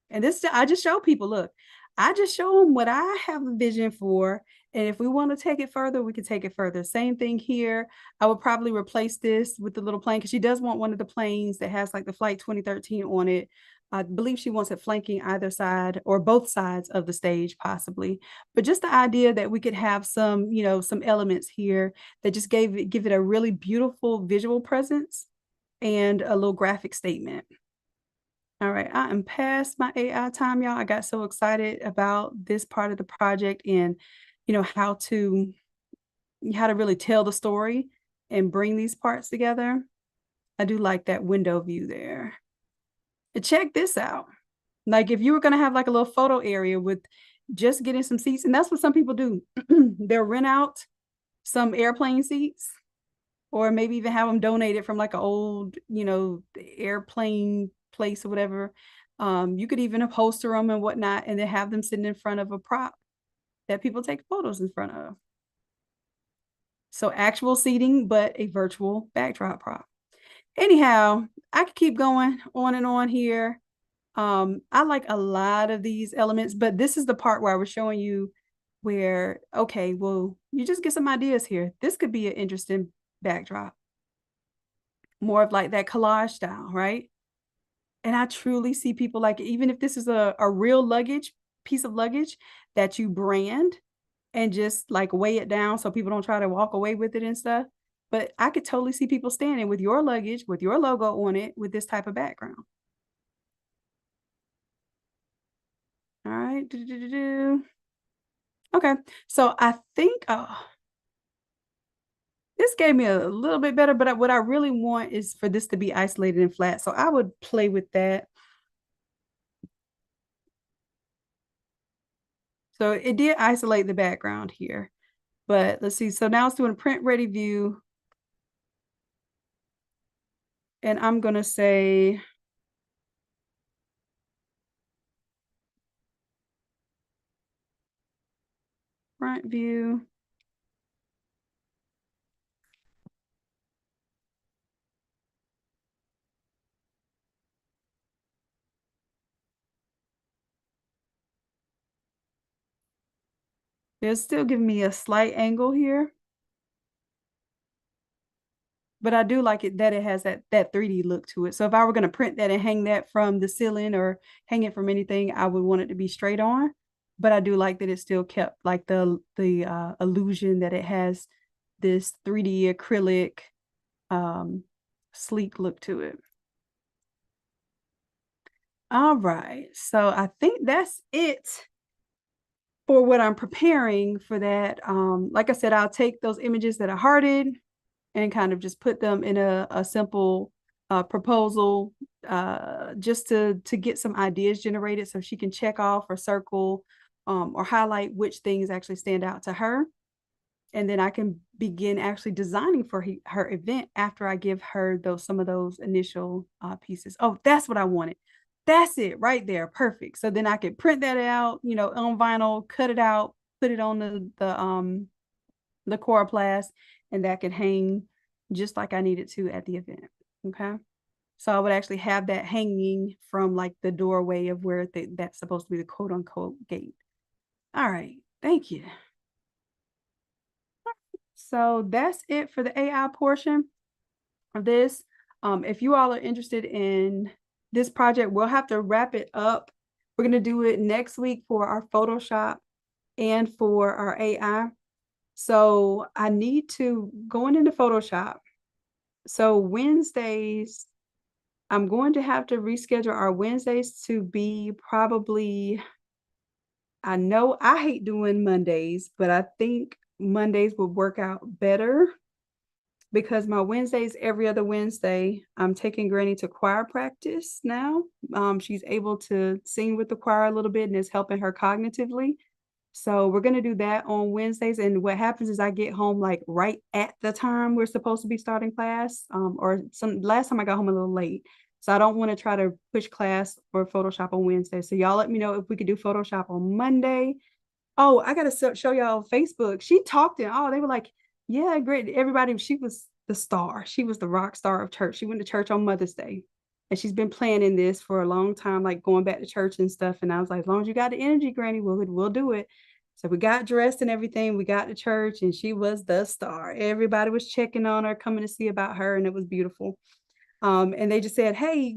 And this, I just show people, look, I just show them what I have a vision for. And if we want to take it further, we can take it further. Same thing here. I would probably replace this with the little plane, because she does want one of the planes that has like the Flight 2013 on it. I believe she wants it flanking either side or both sides of the stage, possibly. But just the idea that we could have some, some elements here that just give it a really beautiful visual presence and a little graphic statement. All right, I am past my AI time, y'all. I got so excited about this part of the project and, how to really tell the story and bring these parts together. I do like that window view there. And check this out. Like if you were going to have like a little photo area with just getting some seats, and that's what some people do. They'll rent out some airplane seats, or maybe even have them donated from like an old, airplane place or whatever. You could even upholster them and whatnot, and then have them sitting in front of a prop that people take photos in front of. So actual seating, but a virtual backdrop prop. Anyhow, I could keep going on and on here. I like a lot of these elements, but this is the part where I was showing you where, okay, well, you just get some ideas here. This could be an interesting backdrop. More of like that collage style, right? And I truly see people like, even if this is a real piece of luggage that you brand and just like weigh it down so people don't try to walk away with it and stuff. But I could totally see people standing with your luggage, with your logo on it, with this type of background. All right. Okay. So I think, this gave me a little bit better, but what I really want is for this to be isolated and flat. So I would play with that. So it did isolate the background here, but let's see. So now it's doing a print ready view. And I'm going to say, front view. They're still giving me a slight angle here. But I do like it that it has that 3D look to it. So if I were going to print that and hang that from the ceiling or hang it from anything, I would want it to be straight on. But I do like that it still kept like the illusion that it has this 3D acrylic sleek look to it. All right, so I think that's it for what I'm preparing for that. Like I said, I'll take those images that are hearted and kind of just put them in a simple proposal just to get some ideas generated so she can check off or circle or highlight which things actually stand out to her. And then I can begin actually designing for her event after I give her some of those initial pieces. Oh, that's what I wanted. That's it right there. Perfect. So then I could print that out, on vinyl, cut it out, put it on the coroplast, and that can hang just like I needed to at the event. Okay. So I would actually have that hanging from like the doorway of where that's supposed to be the quote unquote gate. All right. Thank you. So that's it for the AI portion of this. If you all are interested in this project, we'll have to wrap it up. We're going to do it next week for our Photoshop and for our AI. So I need to going into Photoshop. So Wednesdays, I'm going to have to reschedule our Wednesdays to be probably, I know I hate doing Mondays, but I think Mondays would work out better because my Wednesdays, every other Wednesday, I'm taking Granny to choir practice now. She's able to sing with the choir a little bit and it's helping her cognitively. So we're going to do that on Wednesdays. And what happens is I get home like right at the time we're supposed to be starting class. Or last time I got home a little late. So I don't want to try to push class or Photoshop on Wednesday. So y'all let me know if we could do Photoshop on Monday. Oh, I got to show y'all Facebook. She talked and they were like, yeah, great. Everybody, she was the star. She was the rock star of church. She went to church on Mother's Day. And she's been planning this for a long time, like going back to church and stuff. And I was like, as long as you got the energy, Granny, we'll do it. So we got dressed and everything. We got to church and she was the star. Everybody was checking on her, coming to see about her, and it was beautiful. And they just said, hey,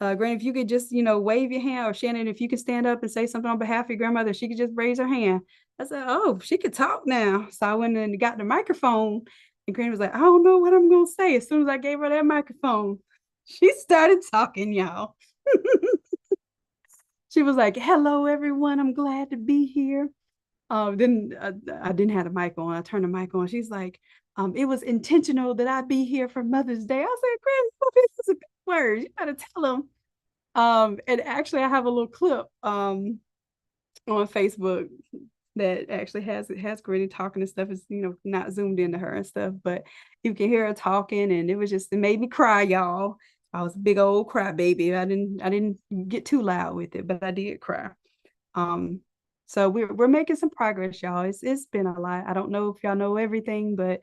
Granny, if you could just, wave your hand, or Shannon, if you could stand up and say something on behalf of your grandmother, she could just raise her hand. I said, oh, she could talk now. So I went and got the microphone, and Granny was like, I don't know what I'm going to say. As soon as I gave her that microphone, she started talking, y'all. She was like, hello, everyone. I'm glad to be here. Then I didn't have the mic on. I turned the mic on. She's like, it was intentional that I be here for Mother's Day. I said, Granny, this is a big word. You gotta tell them. And actually I have a little clip on Facebook that actually has Granny talking and stuff. It's not zoomed into her and stuff, but you can hear her talking, and it made me cry, y'all. I was a big old crybaby. I didn't get too loud with it, but I did cry. So we're making some progress, y'all. It's been a lot. I don't know if y'all know everything, but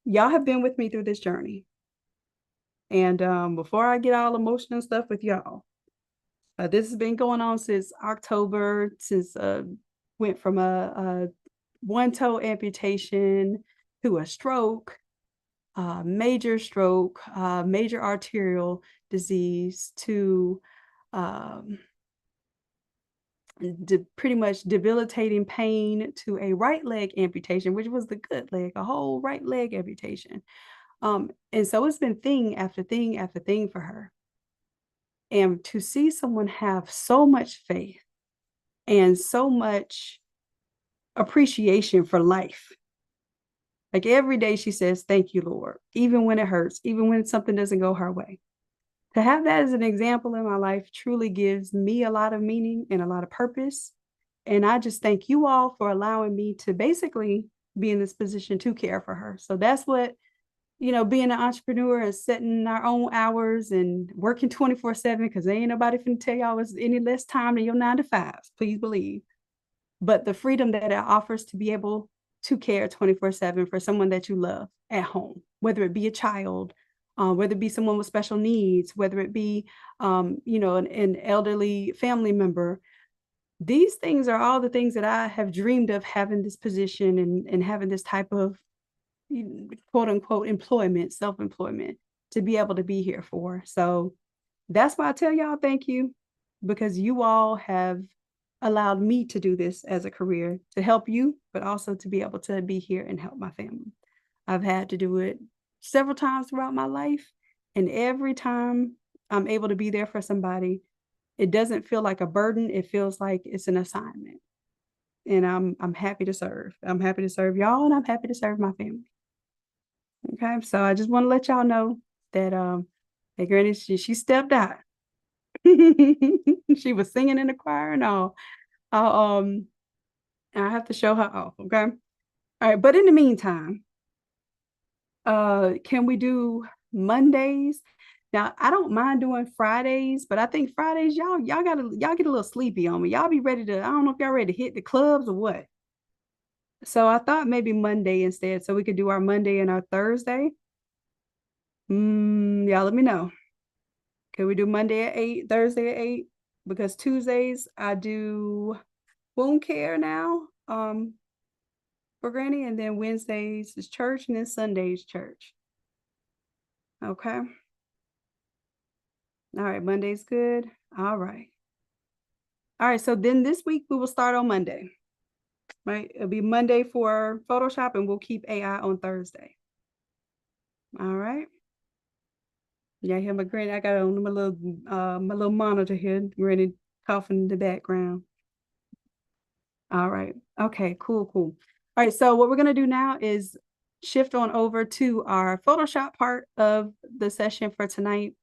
y'all have been with me through this journey. And before I get all emotional stuff with y'all, this has been going on since October, since went from a one-toe amputation to a stroke, major stroke, major arterial disease, to pretty much debilitating pain, to a right leg amputation, which was the good leg, a whole right leg amputation. And so it's been thing after thing after thing for her. And to see someone have so much faith and so much appreciation for life. Like every day she says, thank you, Lord, even when it hurts, even when something doesn't go her way. To have that as an example in my life truly gives me a lot of meaning and a lot of purpose. And I just thank you all for allowing me to basically be in this position to care for her. So that's what, being an entrepreneur and setting our own hours and working 24/7, because ain't nobody finna tell y'all it's any less time than your 9 to 5s, please believe. But the freedom that it offers to be able to care 24/7 for someone that you love at home, whether it be a child, whether it be someone with special needs, whether it be, an elderly family member. These things are all the things that I have dreamed of, having this position and having this type of quote unquote employment, self-employment, to be able to be here for. So that's why I tell y'all thank you, because you all have allowed me to do this as a career, to help you, but also to be able to be here and help my family. I've had to do it several times throughout my life, and every time I'm able to be there for somebody, it doesn't feel like a burden. It feels like it's an assignment. And I'm happy to serve. I'm happy to serve y'all, and I'm happy to serve my family. Okay, so I just want to let y'all know that that Granny, she stepped out. She was singing in the choir and all. I have to show her off. Okay, all right. But in the meantime, can we do Mondays? Now I don't mind doing Fridays, but I think Fridays y'all get a little sleepy on me. Y'all be ready to, I don't know if y'all ready to hit the clubs or what. So I thought maybe Monday instead, so we could do our Monday and our Thursday. Y'all let me know. Can we do Monday at 8, Thursday at 8? Because Tuesdays I do wound care now for Granny, and then Wednesdays is church, and then Sundays church. Okay. All right, Monday's good. All right. All right, so then this week we will start on Monday. Right? It'll be Monday for Photoshop, and we'll keep AI on Thursday. All right. Yeah, hear my Granny. I got on my little monitor here, Granny coughing in the background. All right. Okay, cool. All right, so what we're gonna do now is shift on over to our Photoshop part of the session for tonight.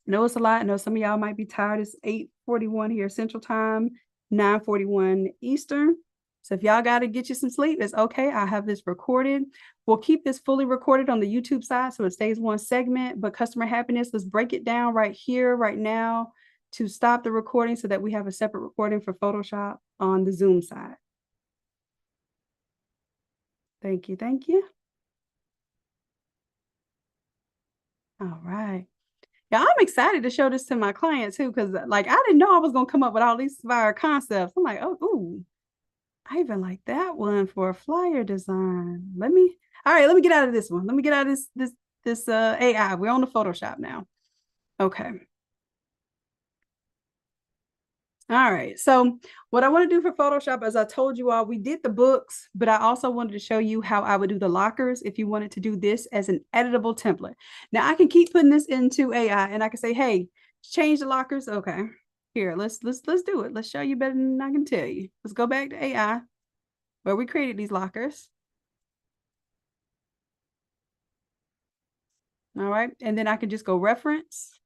I know it's a lot. I know some of y'all might be tired. It's 8:41 here Central Time, 9:41 Eastern. So if y'all got to get you some sleep, it's okay. I have this recorded. We'll keep this fully recorded on the YouTube side so it stays one segment. But customer happiness, let's break it down right here, right now, to stop the recording so that we have a separate recording for Photoshop on the Zoom side. Thank you. Thank you. All right. Yeah, I'm excited to show this to my client too, because like I didn't know I was gonna come up with all these fire concepts. I'm like, oh, ooh, I even like that one for a flyer design. All right, let me get out of this one. Let me get out of this AI. We're on the Photoshop now. Okay. All right. So what I want to do for Photoshop, as I told you all, we did the books, but I also wanted to show you how I would do the lockers if you wanted to do this as an editable template. Now I can keep putting this into AI and I can say, hey, change the lockers. Okay. Here, let's do it. Let's show you better than I can tell you. Let's go back to AI where we created these lockers. All right. And then I can just go reference.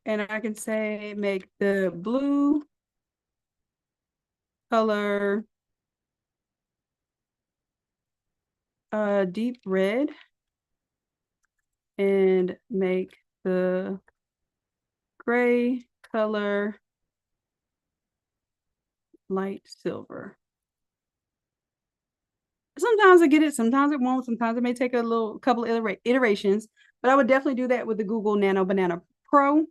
And I can say make the blue color deep red and make the gray color light silver. Sometimes I get it, sometimes it won't, sometimes it may take a couple of iterations, but I would definitely do that with the Google Nano Banana Pro.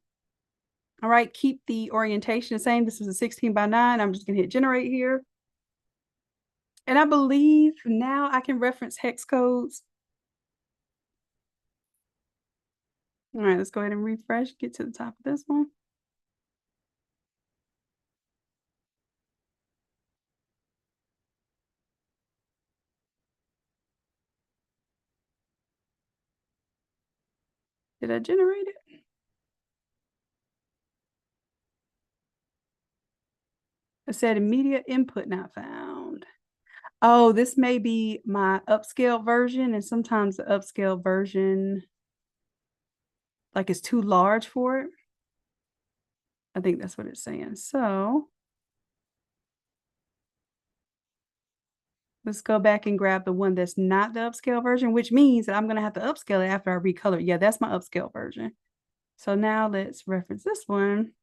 All right, keep the orientation the same. This is a 16:9. I'm just gonna hit generate here. And I believe now I can reference hex codes. All right, let's go ahead and refresh, get to the top of this one. Did I generate it? It said immediate input not found. Oh, this may be my upscale version, and sometimes the upscale version like is too large for it. I think that's what it's saying. So let's go back and grab the one that's not the upscale version, which means that I'm going to have to upscale it after I recolor. Yeah, that's my upscale version. So now let's reference this one.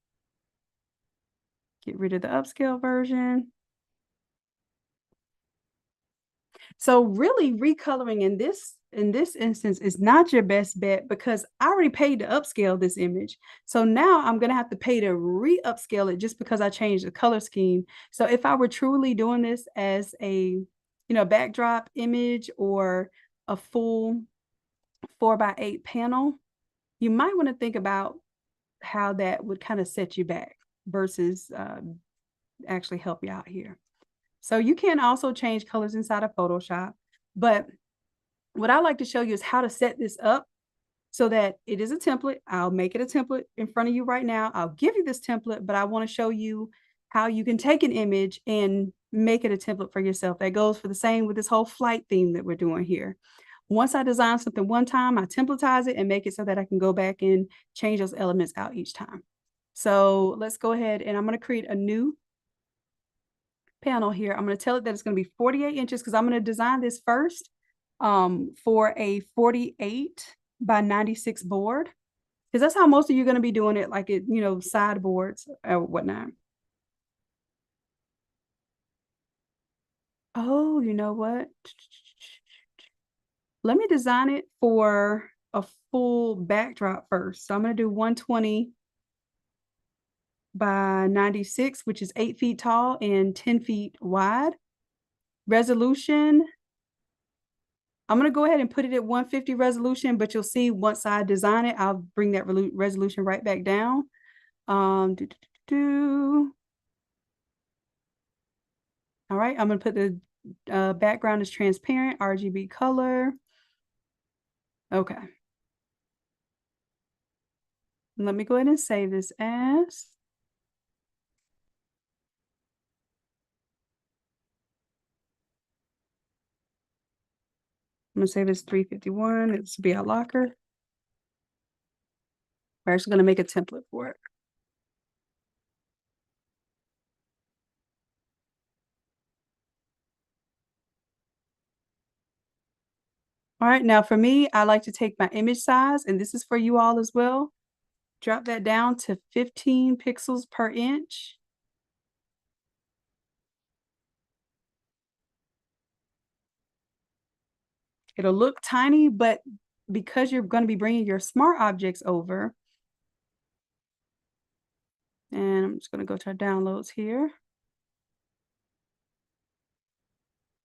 Get rid of the upscale version. So really recoloring in this instance is not your best bet because I already paid to upscale this image. So now I'm going to have to pay to re-upscale it just because I changed the color scheme. So if I were truly doing this as a, backdrop image or a full 4x8 panel, you might want to think about how that would kind of set you back versus actually help you out here. So you can also change colors inside of Photoshop, but what I like to show you is how to set this up so that it is a template. I'll make it a template in front of you right now. I'll give you this template, but I want to show you how you can take an image and make it a template for yourself. That goes for the same with this whole flight theme that we're doing here. Once I design something one time, I templatize it and make it so that I can go back and change those elements out each time. So let's go ahead and I'm going to create a new panel here. I'm going to tell it that it's going to be 48 inches because I'm going to design this first for a 48x96 board, because that's how most of you are going to be doing it, like it, sideboards or whatnot. Oh, you know what? Let me design it for a full backdrop first. So I'm going to do 120x96, which is 8 feet tall and 10 feet wide. Resolution, I'm going to go ahead and put it at 150 resolution, but you'll see once I design it, I'll bring that resolution right back down. All right, I'm going to put the background as transparent, RGB color. Okay. Let me go ahead and save this as. I'm going to save this 351. This will be our locker. We're actually going to make a template for it. All right, now for me, I like to take my image size, and this is for you all as well. Drop that down to 15 pixels per inch. It'll look tiny, but because you're going to be bringing your smart objects over, and I'm just going to go to our downloads here.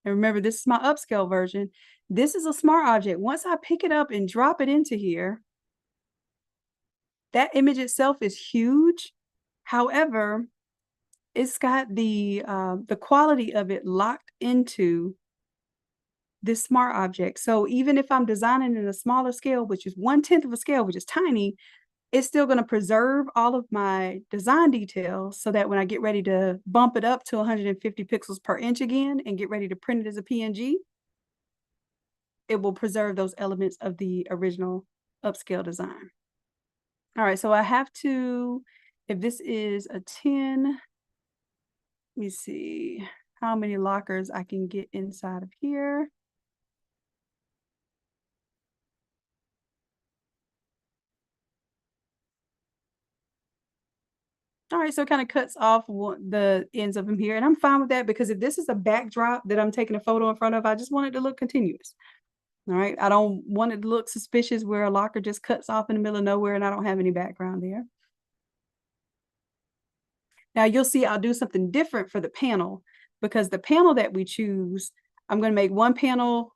And remember, this is my upscale version. This is a smart object. Once I pick it up and drop it into here, that image itself is huge. However, it's got the quality of it locked into this smart object. So even if I'm designing in a smaller scale, which is 1/10 of a scale, which is tiny, it's still going to preserve all of my design details so that when I get ready to bump it up to 150 pixels per inch again and get ready to print it as a PNG, it will preserve those elements of the original upscale design. All right, so I have to, if this is a 10, let me see how many lockers I can get inside of here. All right, so it kind of cuts off the ends of them here, and I'm fine with that because if this is a backdrop that I'm taking a photo in front of, I just want it to look continuous. All right, I don't want it to look suspicious where a locker just cuts off in the middle of nowhere and I don't have any background there. Now you'll see I'll do something different for the panel because the panel that we choose, I'm going to make one panel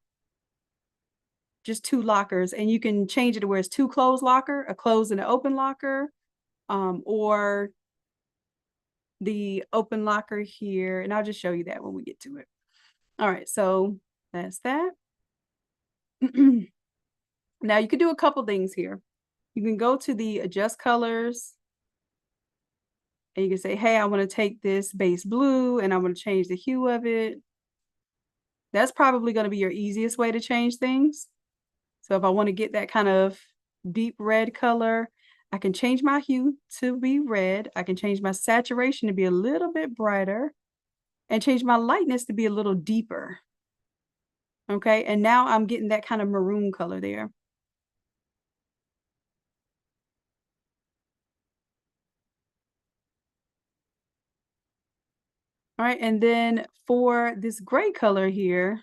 just 2 lockers, and you can change it to where it's 2 closed locker, a closed and an open locker, or the open locker here, and I'll just show you that when we get to it. All right, so that's that. Now you can do a couple things here. You can go to the adjust colors, and you can say, hey, I want to take this base blue and I want to change the hue of it. That's probably going to be your easiest way to change things. So if I want to get that kind of deep red color, I can change my hue to be red. I can change my saturation to be a little bit brighter and change my lightness to be a little deeper. Okay, and now I'm getting that kind of maroon color there. All right, and then for this gray color here,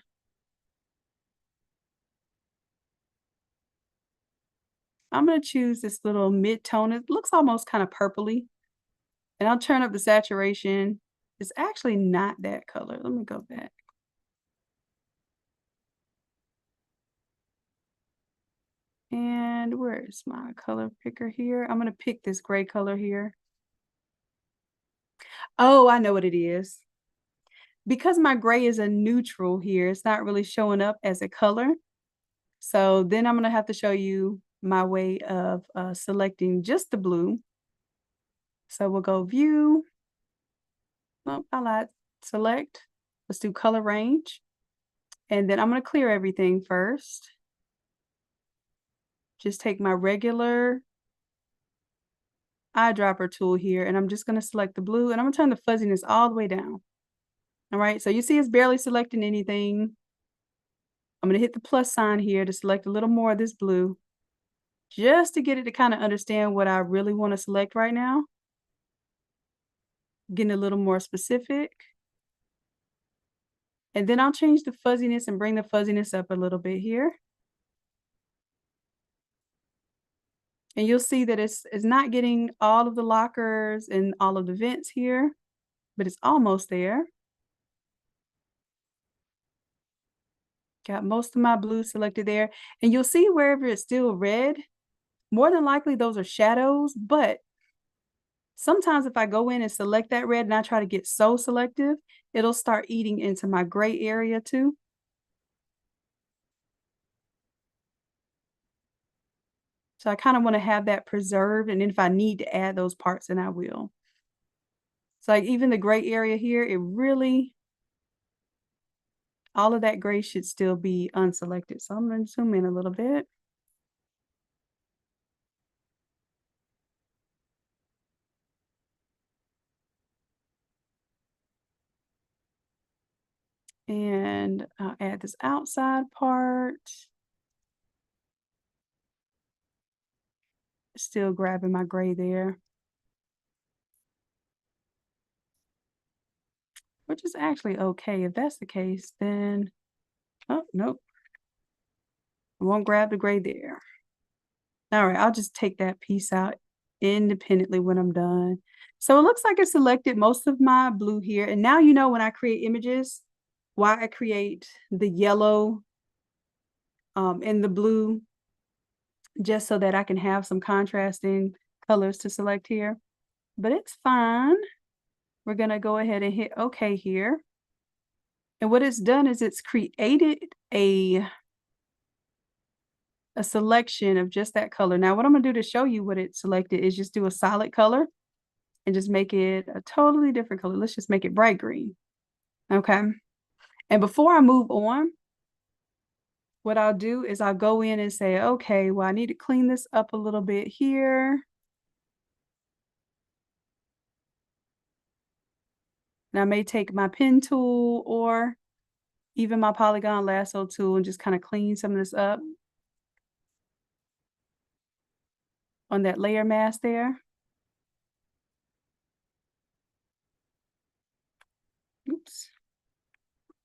I'm going to choose this little mid-tone. It looks almost kind of purpley. And I'll turn up the saturation. It's actually not that color. Let me go back. And where's my color picker here? I'm going to pick this gray color here. Oh, I know what it is. Because my gray is a neutral here, it's not really showing up as a color. So then I'm going to have to show you my way of selecting just the blue. So we'll go view. Oh, I lied. Select. Let's do color range. And then I'm going to clear everything first. Just take my regular eyedropper tool here, and I'm just going to select the blue, and I'm going to turn the fuzziness all the way down. All right, so you see it's barely selecting anything. I'm going to hit the plus sign here to select a little more of this blue, just to get it to kind of understand what I really want to select right now. Getting a little more specific. And then I'll change the fuzziness and bring the fuzziness up a little bit here. And you'll see that it's not getting all of the lockers and all of the vents here, but it's almost there. Got most of my blue selected there. And you'll see wherever it's still red, more than likely those are shadows, but sometimes if I go in and select that red and I try to get so selective, it'll start eating into my gray area too. So I kind of want to have that preserved, and if I need to add those parts, then I will. So like even the gray area here, it really, all of that gray should still be unselected. So I'm going to zoom in a little bit. And I'll add this outside part. Still grabbing my gray there. Which is actually okay. If that's the case, then, oh, nope. I won't grab the gray there. All right, I'll just take that piece out independently when I'm done. So it looks like I selected most of my blue here. And now you know when I create images, why I create the yellow and the blue, just so that I can have some contrasting colors to select here. But it's fine. We're going to go ahead and hit OK here. And what it's done is it's created a selection of just that color. Now, what I'm going to do to show you what it selected is just do a solid color and just make it a totally different color. Let's just make it bright green. Okay. And before I move on, what I'll do is I'll go in and say, okay, well, I need to clean this up a little bit here. And I may take my pen tool or even my polygon lasso tool and just kind of clean some of this up on that layer mask there. Oops.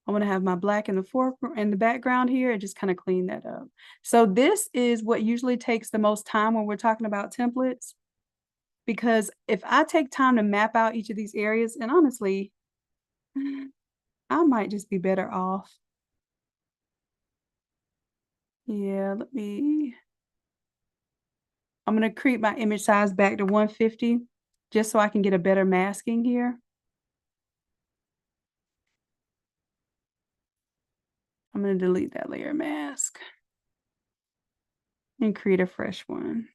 I want to have my black in the foreground and the background here and just kind of clean that up. So this is what usually takes the most time when we're talking about templates, because if I take time to map out each of these areas, and honestly, I might just be better off. Yeah, I'm going to create my image size back to 150 just so I can get a better masking here. I'm going to delete that layer mask and create a fresh one.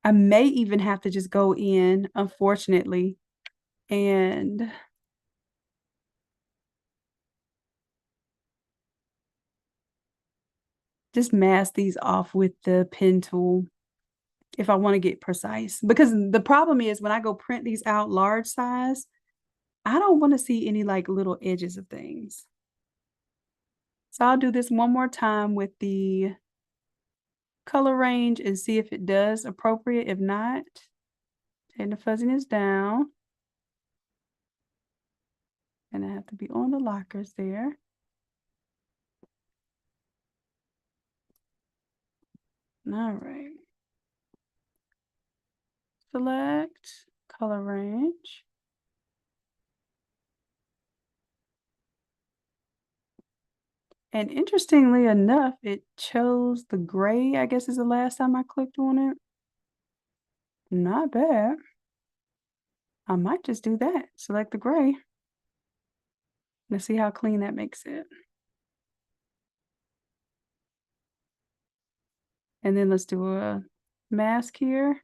I may even have to just go in, unfortunately, and just mask these off with the pen tool if I want to get precise. Because the problem is when I go print these out large size, I don't want to see any like little edges of things. So I'll do this one more time with the color range and see if it does appropriate. If not, turn the fuzziness down. And I have to be on the lockers there. All right. Select color range. And interestingly enough, it chose the gray, I guess is the last time I clicked on it. Not bad. I might just do that. Select the gray. Let's see how clean that makes it. And then let's do a mask here.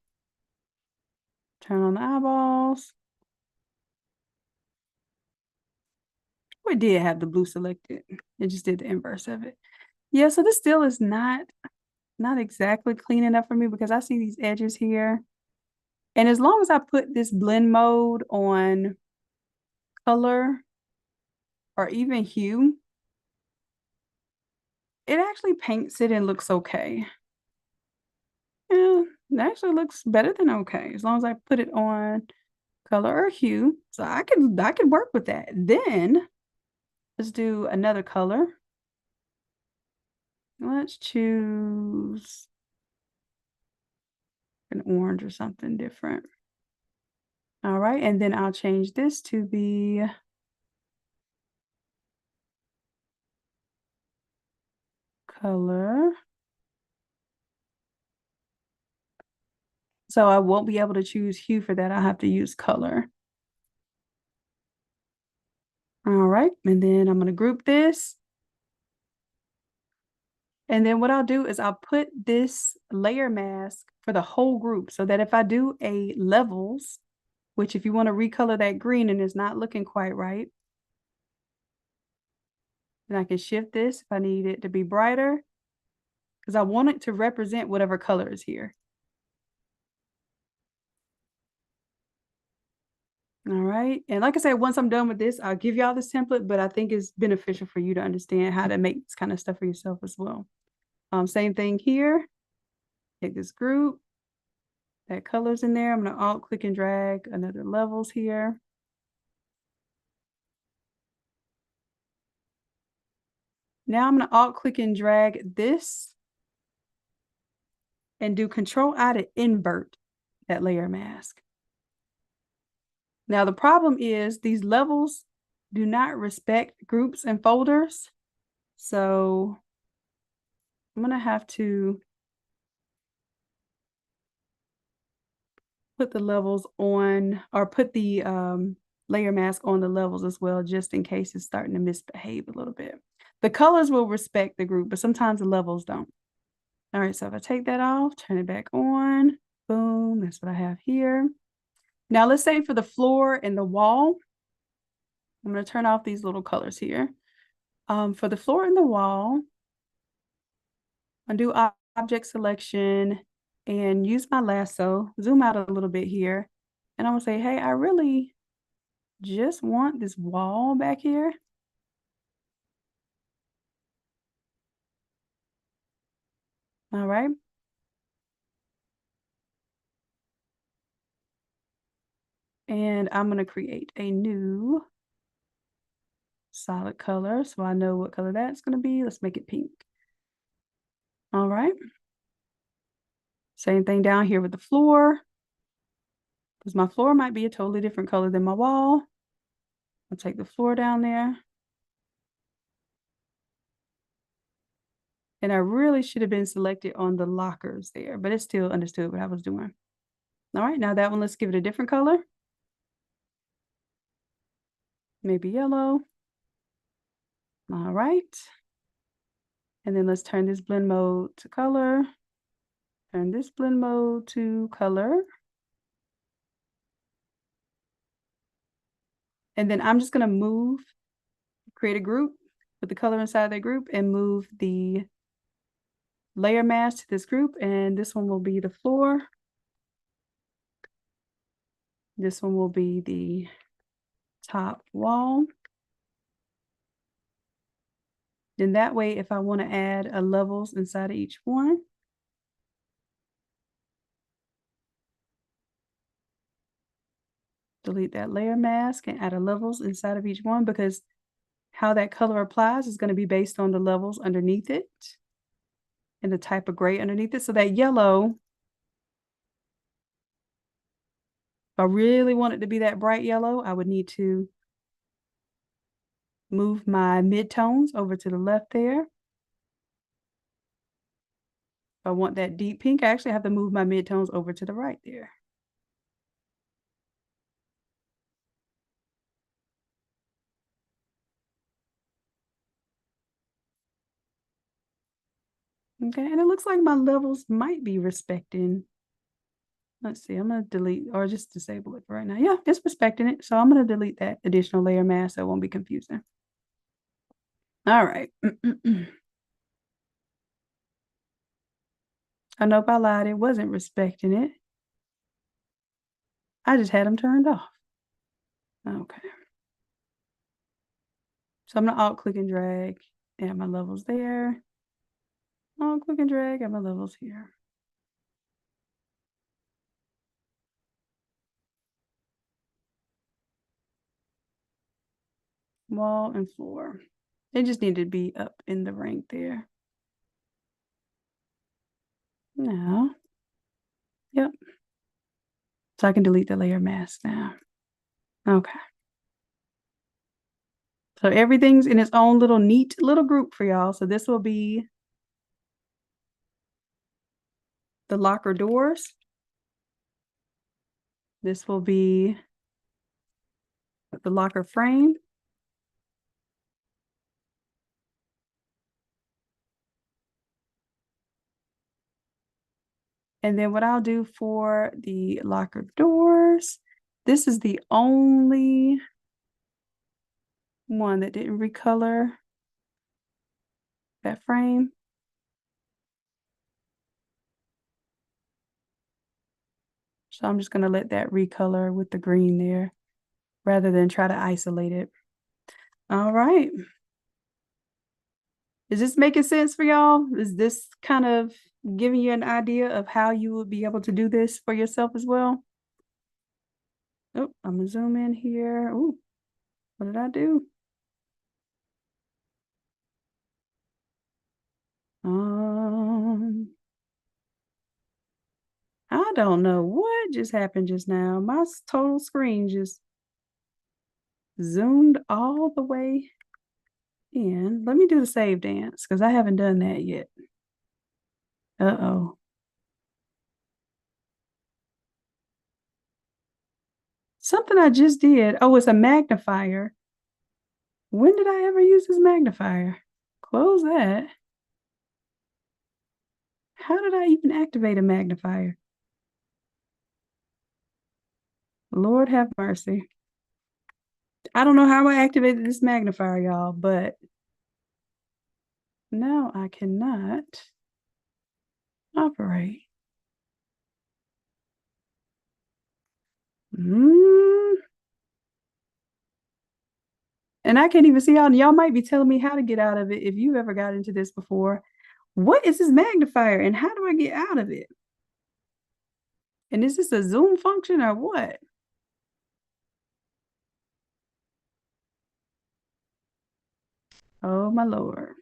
Turn on the eyeballs. We did have the blue selected. It just did the inverse of it. Yeah, so this still is not exactly clean enough for me because I see these edges here. And as long as I put this blend mode on color or even hue, it actually paints it and looks okay. Yeah, it actually looks better than okay as long as I put it on color or hue. So I could work with that. Then let's do another color. Let's choose an orange or something different. All right, and then I'll change this to be color. So I won't be able to choose hue for that. I'll have to use color. All right, and then I'm going to group this. And then what I'll do is I'll put this layer mask for the whole group so that if I do a levels, which if you want to recolor that green and it's not looking quite right, then I can shift this if I need it to be brighter because I want it to represent whatever color is here. All right. And like I said, once I'm done with this, I'll give y'all this template, but I think it's beneficial for you to understand how to make this kind of stuff for yourself as well. Same thing here. Take this group, that color's in there. I'm going to alt click and drag another levels here. Now I'm going to alt click and drag this and do Control-I to invert that layer mask. Now the problem is these levels do not respect groups and folders. So I'm going to have to put the levels on, or put the layer mask on the levels as well, just in case it's starting to misbehave a little bit. The colors will respect the group, but sometimes the levels don't. All right, so if I take that off, turn it back on, boom, that's what I have here. Now let's say for the floor and the wall, I'm going to turn off these little colors here. For the floor and the wall, undo object selection and use my lasso, zoom out a little bit here. And I'm going to say, hey, I really just want this wall back here. All right. And I'm going to create a new solid color, so I know what color that's going to be. Let's make it pink. All right. Same thing down here with the floor, because my floor might be a totally different color than my wall. I'll take the floor down there. And I really should have been selected on the lockers there, but it still understood what I was doing. All right, now that one, let's give it a different color. Maybe yellow. All right. And then let's turn this blend mode to color. Turn this blend mode to color. And then I'm just going to create a group, put the color inside that group, and move the layer mask to this group. And this one will be the floor. This one will be the top wall. Then that way, if I want to add a levels inside of each one, delete that layer mask and add a levels inside of each one, because how that color applies is going to be based on the levels underneath it and the type of gray underneath it. So that yellow, if I really want it to be that bright yellow, I would need to move my midtones over to the left there. If I want that deep pink, I actually have to move my midtones over to the right there. Okay, and it looks like my levels might be respecting. Let's see, I'm going to delete or just disable it for right now. Yeah, it's respecting it. So I'm going to delete that additional layer mask so it won't be confusing. All right. I know if I lied, it wasn't respecting it. I just had them turned off. Okay. So I'm going to alt click and drag, add my levels there. Alt click and drag, add my levels here. Wall and floor. They just need to be up in the rank there. Now, yep. So I can delete the layer mask now. Okay. So everything's in its own little neat little group for y'all. So this will be the locker doors. This will be the locker frame. And then what I'll do for the locker doors, this is the only one that didn't recolor that frame. So I'm just going to let that recolor with the green there rather than try to isolate it. All right. Is this making sense for y'all? Is this kind of giving you an idea of how you would be able to do this for yourself as well. Oh, I'm gonna zoom in here. Oh, what did I do? I don't know what just happened just now. My total screen just zoomed all the way in. Let me do the save dance because I haven't done that yet. Uh-oh. Something I just did. Oh, it's a magnifier. When did I ever use this magnifier? Close that. How did I even activate a magnifier? Lord have mercy. I don't know how I activated this magnifier, y'all, but now I cannot operate. And I can't even see y'all might be telling me how to get out of it if you've ever got into this before. What is this magnifier and how do I get out of it? And is this a zoom function or what? Oh my Lord.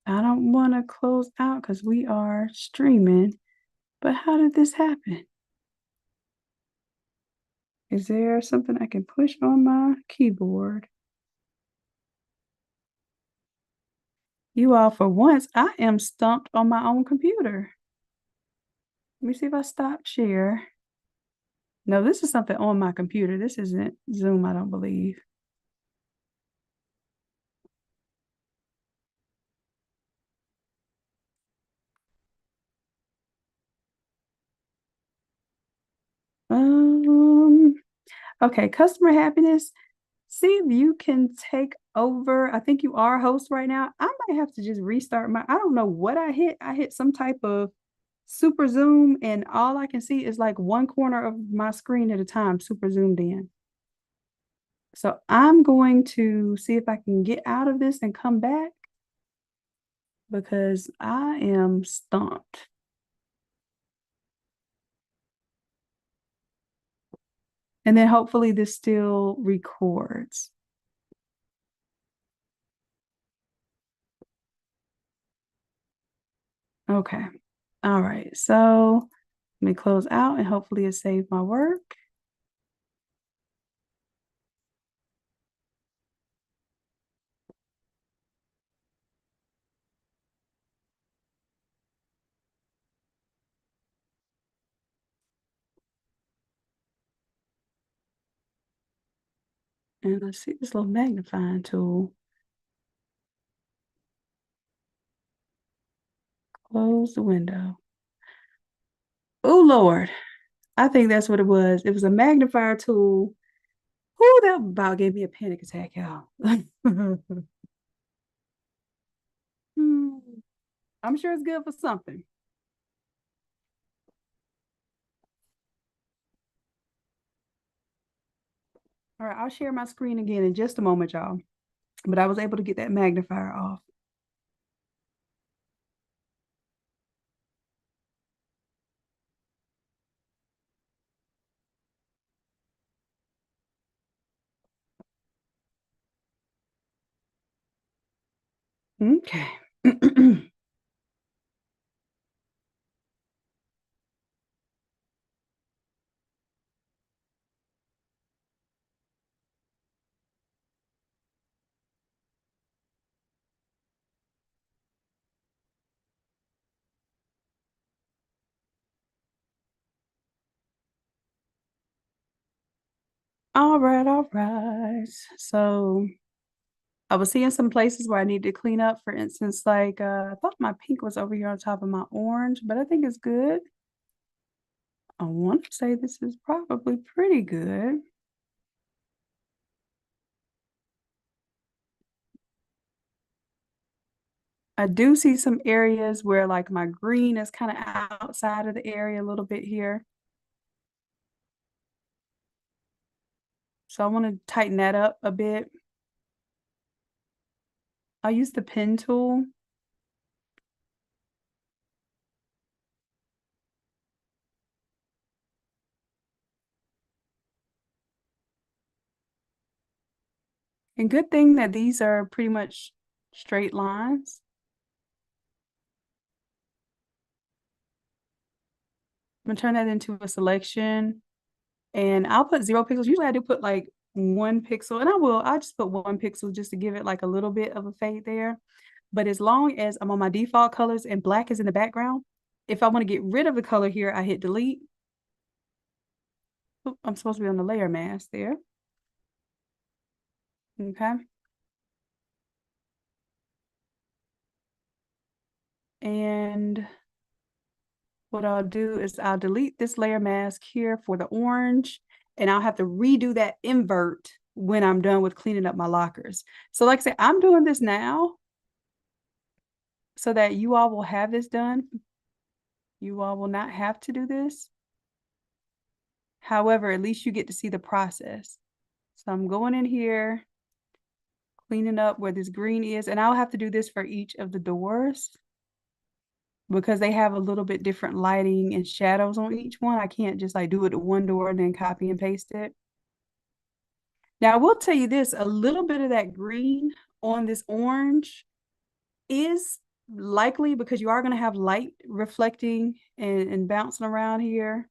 I don't want to close out because we are streaming, but how did this happen? Is there something I can push on my keyboard? You all, for once, I am stumped on my own computer. Let me see if I stop share. No, this is something on my computer. This isn't Zoom, I don't believe. Okay, customer happiness. See if you can take over. I think you are a host right now. I might have to just restart I don't know what I hit. I hit some type of super zoom, and all I can see is like one corner of my screen at a time, super zoomed in. So I'm going to see if I can get out of this and come back because I am stumped. And then hopefully this still records. Okay. All right. So let me close out and hopefully it saved my work. And let's see this little magnifying tool. Close the window. Oh, Lord. I think that's what it was. It was a magnifier tool. Oh, that about gave me a panic attack, y'all. I'm sure it's good for something. All right, I'll share my screen again in just a moment, y'all. But I was able to get that magnifier off. Okay. All right, all right. So I was seeing some places where I need to clean up. For instance, like I thought my pink was over here on top of my orange, but I think it's good. I want to say this is probably pretty good. I do see some areas where like my green is kind of outside of the area a little bit here. So I want to tighten that up a bit. I'll use the pen tool. And good thing that these are pretty much straight lines. I'm gonna turn that into a selection, and I'll put 0 pixels. Usually I do put like 1 pixel, and I'll just put 1 pixel just to give it like a little bit of a fade there. But as long as I'm on my default colors and black is in the background, if I want to get rid of the color here, I hit delete. Oop, I'm supposed to be on the layer mask there. Okay. And what I'll do is I'll delete this layer mask here for the orange, and I'll have to redo that invert when I'm done with cleaning up my lockers. So like I said, I'm doing this now so that you all will have this done. You all will not have to do this. However, at least you get to see the process. So I'm going in here, cleaning up where this green is, and I'll have to do this for each of the doors because they have a little bit different lighting and shadows on each one. I can't just like do it to one door and then copy and paste it. Now, I will tell you this, a little bit of that green on this orange is likely because you are going to have light reflecting and bouncing around here.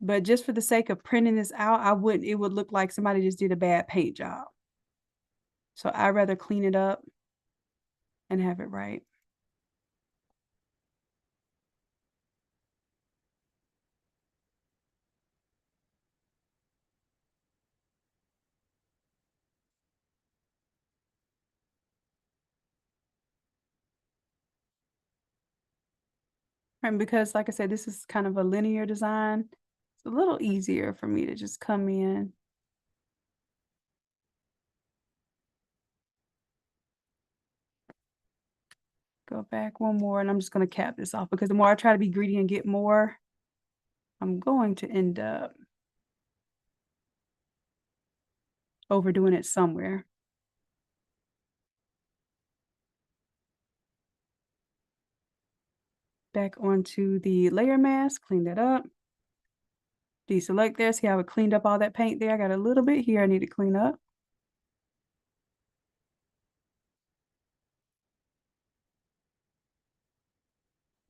But just for the sake of printing this out, it would look like somebody just did a bad paint job. So I'd rather clean it up and have it right. And because, like I said, this is kind of a linear design, it's a little easier for me to just come in. Go back one more, and I'm just going to cap this off because the more I try to be greedy and get more, I'm going to end up overdoing it somewhere. Back onto the layer mask, clean that up. Deselect there, see how it cleaned up all that paint there? I got a little bit here I need to clean up.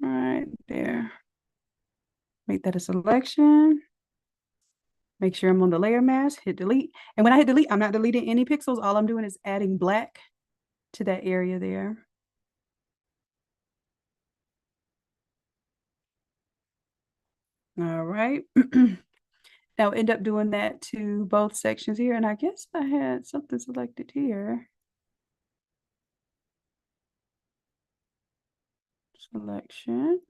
All right, there. Make that a selection. Make sure I'm on the layer mask, hit delete. And when I hit delete, I'm not deleting any pixels. All I'm doing is adding black to that area there. All right. Now end up doing that to both sections here. And I guess I had something selected here. Selection.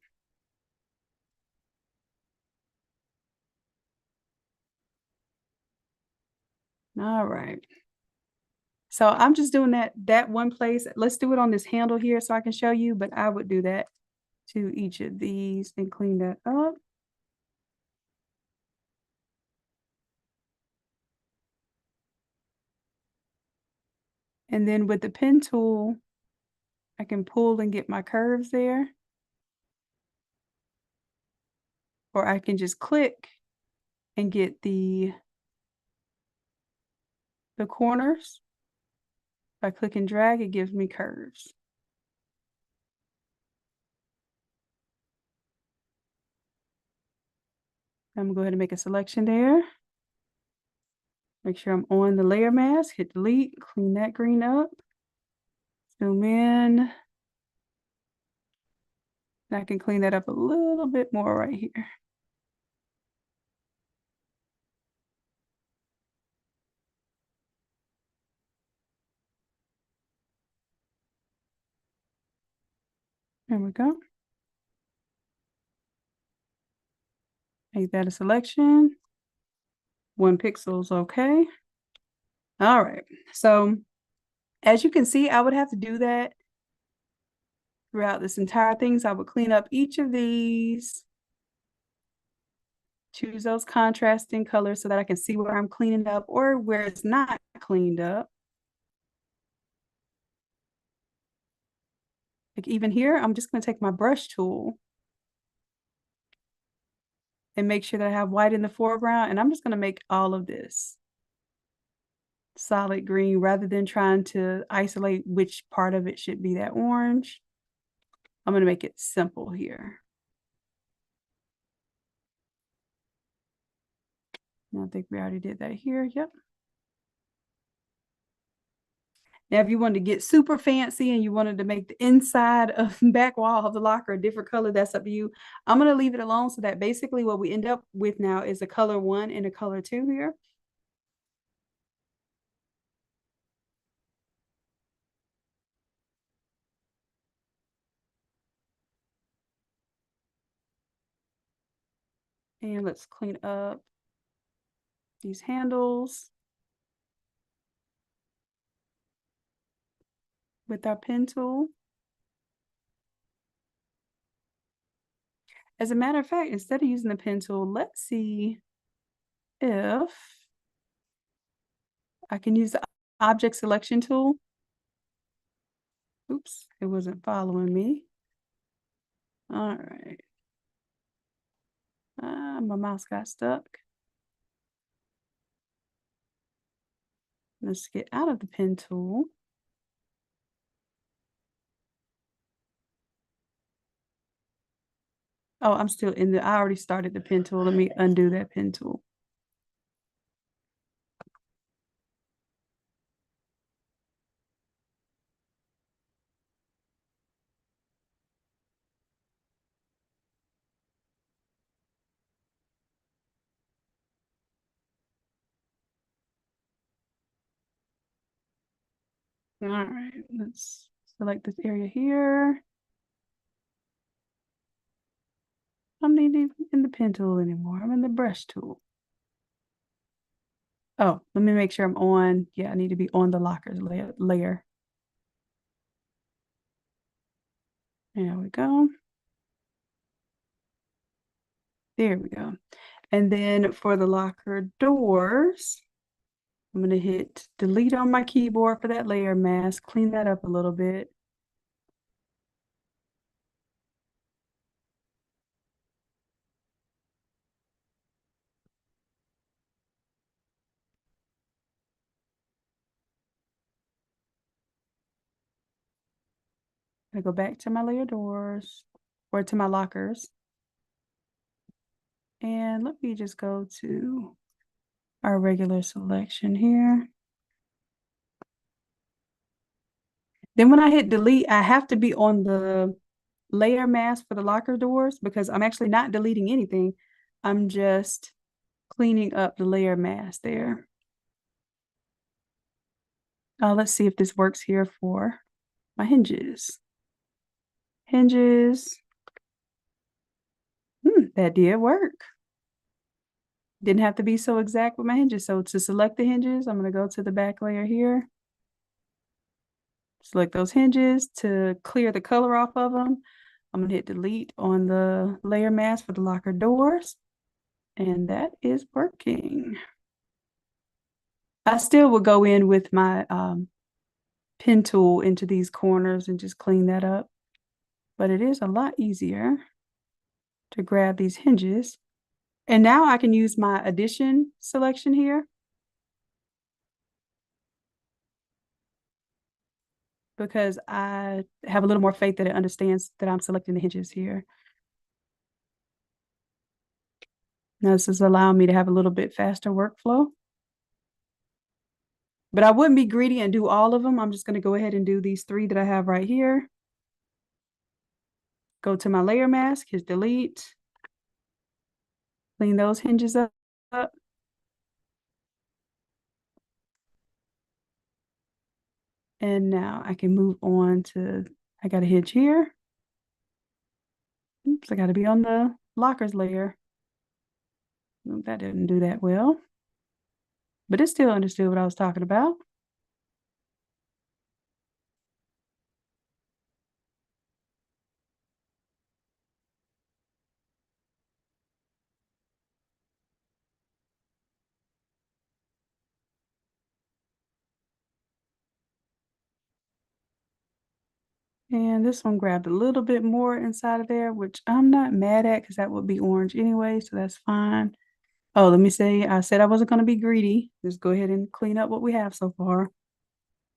All right. So I'm just doing that one place. Let's do it on this handle here so I can show you, but I would do that to each of these and clean that up. And then with the pen tool, I can pull and get my curves there. Or I can just click and get the corners. If I click and drag, it gives me curves. I'm gonna go ahead and make a selection there. Make sure I'm on the layer mask, hit delete, clean that green up. Zoom in. And I can clean that up a little bit more right here. There we go. Make that a selection. 1 pixel is okay. All right. So as you can see, I would have to do that throughout this entire thing. So I would clean up each of these. Choose those contrasting colors so that I can see where I'm cleaning up or where it's not cleaned up. Like even here, I'm just going to take my brush tool and make sure that I have white in the foreground. And I'm just going to make all of this solid green rather than trying to isolate which part of it should be that orange. I'm going to make it simple here. I think we already did that here. Yep. Now, if you wanted to get super fancy and you wanted to make the inside of the back wall of the locker a different color, that's up to you. I'm going to leave it alone so that basically what we end up with now is a color 1 and a color 2 here. And let's clean up these handles with our pen tool. As a matter of fact, instead of using the pen tool, let's see if I can use the object selection tool. Oops, it wasn't following me. All right. My mouse got stuck. Let's get out of the pen tool. Oh, I'm still in the, I already started the pen tool. Let me undo that pen tool. All right, let's select this area here. I'm not even in the pen tool anymore. I'm in the brush tool. Oh, let me make sure I'm on. Yeah, I need to be on the lockers layer. There we go. There we go. And then for the locker doors, I'm going to hit delete on my keyboard for that layer mask, clean that up a little bit. I go back to my layer doors or to my lockers. And let me just go to our regular selection here. Then when I hit delete, I have to be on the layer mask for the locker doors because I'm actually not deleting anything. I'm just cleaning up the layer mask there. Let's see if this works here for my hinges. Hinges. That did work. Didn't have to be so exact with my hinges. So to select the hinges, I'm going to go to the back layer here. Select those hinges. To clear the color off of them, I'm going to hit delete on the layer mask for the locker doors. And that is working. I still will go in with my pen tool into these corners and just clean that up. But it is a lot easier to grab these hinges. And now I can use my addition selection here. Because I have a little more faith that it understands that I'm selecting the hinges here. Now this is allowing me to have a little bit faster workflow. But I wouldn't be greedy and do all of them. I'm just going to go ahead and do these 3 that I have right here. Go to my layer mask, hit delete. Clean those hinges up. And now I can move on to, I got a hinge here. Oops, I got to be on the lockers layer. That didn't do that well. But it still understood what I was talking about. And this one grabbed a little bit more inside of there, which I'm not mad at because that would be orange anyway, so that's fine. Oh, let me say, I said I wasn't going to be greedy. Just go ahead and clean up what we have so far.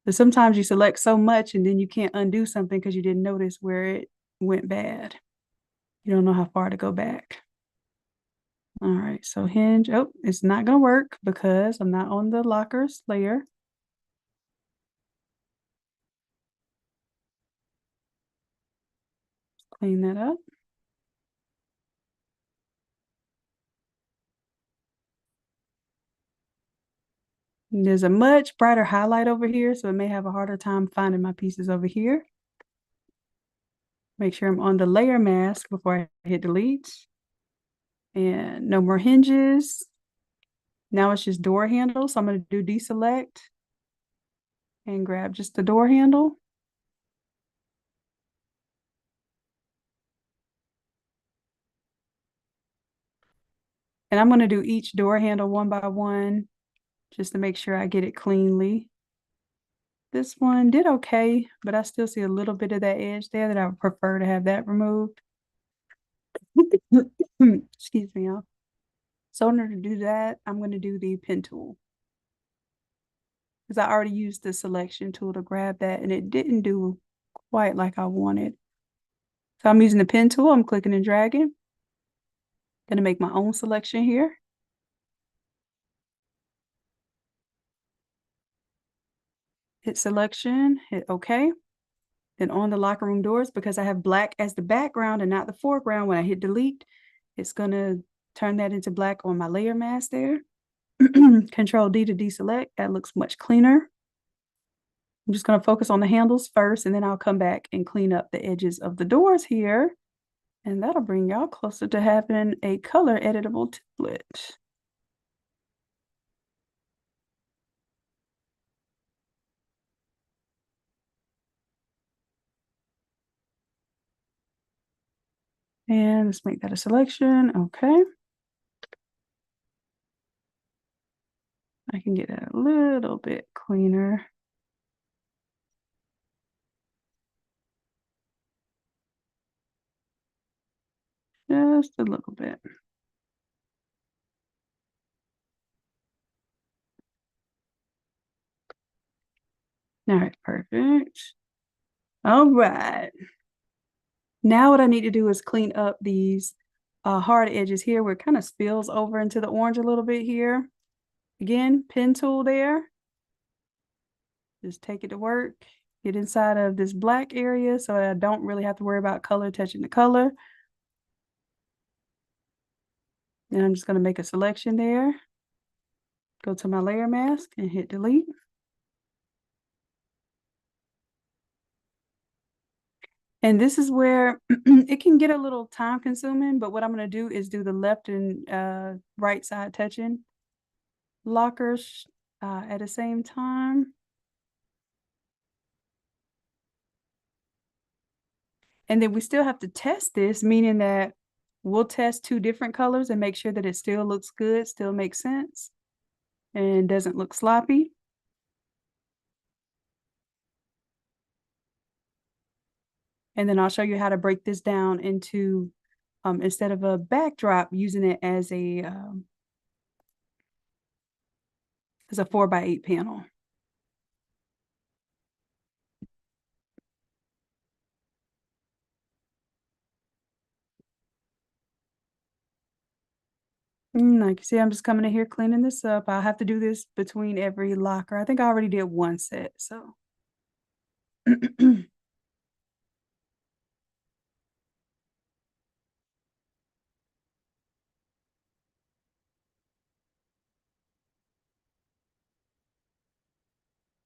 But sometimes you select so much and then you can't undo something because you didn't notice where it went bad. You don't know how far to go back. All right, so hinge. Oh, it's not going to work because I'm not on the lockers layer. Clean that up. And there's a much brighter highlight over here, so it may have a harder time finding my pieces over here. Make sure I'm on the layer mask before I hit delete. And no more hinges. Now it's just door handle. So I'm going to do deselect and grab just the door handle. And I'm going to do each door handle one by one just to make sure I get it cleanly. This one did okay, but I still see a little bit of that edge there that I would prefer to have that removed. Excuse me, y'all. So in order to do that, I'm going to do the pen tool. Because I already used the selection tool to grab that and it didn't do quite like I wanted. So I'm using the pen tool, I'm clicking and dragging. Gonna make my own selection here. Hit selection, hit OK. Then on the locker room doors, because I have black as the background and not the foreground, when I hit delete, it's gonna turn that into black on my layer mask there. Control D to deselect, that looks much cleaner. I'm just gonna focus on the handles first, and then I'll come back and clean up the edges of the doors here. And that'll bring y'all closer to having a color editable template. And let's make that a selection. Okay. I can get that a little bit cleaner. Just a little bit. All right, perfect. All right. Now what I need to do is clean up these hard edges here where it kind of spills over into the orange a little bit here. Again, pen tool there. Just take it to work. Get inside of this black area so I don't really have to worry about color touching the color. And I'm just going to make a selection there. Go to my layer mask and hit delete. And this is where it can get a little time consuming, but what I'm going to do is do the left and right side touching lockers at the same time. And then we still have to test this, meaning that we'll test two different colors and make sure that it still looks good, still makes sense, and doesn't look sloppy. And then I'll show you how to break this down into, instead of a backdrop, using it as a 4x8 panel. Like you see, I'm just coming in here cleaning this up. I'll have to do this between every locker. I think I already did one set, so.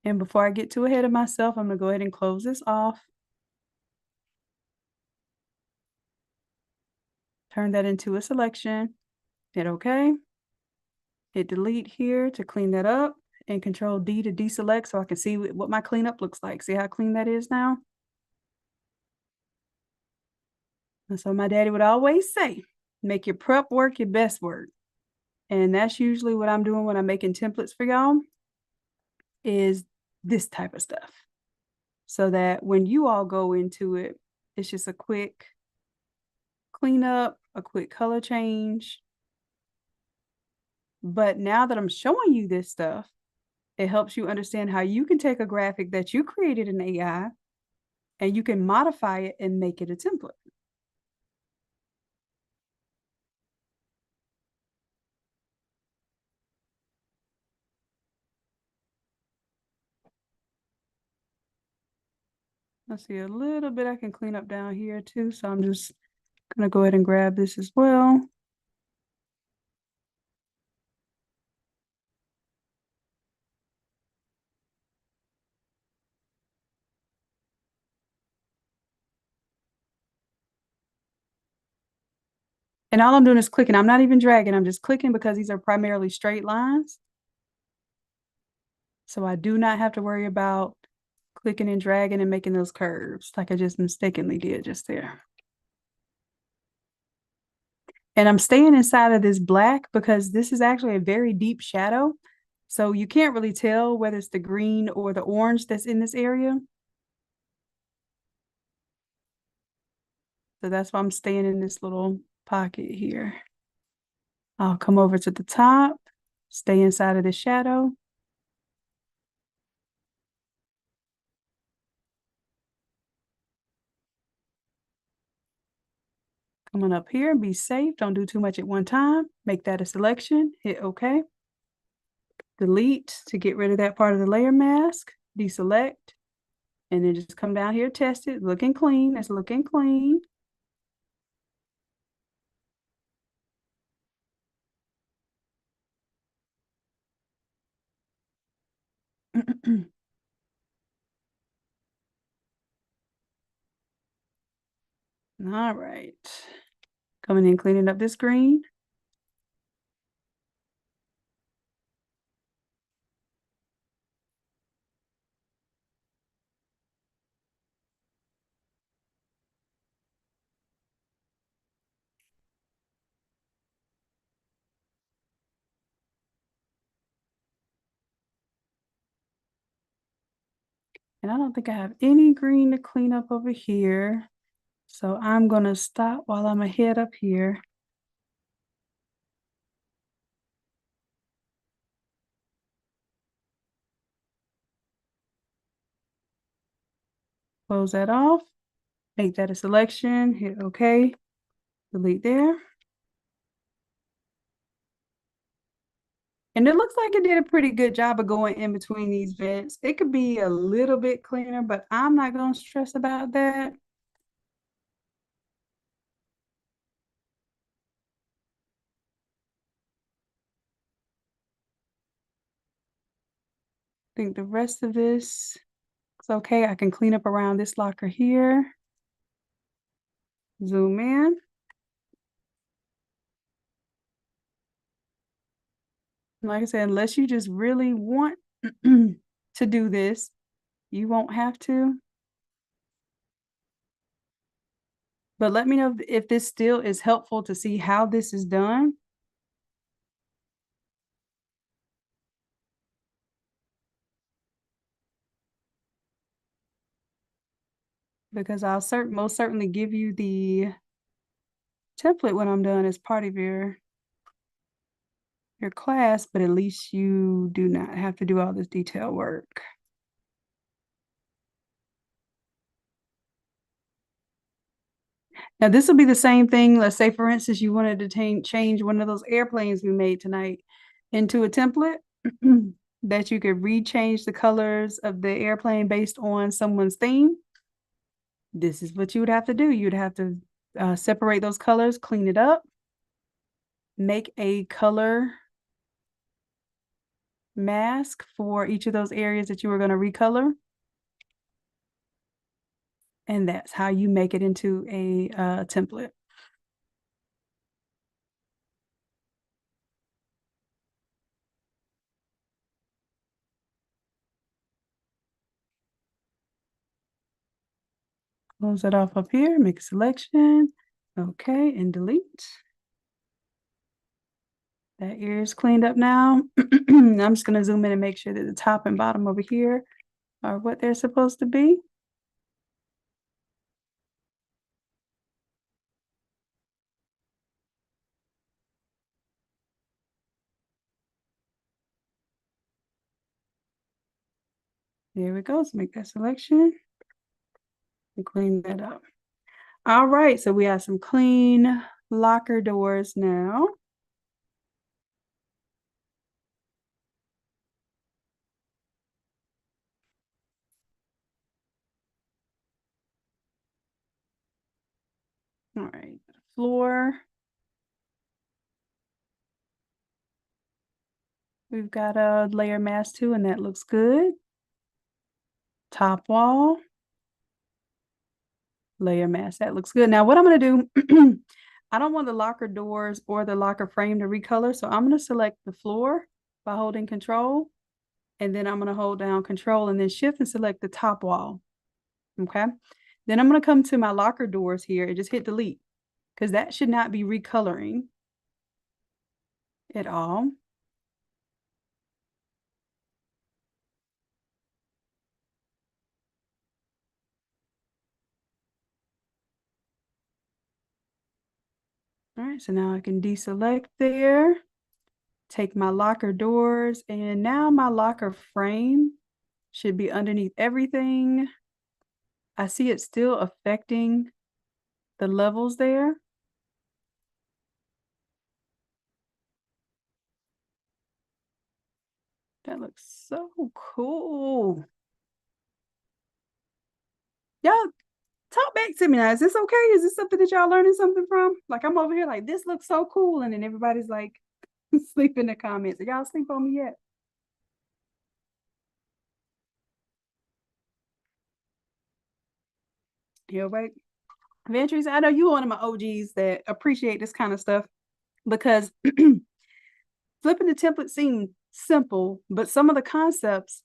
And before I get too ahead of myself, I'm gonna go ahead and close this off. Turn that into a selection. Hit OK. Hit delete here to clean that up, and Control D to deselect so I can see what my cleanup looks like. See how clean that is now? And so my daddy would always say, make your prep work your best work. And that's usually what I'm doing when I'm making templates for y'all, is this type of stuff. so that when you all go into it, it's just a quick cleanup, a quick color change. But now that I'm showing you this stuff, it helps you understand how you can take a graphic that you created in AI and you can modify it and make it a template. Let's see, a little bit I can clean up down here too. So I'm just gonna go ahead and grab this as well. And all I'm doing is clicking. I'm not even dragging. I'm just clicking because these are primarily straight lines. So I do not have to worry about clicking and dragging and making those curves like I just mistakenly did just there. And I'm staying inside of this black because this is actually a very deep shadow. So you can't really tell whether it's the green or the orange that's in this area. So that's why I'm staying in this little pocket here. I'll come over to the top, stay inside of the shadow. Come on up here, be safe. Don't do too much at one time. Make that a selection, hit OK. Delete to get rid of that part of the layer mask, deselect, and then just come down here, test it, looking clean, it's looking clean. All right, coming in, cleaning up this green. And I don't think I have any green to clean up over here. So I'm gonna stop while I'm ahead up here. Close that off, make that a selection, hit OK, delete there. And it looks like it did a pretty good job of going in between these vents. It could be a little bit cleaner, but I'm not going to stress about that. I think the rest of this is okay. I can clean up around this locker here. Zoom in. Like I said, unless you just really want to do this, you won't have to. But let me know if this still is helpful to see how this is done. Because I'll most certainly give you the template when I'm done as part of your class, but at least you do not have to do all this detail work. Now this will be the same thing. Let's say, for instance, you wanted to change one of those airplanes we made tonight into a template that you could rechange the colors of the airplane based on someone's theme. This is what you would have to do. You'd have to separate those colors, clean it up, make a color mask for each of those areas that you were going to recolor. And that's how you make it into a template. Close that off up here, make a selection. Okay, and delete. That ear is cleaned up now. I'm just going to zoom in and make sure that the top and bottom over here are what they're supposed to be. There we go. Let's make that selection and clean that up. All right, so we have some clean locker doors now. All right, floor. We've got a layer mask too, and that looks good. Top wall. Layer mask, that looks good. Now what I'm gonna do, I don't want the locker doors or the locker frame to recolor, so I'm gonna select the floor by holding control, and then I'm gonna hold down control and then shift and select the top wall, okay? Then I'm gonna come to my locker doors here and just hit delete, because that should not be recoloring at all. All right, so now I can deselect there, take my locker doors, and now my locker frame should be underneath everything. I see it still affecting the levels there. That looks so cool. Y'all talk back to me now. Is this okay? Is this something that y'all learning something from? Like I'm over here like this looks so cool, and then everybody's like sleep in the comments. Are y'all sleep on me yet? Yeah, right. Ventures, I know you one of my OGs that appreciate this kind of stuff because flipping the template seems simple, but some of the concepts,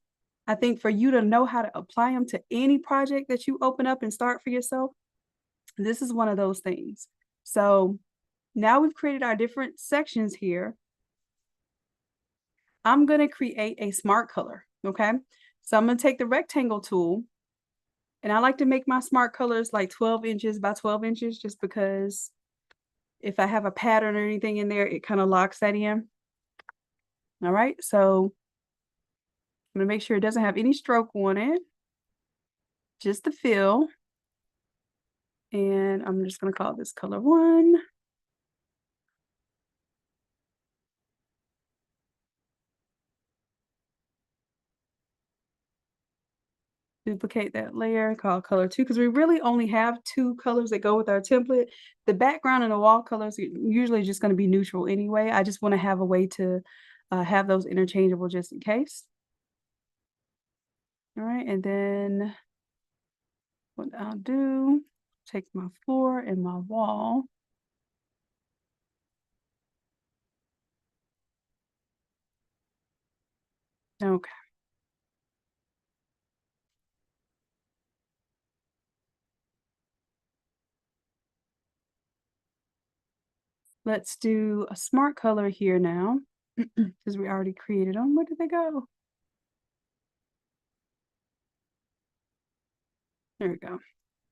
I think for you to know how to apply them to any project that you open up and start for yourself, this is one of those things. So now we've created our different sections here. I'm going to create a smart color, okay? So I'm going to take the rectangle tool, and I like to make my smart colors like 12 inches by 12 inches just because if I have a pattern or anything in there, it kind of locks that in. All right, so I'm going to make sure it doesn't have any stroke on it, just the fill. And I'm just going to call this color 1. Duplicate that layer, call color 2, because we really only have 2 colors that go with our template. The background and the wall colors are usually just going to be neutral anyway. I just want to have a way to have those interchangeable just in case. All right, and then what I'll do, take my floor and my wall. Okay. Let's do a smart color here now, because we already created them. Where did they go? There we go.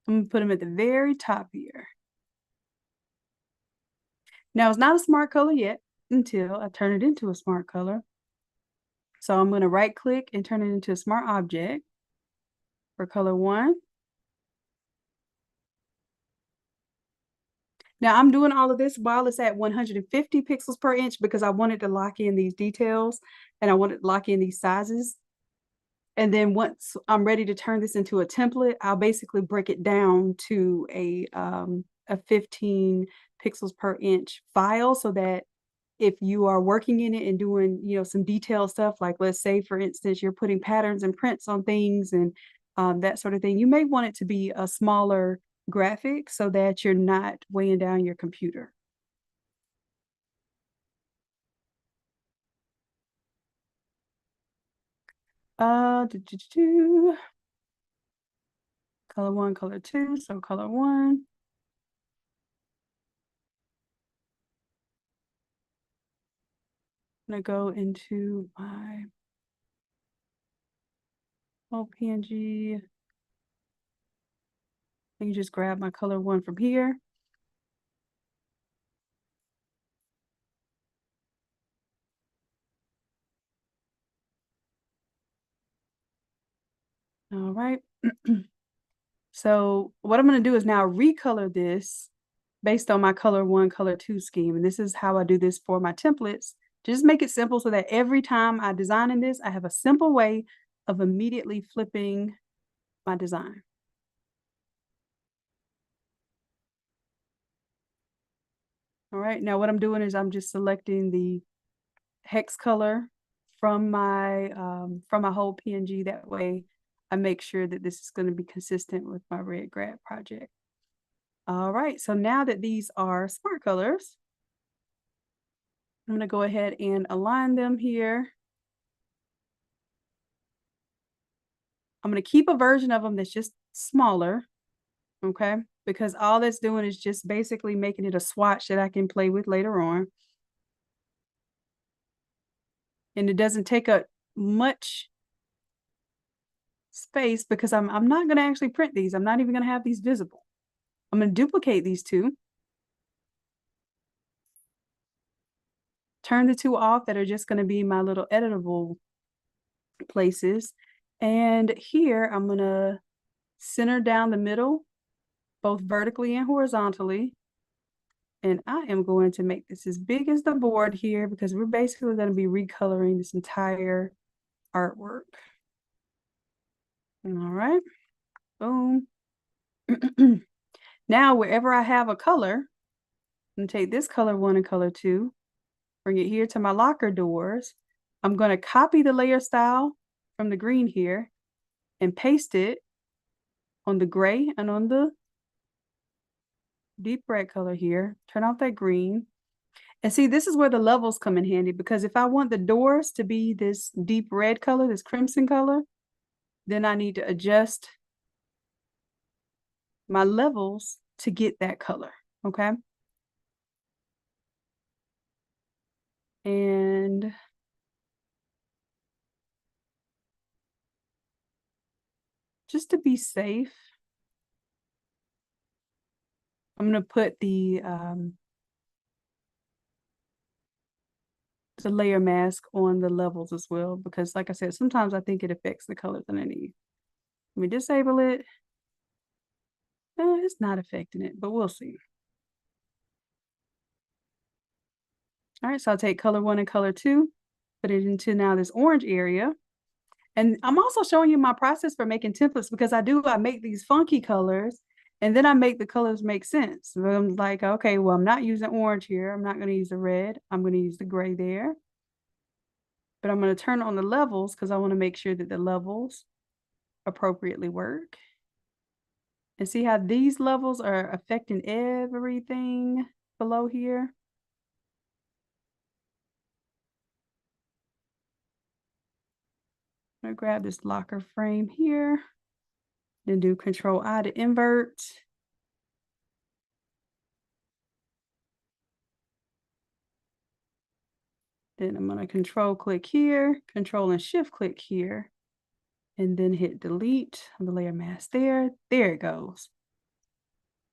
I'm gonna put them at the very top here. Now it's not a smart color yet until I turn it into a smart color. So I'm going to right click and turn it into a smart object for color 1. Now I'm doing all of this while it's at 150 pixels per inch because I wanted to lock in these details and I wanted to lock in these sizes. And then once I'm ready to turn this into a template, I'll basically break it down to a 15 pixels per inch file so that if you are working in it and doing, some detailed stuff, like let's say, for instance, you're putting patterns and prints on things and that sort of thing, you may want it to be a smaller graphic so that you're not weighing down your computer. Color 1, color 2, so color 1. I'm gonna go into my PNG. I can just grab my color 1 from here. All right. So what I'm going to do is now recolor this based on my color 1, color 2 scheme. And this is how I do this for my templates. Just make it simple so that every time I design in this, I have a simple way of immediately flipping my design. All right, now what I'm doing is I'm just selecting the hex color from my whole PNG. That way I make sure that this is going to be consistent with my red grad project. All right, so now that these are smart colors, I'm going to go ahead and align them here. I'm going to keep a version of them that's just smaller, okay? Because all that's doing is just basically making it a swatch that I can play with later on. And it doesn't take up much space because I'm not going to actually print these. I'm not even going to have these visible. I'm going to duplicate these two. Turn the two off that are just going to be my little editable places. And here I'm going to center down the middle, both vertically and horizontally. And I am going to make this as big as the board here because we're basically going to be recoloring this entire artwork. All right, boom. Now, wherever I have a color, I'm going to take this color 1 and color 2, bring it here to my locker doors. I'm going to copy the layer style from the green here and paste it on the gray and on the deep red color here. Turn off that green. And see, this is where the levels come in handy because if I want the doors to be this deep red color, this crimson color, then I need to adjust my levels to get that color, okay? And just to be safe, I'm going to put the layer mask on the levels as well, because like I said, sometimes I think it affects the colors underneath. Let me disable it. It's not affecting it, but we'll see. All right, so I'll take color 1 and color 2, put it into now this orange area. And I'm also showing you my process for making templates because I make these funky colors and then I make the colors make sense. So I'm like, okay, well, I'm not using orange here. I'm not going to use the red. I'm going to use the gray there. But I'm going to turn on the levels because I want to make sure that the levels appropriately work. And see how these levels are affecting everything below here? I'm going to grab this locker frame here, then do Control-I to invert. Then I'm going to Control-click here, Control and Shift-click here, and then hit Delete on the layer mask there. There it goes.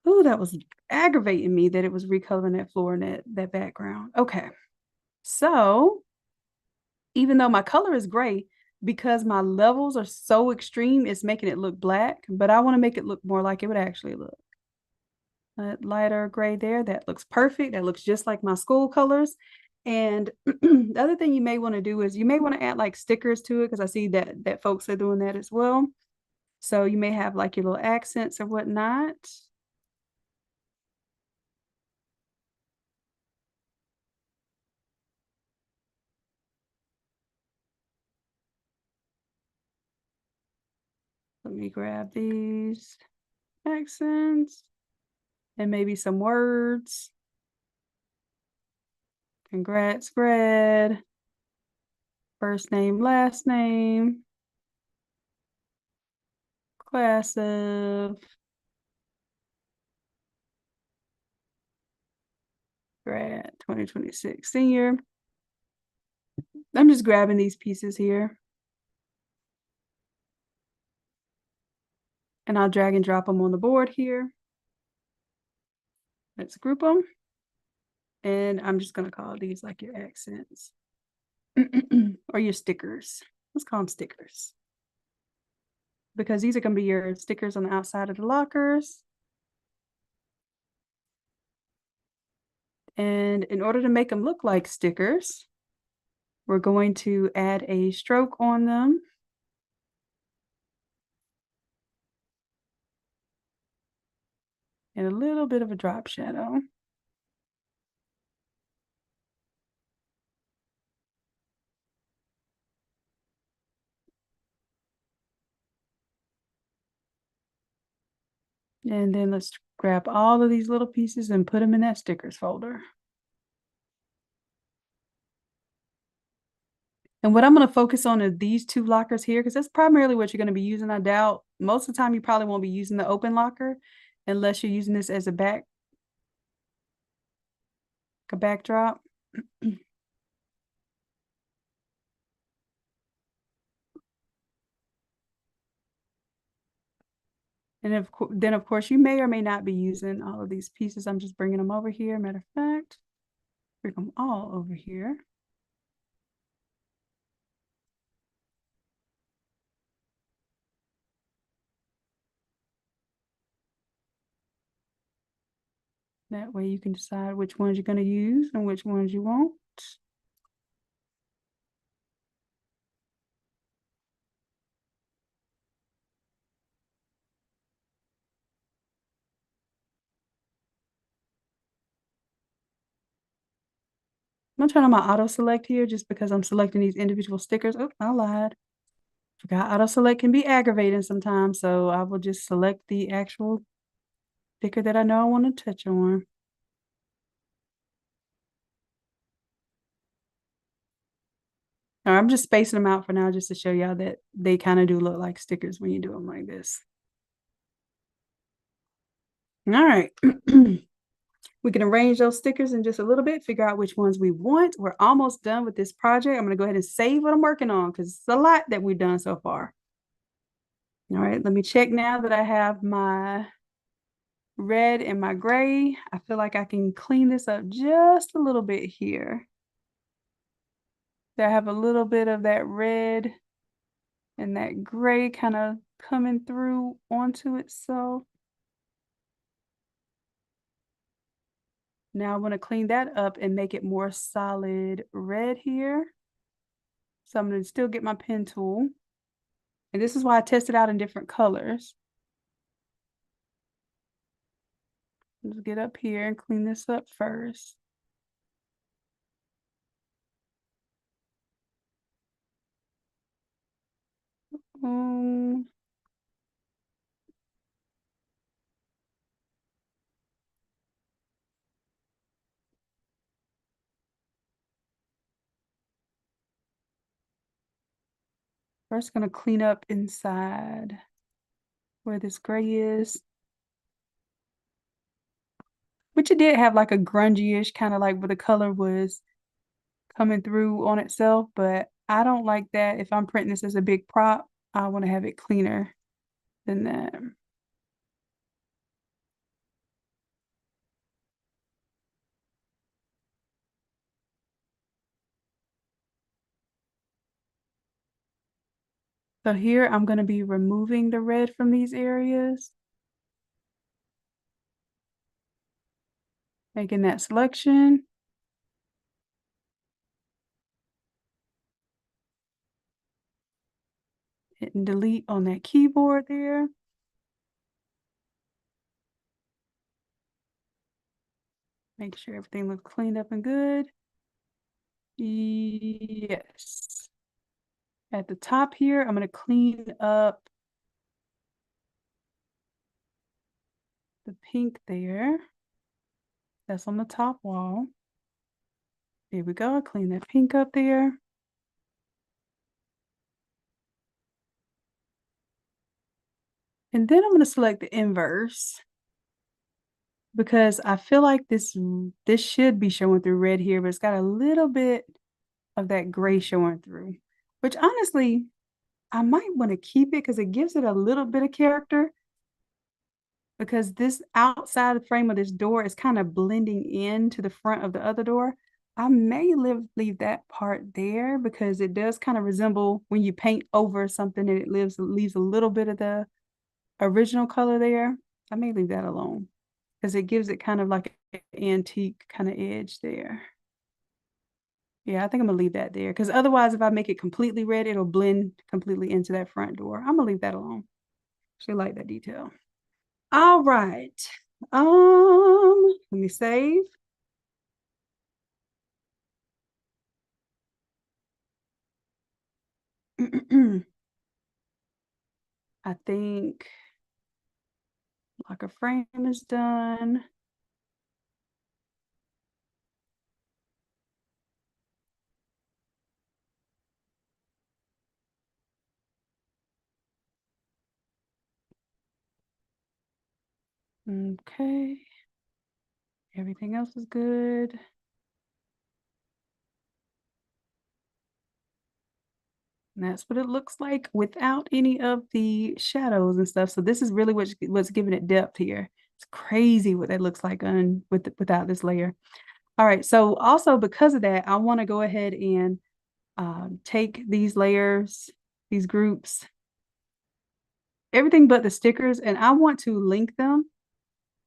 Ooh, that was aggravating me that it was recoloring that floor and that background. Okay. So even though my color is gray, because my levels are so extreme, it's making it look black, but I want to make it look more like it would actually look. That lighter gray there, that looks perfect. That looks just like my school colors. And the other thing you may want to do is you may want to add like stickers to it because I see that folks are doing that as well. So you may have like your little accents or whatnot. Let me grab these accents and maybe some words. Congrats, grad. First name, last name. Class of grad 2026 senior. I'm just grabbing these pieces here. And I'll drag and drop them on the board here. Let's group them. And I'm just going to call these like your accents or your stickers. Let's call them stickers. because these are going to be your stickers on the outside of the lockers. And in order to make them look like stickers, we're going to add a stroke on them. And a little bit of a drop shadow. And then let's grab all of these little pieces and put them in that stickers folder. And what I'm going to focus on is these two lockers here, because that's primarily what you're going to be using. I doubt most of the time you probably won't be using the open locker unless you're using this as a backdrop. And then of course you may or may not be using all of these pieces. I'm just bringing them over here. Matter of fact, bring them all over here. That way you can decide which ones you're going to use and which ones you won't. I'm gonna turn on my auto select here just because I'm selecting these individual stickers. Oh, I lied. Forgot auto select can be aggravating sometimes, so I will just select the actual sticker that I know I want to touch on. Now, I'm just spacing them out for now just to show y'all that they kind of do look like stickers when you do them like this. All right. We can arrange those stickers in just a little bit, figure out which ones we want. We're almost done with this project. I'm going to go ahead and save what I'm working on because it's a lot that we've done so far. All right, let me check now that I have my red and my gray. I feel like I can clean this up just a little bit here. So I have a little bit of that red and that gray kind of coming through onto itself. Now I want to clean that up and make it more solid red here. So I'm going to still get my pen tool. And this is why I tested out in different colors. Let's get up here and clean this up first. Um, First, gonna clean up inside where this gray is. Which it did have like a grungy-ish kind of like where the color was coming through on itself, but I don't like that. If I'm printing this as a big prop, I want to have it cleaner than that. So here I'm going to be removing the red from these areas. Making that selection. Hitting delete on that keyboard there. Make sure everything looks cleaned up and good. Yes. At the top here, I'm going to clean up the pink there. That's on the top wall. There we go. Clean that pink up there. And then I'm going to select the inverse because I feel like this should be showing through red here, but it's got a little bit of that gray showing through, which honestly, I might want to keep it because it gives it a little bit of character, because this outside frame of this door is kind of blending into the front of the other door. I may leave that part there because it does kind of resemble when you paint over something and it leaves a little bit of the original color there. I may leave that alone because it gives it kind of like an antique kind of edge there. Yeah, I think I'm gonna leave that there because otherwise, if I make it completely red, it'll blend completely into that front door. I'm gonna leave that alone. Actually like that detail. All right. Let me save. I think like a frame is done. Okay. Everything else is good. And that's what it looks like without any of the shadows and stuff. So this is really what's giving it depth here. It's crazy what that looks like without this layer. All right, so also because of that, I want to go ahead and take these layers, these groups, everything but the stickers, and I want to link them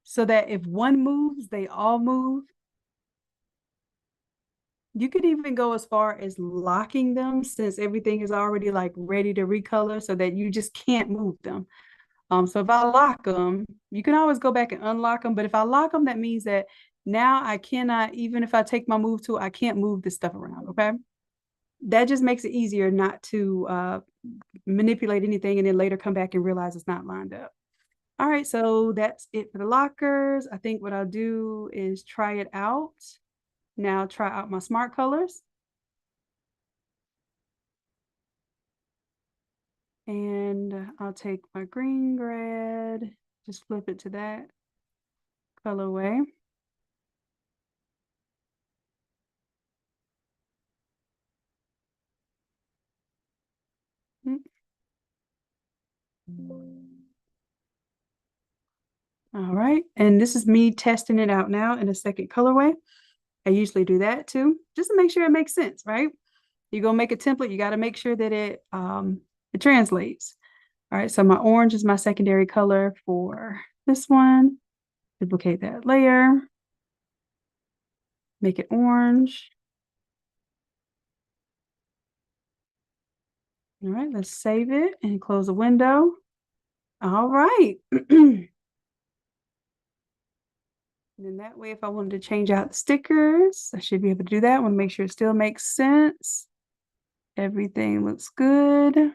so that if one moves, they all move. You could even go as far as locking them since everything is already like ready to recolor so that you just can't move them. So if I lock them, you can always go back and unlock them. But if I lock them, that means that now I cannot, even if I take my move tool, I can't move this stuff around. Okay. That just makes it easier not to manipulate anything and then later come back and realize it's not lined up. All right. So that's it for the lockers. I think what I'll do is try it out. Now try out my smart colors. And I'll take my green grad, just flip it to that colorway. All right, and this is me testing it out now in a second colorway. I usually do that too, just to make sure it makes sense, right? You're gonna make a template, you gotta make sure that it translates. All right, so my orange is my secondary color for this one. Duplicate that layer, make it orange. All right, let's save it and close the window. All right. And then that way, if I wanted to change out the stickers, I should be able to do that. I want to make sure it still makes sense. Everything looks good.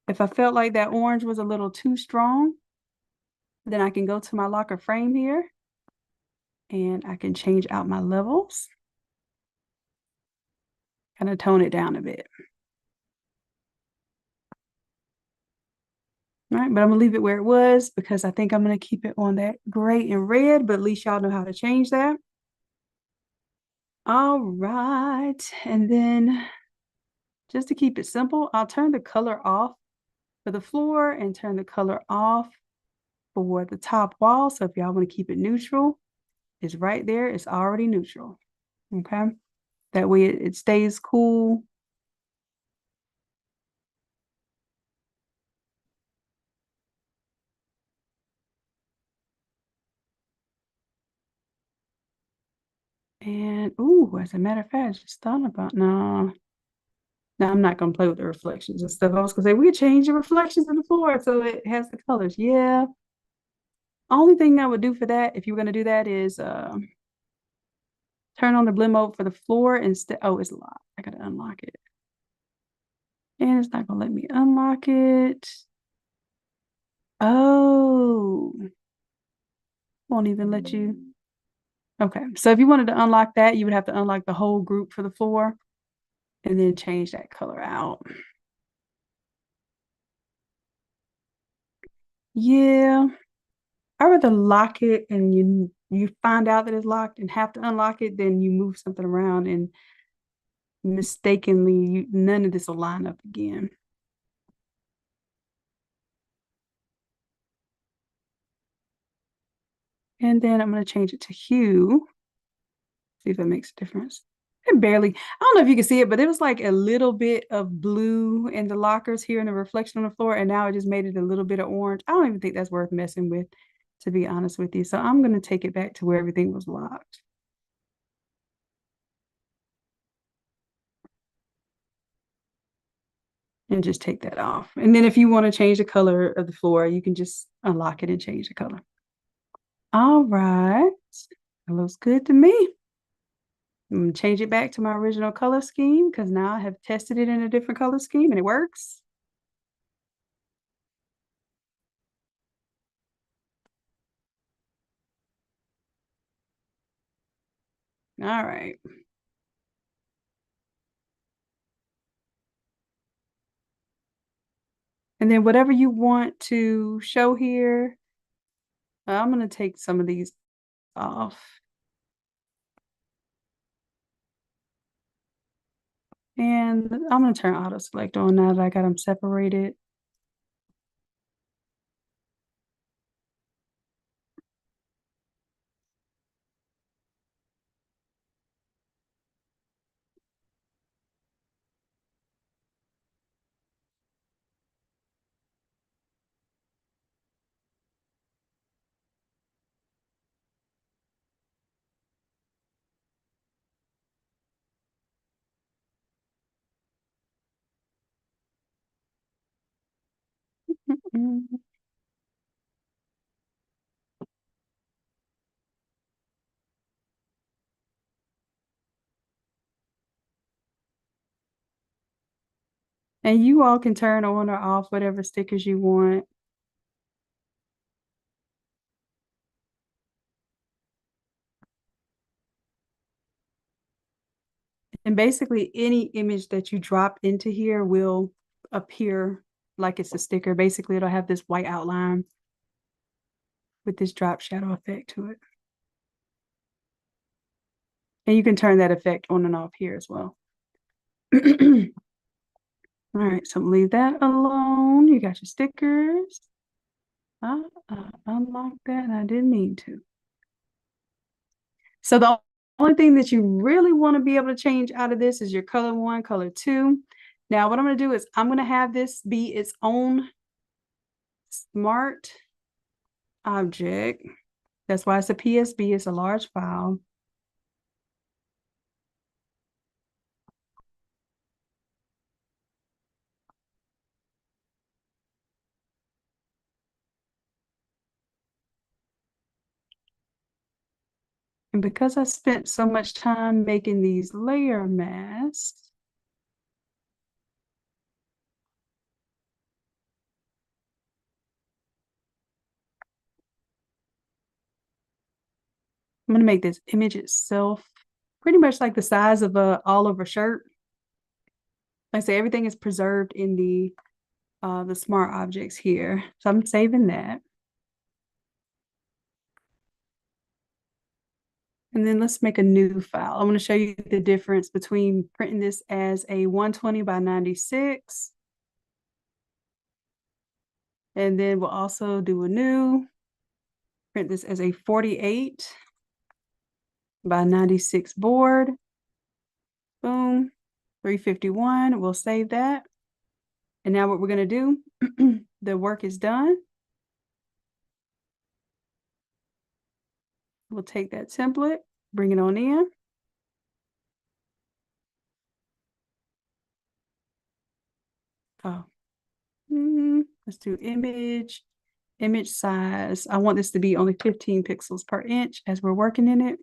If I felt like that orange was a little too strong, then I can go to my locker frame here and I can change out my levels. Kind of tone it down a bit. All right, but I'm gonna leave it where it was because I think I'm gonna keep it on that gray and red, but at least y'all know how to change that. All right, and then just to keep it simple, I'll turn the color off for the floor and turn the color off for the top wall. So if y'all want to keep it neutral, it's right there. It's already neutral. Okay. That way it stays cool. And ooh, as a matter of fact, I just thought about no, I'm not gonna play with the reflections and stuff. I was gonna say we could change the reflections on the floor so it has the colors. Yeah. Only thing I would do for that, if you were gonna do that, is turn on the blend mode for the floor instead. Oh, it's locked. I gotta unlock it. And it's not gonna let me unlock it. Oh, won't even let you. Okay, so if you wanted to unlock that, you would have to unlock the whole group for the floor and then change that color out. Yeah, I rather lock it and you find out that it's locked and have to unlock it, then you move something around and mistakenly none of this will line up again. And then I'm going to change it to hue. See if that makes a difference. can barely, I don't know if you can see it, but it was like a little bit of blue in the lockers here in the reflection on the floor, and now it just made it a little bit of orange. I don't even think that's worth messing with, to be honest with you. So I'm going to take it back to where everything was locked. And just take that off. And then if you want to change the color of the floor, you can just unlock it and change the color. All right. That looks good to me. I'm going to change it back to my original color scheme because now I have tested it in a different color scheme and it works. All right. And then whatever you want to show here, I'm going to take some of these off. And I'm going to turn auto select on now that I got them separated. And you all can turn on or off whatever stickers you want. And basically any image that you drop into here will appear like it's a sticker. Basically, it'll have this white outline with this drop shadow effect to it. And you can turn that effect on and off here as well. All right, so leave that alone. You got your stickers. Unlock that, and I didn't mean to. So the only thing that you really want to be able to change out of this is your color 1, color 2. Now, what I'm going to do is I'm going to have this be its own smart object. That's why it's a PSB, it's a large file. And because I spent so much time making these layer masks, I'm going to make this image itself pretty much like the size of a all over shirt. Like I say, everything is preserved in the smart objects here. So I'm saving that. And then let's make a new file. I'm going to show you the difference between printing this as a 120 by 96. And then we'll also do a new, print this as a 48 by 96 board. Boom, 351. We'll save that. And now what we're going to do, the work is done. We'll take that template, bring it on in. Oh, let's do image size. I want this to be only 15 pixels per inch as we're working in it.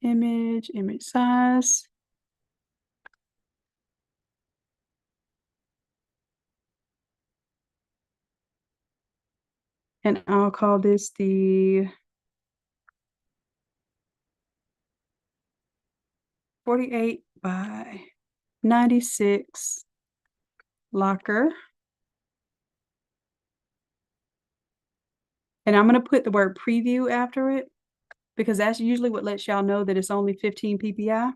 Image size. And I'll call this the 48 by 96 locker. And I'm going to put the word preview after it because that's usually what lets y'all know that it's only 15 PPI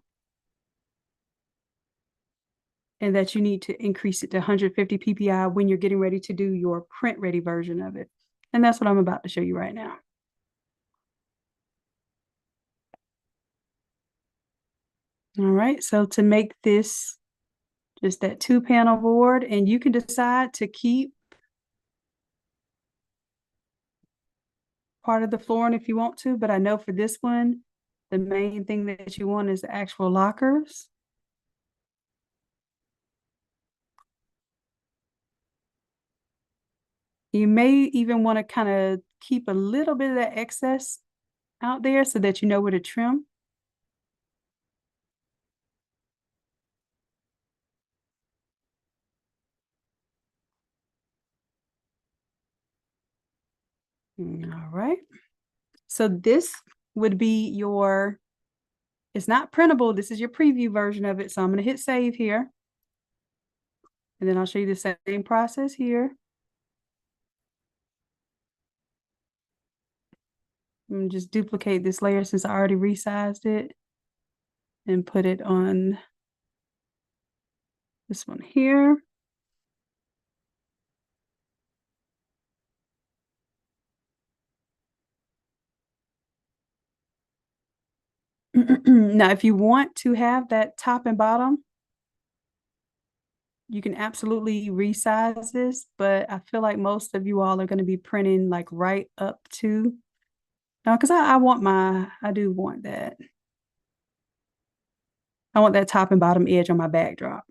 and that you need to increase it to 150 PPI when you're getting ready to do your print ready version of it. And that's what I'm about to show you right now. All right, so to make this just that 2-panel board, and you can decide to keep part of the flooring if you want to, but I know for this one, the main thing that you want is the actual lockers. You may even want to kind of keep a little bit of that excess out there so that you know where to trim. All right. So this would be your, it's not printable. This is your preview version of it. So I'm going to hit save here. And then I'll show you the same process here. I'm just duplicate this layer since I already resized it and put it on this one here. Now, if you want to have that top and bottom, you can absolutely resize this, but I feel like most of you all are going to be printing like right up to, now because I do want that. I want that top and bottom edge on my backdrop.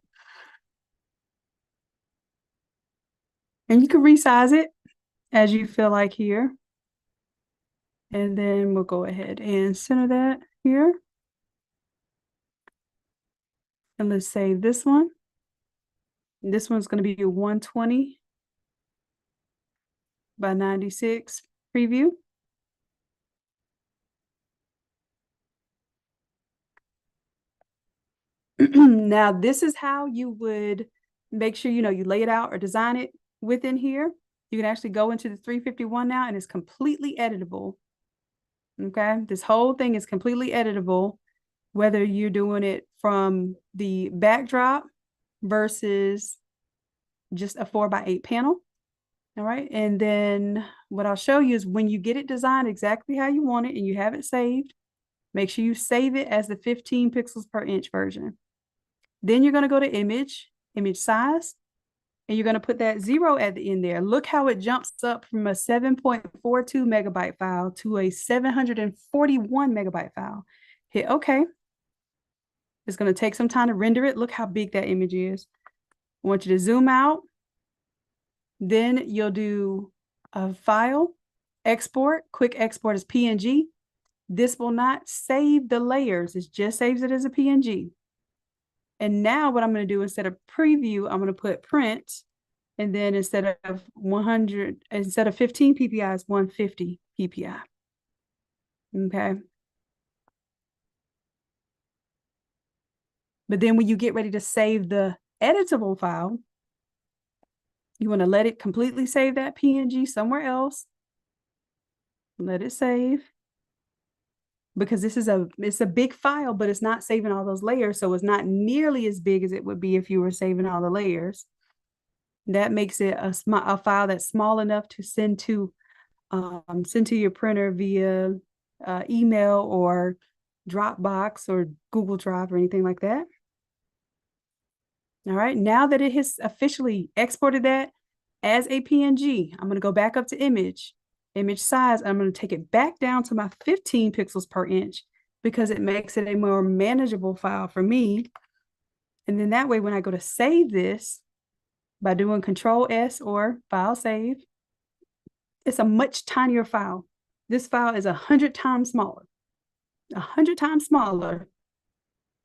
And you can resize it as you feel like here. And then we'll go ahead and center that here. And let's save this one. This one's going to be a 120 by 96 preview. Now, this is how you would make sure, you lay it out or design it within here. You can actually go into the 351 now, and it's completely editable. Okay, this whole thing is completely editable, whether you're doing it from the backdrop versus just a 4x8 panel. All right, and then what I'll show you is when you get it designed exactly how you want it and you have it saved, make sure you save it as the 15 pixels per inch version. Then you're going to go to image size, and you're going to put that 0 at the end there. Look how it jumps up from a 7.42 megabyte file to a 741 megabyte file. Hit OK. It's going to take some time to render it. Look how big that image is. I want you to zoom out. Then you'll do a file, export. Quick export as PNG. This will not save the layers. It just saves it as a PNG. And now what I'm going to do, instead of preview, I'm going to put print. And then instead of 15 PPI, it's 150 PPI. Okay. But then when you get ready to save the editable file, you want to let it completely save that PNG somewhere else. Let it save. Because it's a big file, but it's not saving all those layers. So it's not nearly as big as it would be if you were saving all the layers. That makes it a file that's small enough to send to your printer via email or Dropbox or Google Drive or anything like that. All right, now that it has officially exported that as a PNG, I'm going to go back up to image size. I'm going to take it back down to my 15 pixels per inch because it makes it a more manageable file for me. And then that way, when I go to save this by doing Control S or File Save, it's a much tinier file. This file is 100 times smaller. 100 times smaller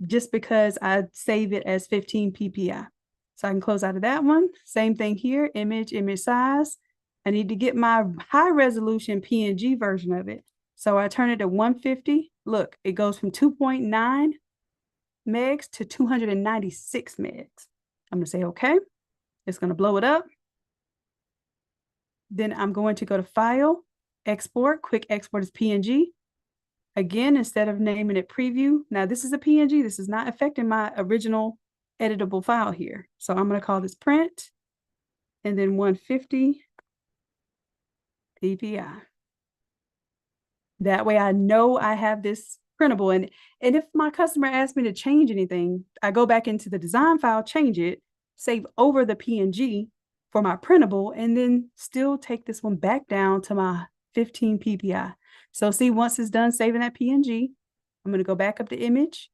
just because I save it as 15 PPI. So I can close out of that one. Same thing here, image size. I need to get my high resolution PNG version of it. So I turn it to 150. Look, it goes from 2.9 megs to 296 megs. I'm going to say, okay, it's going to blow it up. Then I'm going to go to File, Export, Quick Export as PNG. Again, instead of naming it Preview, now this is a PNG. This is not affecting my original editable file here. So I'm going to call this Print, and then 150 PPI. That way I know I have this printable. And if my customer asks me to change anything, I go back into the design file, change it, save over the PNG for my printable, and then still take this one back down to my 15 PPI. So see, once it's done saving that PNG, I'm going to go back up to image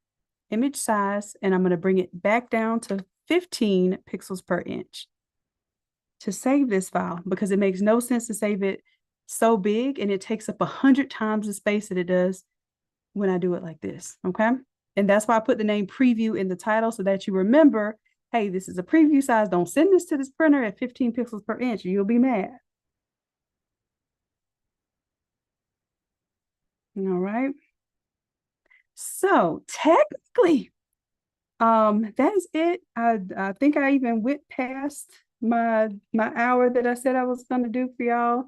size, and I'm going to bring it back down to 15 pixels per inch to save this file, because it makes no sense to save it so big and it takes up 100 times the space that it does when I do it like this. Okay. And that's why I put the name preview in the title, so that you remember, hey, this is a preview size. Don't send this to this printer at 15 pixels per inch. You'll be mad. All right. So technically, that is it. I think I even went past my hour that I said I was going to do for y'all,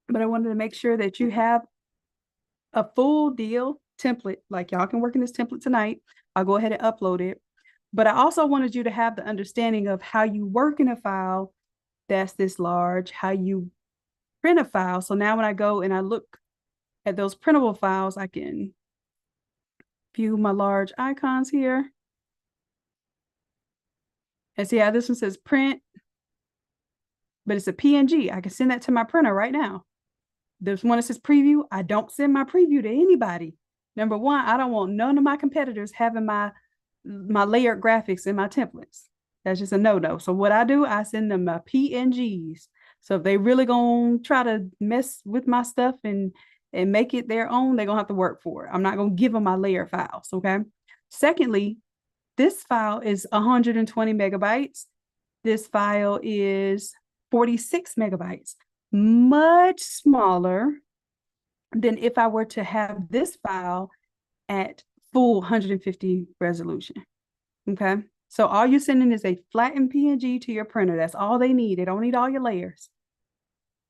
but I wanted to make sure that you have a full deal template. Like, y'all can work in this template tonight. I'll go ahead and upload it. But I also wanted you to have the understanding of how you work in a file that's this large, how you print a file. So now when I go and I look at those printable files, I can view my large icons here. And see how this one says print, but it's a PNG. I can send that to my printer right now. This one that says preview, I don't send my preview to anybody. Number one, I don't want none of my competitors having my layered graphics in my templates. That's just a no-no. So what I do, I send them my PNGs. So if they really gonna try to mess with my stuff and make it their own, they're gonna have to work for it. I'm not gonna give them my layer files. Okay. Secondly, this file is 120 megabytes. This file is 46 megabytes, much smaller than if I were to have this file at full 150 resolution. Okay. So all you're sending is a flattened PNG to your printer. That's all they need. They don't need all your layers.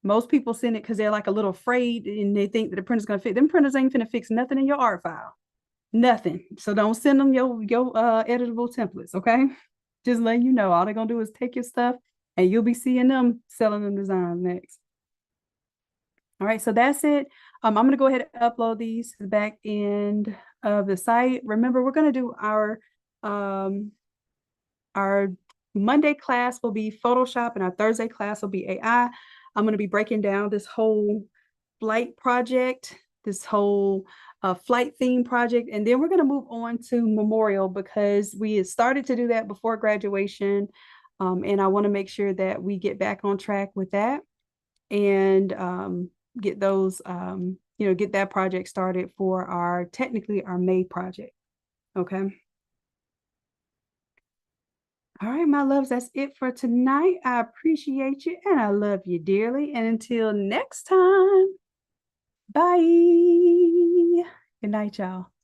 Most people send it because they're like a little afraid and they think that the printer's going to fit. Them printers ain't going to fix nothing in your art file. Nothing. So don't send them your editable templates. Okay. Just letting you know, all they're going to do is take your stuff and you'll be seeing them selling them designs next. All right, so that's it. I'm going to go ahead and upload these to the back end of the site. Remember, we're going to do our Monday class will be Photoshop and our Thursday class will be AI. I'm going to be breaking down this whole flight project, this whole flight theme project, and then we're going to move on to Memorial, because we had started to do that before graduation, and I want to make sure that we get back on track with that and get those, get that project started for technically our May project. Okay. All right, my loves, that's it for tonight. I appreciate you and I love you dearly. And until next time, bye. Good night, y'all.